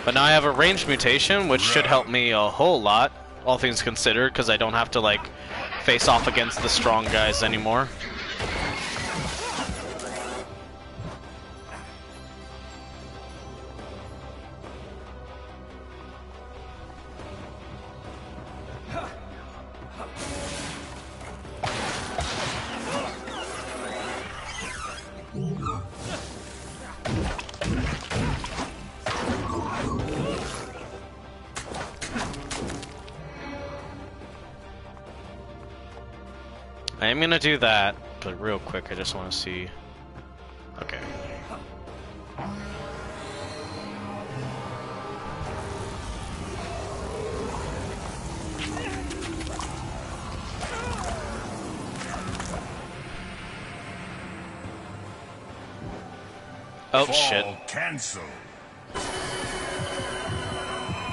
But now I have a ranged mutation, which should help me a whole lot, all things considered, because I don't have to, like, face off against the strong guys anymore. I am gonna do that, but real quick, I just want to see. Okay. Oh shit. Cancel.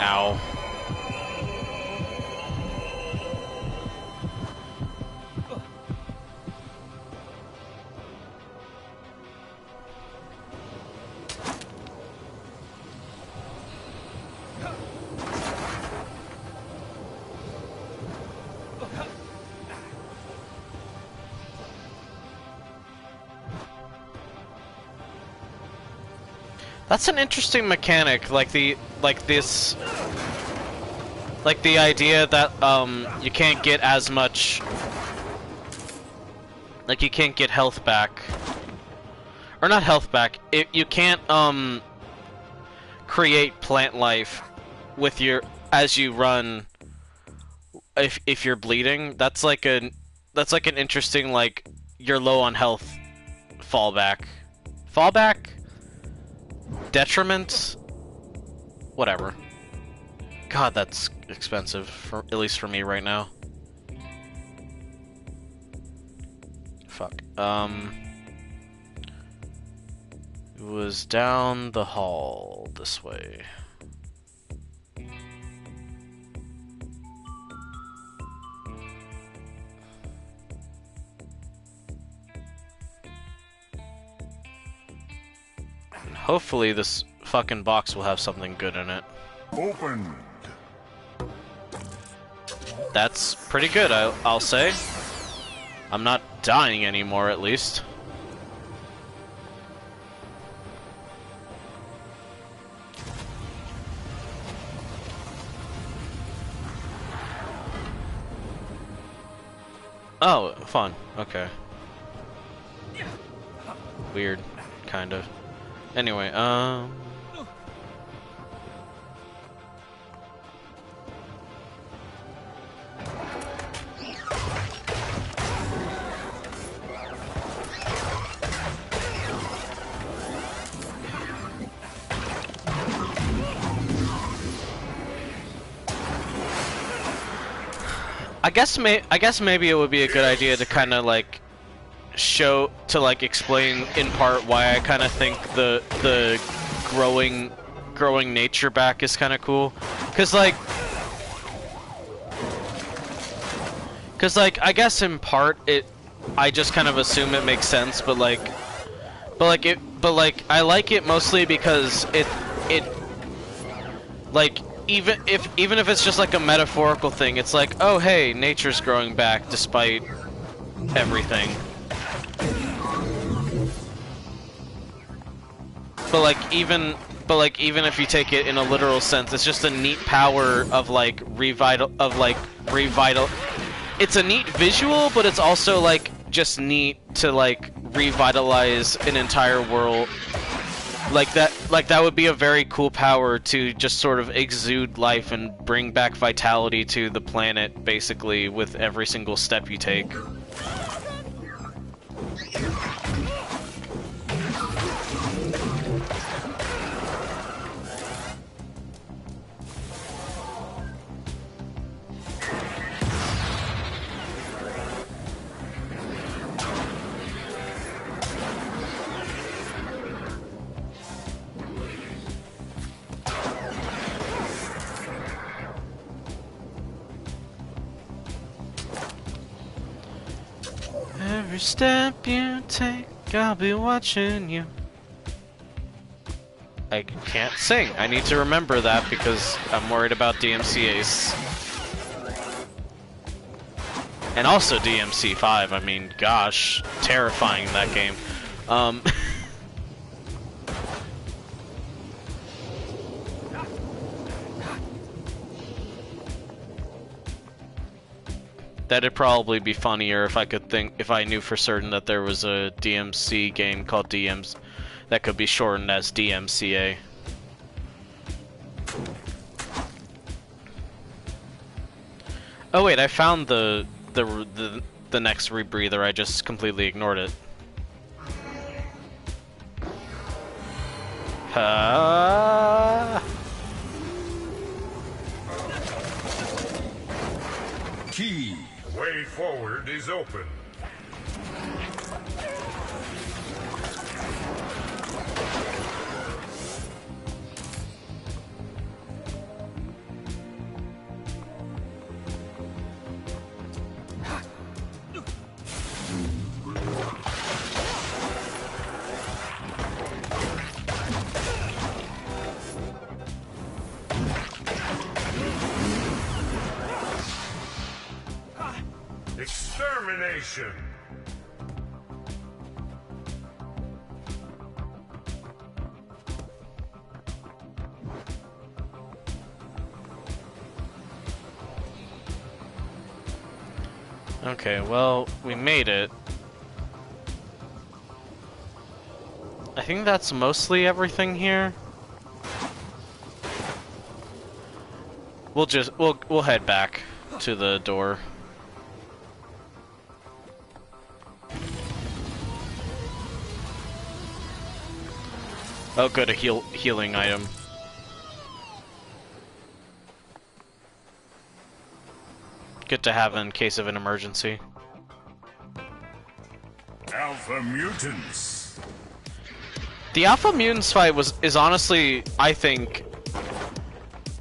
Ow. That's an interesting mechanic, like the idea that you can't get as much, like you can't get health back, or not health back. You can't create plant life with your as you run if you're bleeding. That's like an interesting, like, you're low on health fallback. Detriment? Whatever. God, that's expensive, at least for me right now. Fuck. It was down the hall this way. Hopefully this fucking box will have something good in it. Opened. That's pretty good, I'll say. I'm not dying anymore, at least. Oh, fun. Okay. Weird, kind of. Anyway, I guess maybe it would be a good idea to kind of like explain in part why I kind of think the growing nature back is kind of cool, cause like I guess in part I just kind of assume it makes sense, but I like it mostly because it like even if it's just like a metaphorical thing, it's like, oh hey, nature's growing back despite everything. But even if you take it in a literal sense, it's just a neat power of revital. It's a neat visual, but it's also like just neat to like revitalize an entire world. Like that would be a very cool power to just sort of exude life and bring back vitality to the planet, basically, with every single step you take. step you take, I'll be watching you. I can't sing. I need to remember that because I'm worried about DMCA's. And also DMC5, I mean, gosh, terrifying that game. That'd probably be funnier if I knew for certain that there was a DMC game called DMs that could be shortened as DMCA. Oh wait, I found the next rebreather. I just completely ignored it. Key. Way forward is open. Extermination! Okay, well, we made it. I think that's mostly everything here. We'll head back to the door. Oh good, a healing item. Good to have in case of an emergency. Alpha Mutants! The Alpha Mutants fight is honestly, I think,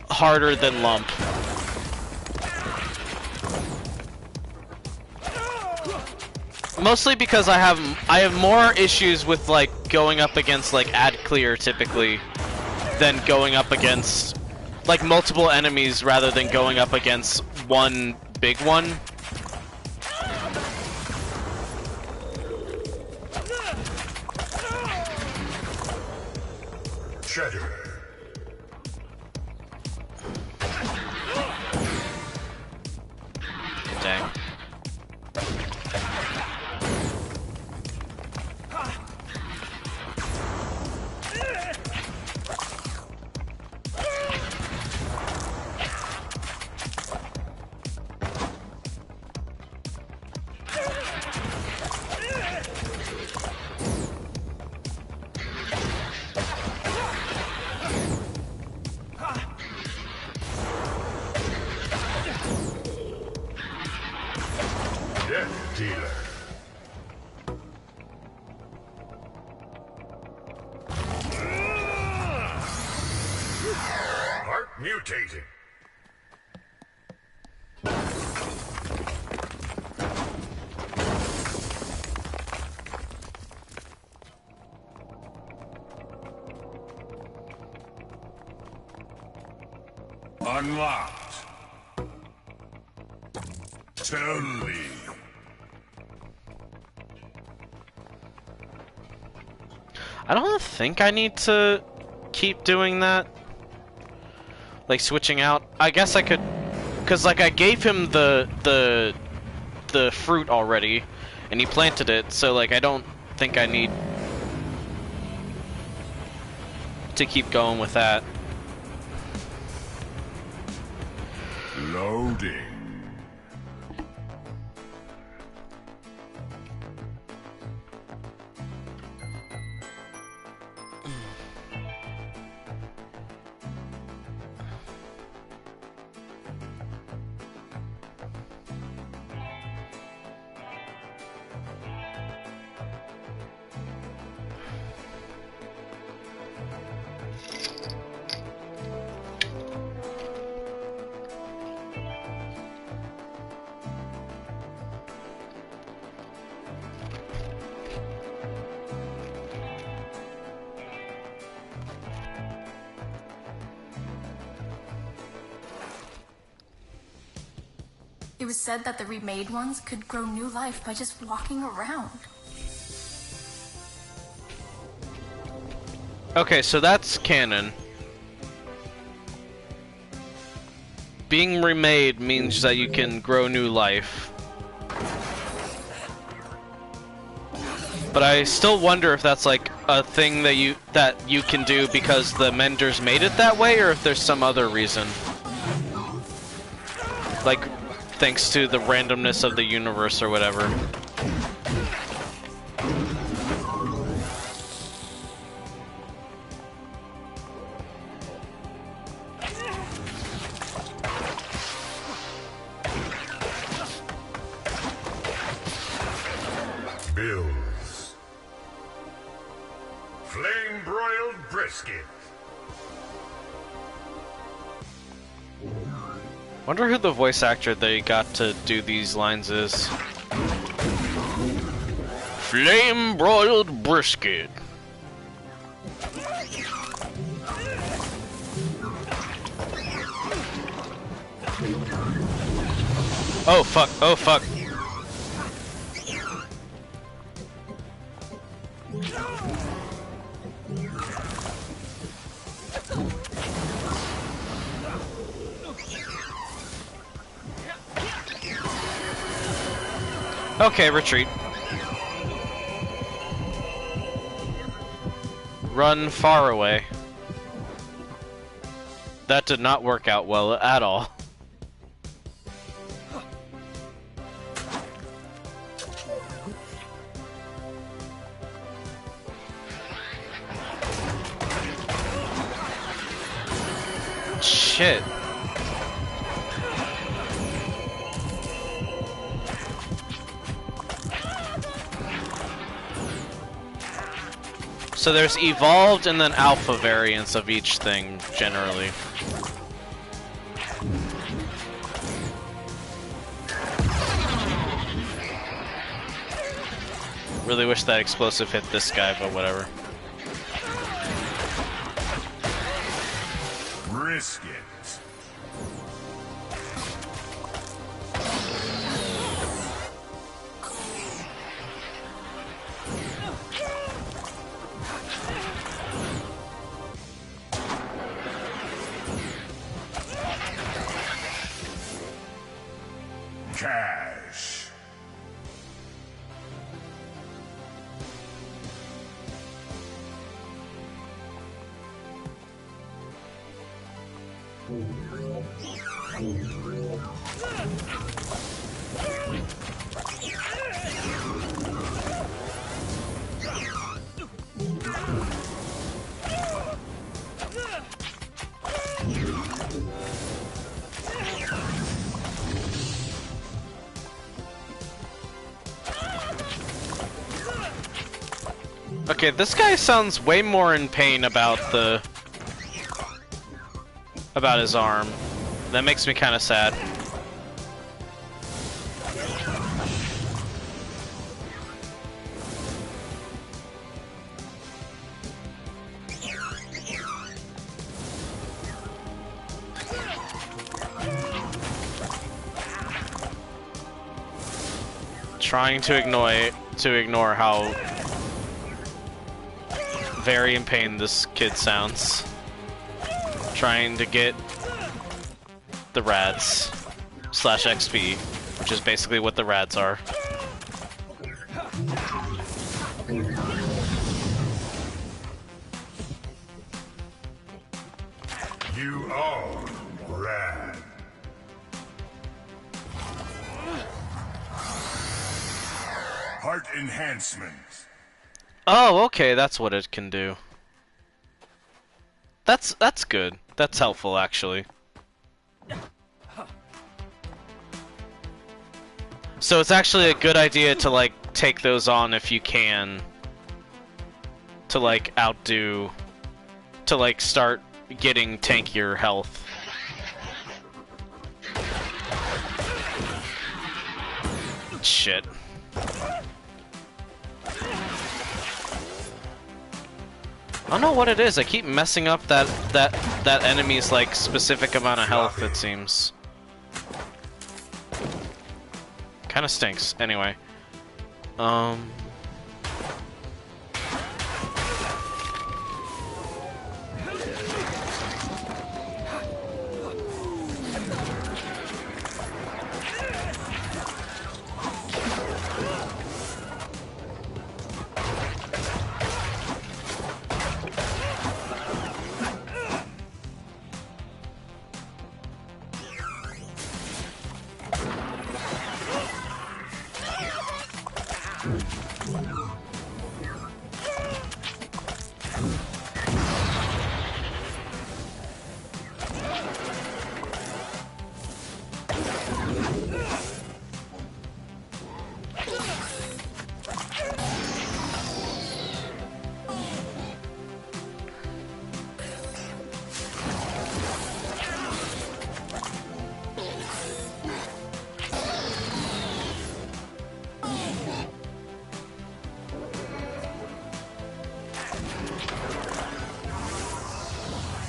harder than Lump. Mostly because I have more issues with like going up against like ad clear typically than going up against like multiple enemies rather than going up against one big one. Shatter. Dang. Death Dealer. Heart mutating. Unlocked. Totally. I don't think I need to keep doing that. Like switching out. I guess I could, cause like I gave him the fruit already, and he planted it. So like I don't think I need to keep going with that. Loading. was said that the remade ones could grow new life by just walking around. Okay, so that's canon. Being remade means that you can grow new life. But I still wonder if that's like a thing that you can do because the Menders made it that way, or if there's some other reason. Like, thanks to the randomness of the universe or whatever. Bills. Flame-broiled brisket. Wonder who the voice actor they got to do these lines is. Flame-broiled brisket. Oh fuck, oh fuck. Okay, retreat. Run far away. That did not work out well at all. Shit. So there's evolved and then alpha variants of each thing, generally. Really wish that explosive hit this guy, but whatever. Brisket. Cash. Okay, this guy sounds way more in pain about his arm. That makes me kind of sad. Trying to ignore how very in pain this kid sounds. Trying to get the rads / XP, which is basically what the rads are. You are rad. Heart enhancement. Oh, okay, that's what it can do. That's good. That's helpful, actually. So it's actually a good idea to, like, take those on if you can. To, like, outdo... To, like, start getting tankier health. Shit. I don't know what it is. I keep messing up that enemy's like specific amount of health. It seems. Kind of stinks. Anyway.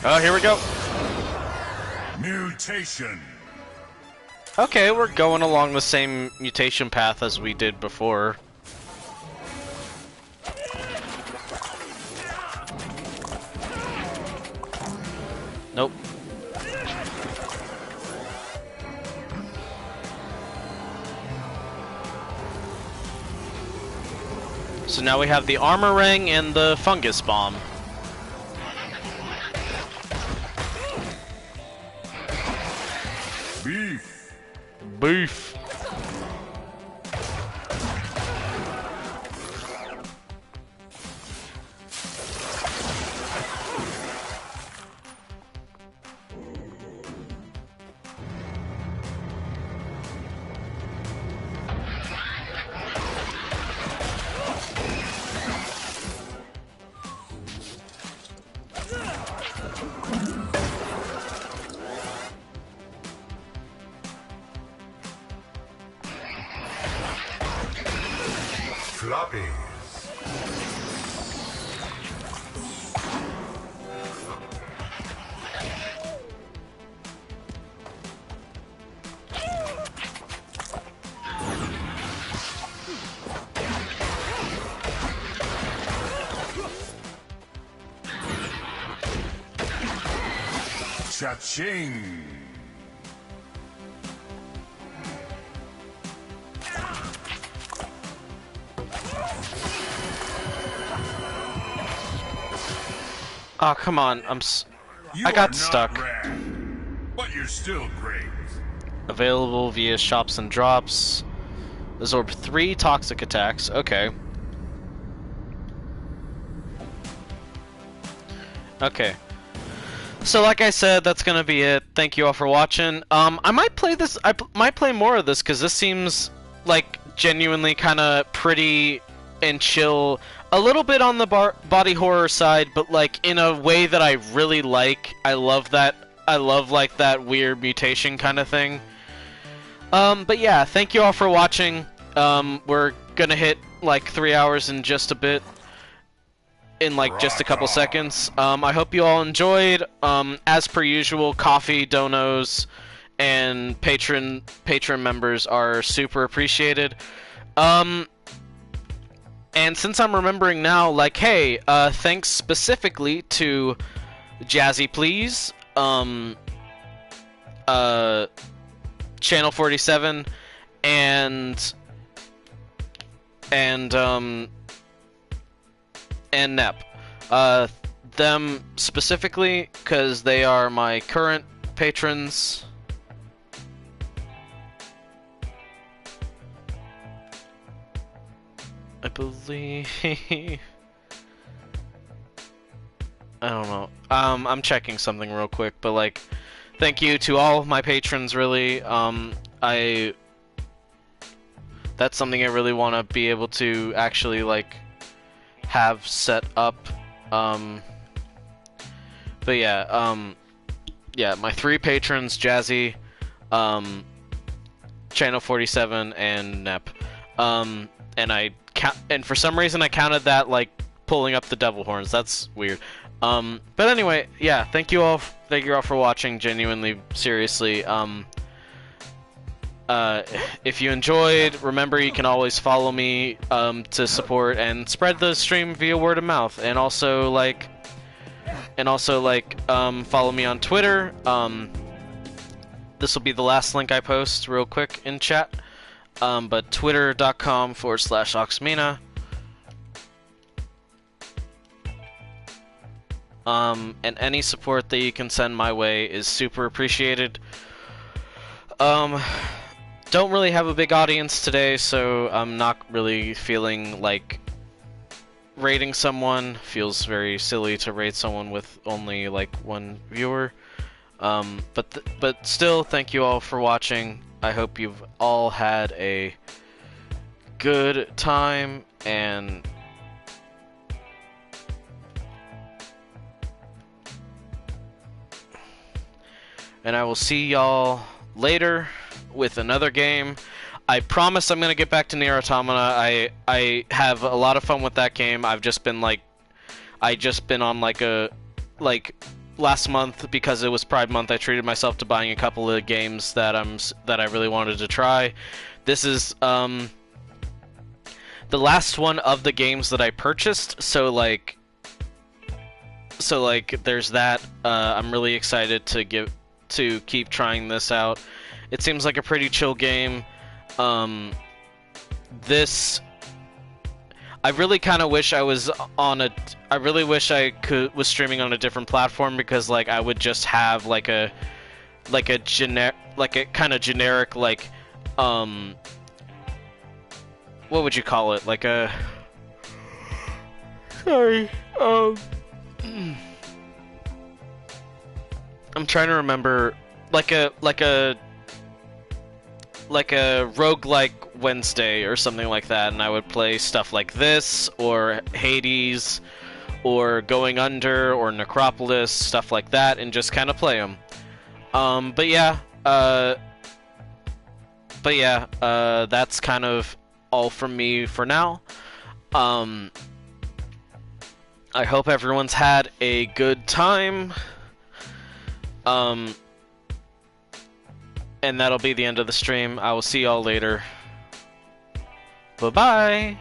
Oh, here we go. Mutation. Okay, we're going along the same mutation path as we did before. Nope. So now we have the armor ring and the fungus bomb. Beef. Beef. Floppies. Cha-ching. Oh, come on. I got stuck. Rad, but you're still great. Available via shops and drops. Absorb 3 toxic attacks. Okay. Okay. So like I said, that's gonna be it. Thank you all for watching. I might play this. Might play more of this because this seems like genuinely kind of pretty and chill. A little bit on the body horror side, but like in a way that I really like. I love that. I love like that weird mutation kind of thing. But yeah, thank you all for watching. We're gonna hit like 3 hours in just a bit. In like just a couple seconds. I hope you all enjoyed. As per usual, coffee, donos, and patron members are super appreciated. And since I'm remembering now, like, hey, thanks specifically to Jazzy Please, Channel 47, and Nep. Them specifically, because they are my current patrons. I believe... I don't know. I'm checking something real quick, but like, thank you to all of my patrons, really. That's something I really want to be able to actually, like, have set up. But yeah, yeah, my 3 patrons, Jazzy, Channel 47, and Nep. And for some reason I counted that like pulling up the devil horns. That's weird. But anyway, yeah, thank you all for watching, genuinely, seriously. if you enjoyed, remember you can always follow me to support and spread the stream via word of mouth, and also follow me on Twitter. This will be the last link I post real quick in chat. But twitter.com/Oxmina. And any support that you can send my way is super appreciated. Don't really have a big audience today, so I'm not really feeling like rating someone. Feels very silly to rate someone with only like one viewer. But still, thank you all for watching. I hope you've all had a good time, and I will see y'all later with another game. I promise I'm gonna get back to Nier Automata. I have a lot of fun with that game. I've just been on last month, because it was Pride Month, I treated myself to buying a couple of games that I really wanted to try. This is the last one of the games that I purchased, so there's that. I'm really excited to keep trying this out. It seems like a pretty chill game. I really kind of wish I was I really wish I was streaming on a different platform, because like I would just have like a kind of generic what would you call it? Like a sorry. I'm trying to remember, like a roguelike Wednesday or something like that, and I would play stuff like this, or Hades, or Going Under, or Necropolis, stuff like that, and just kind of play them. But yeah, that's kind of all from me for now. I hope everyone's had a good time. And that'll be the end of the stream. I will see y'all later. Bye-bye!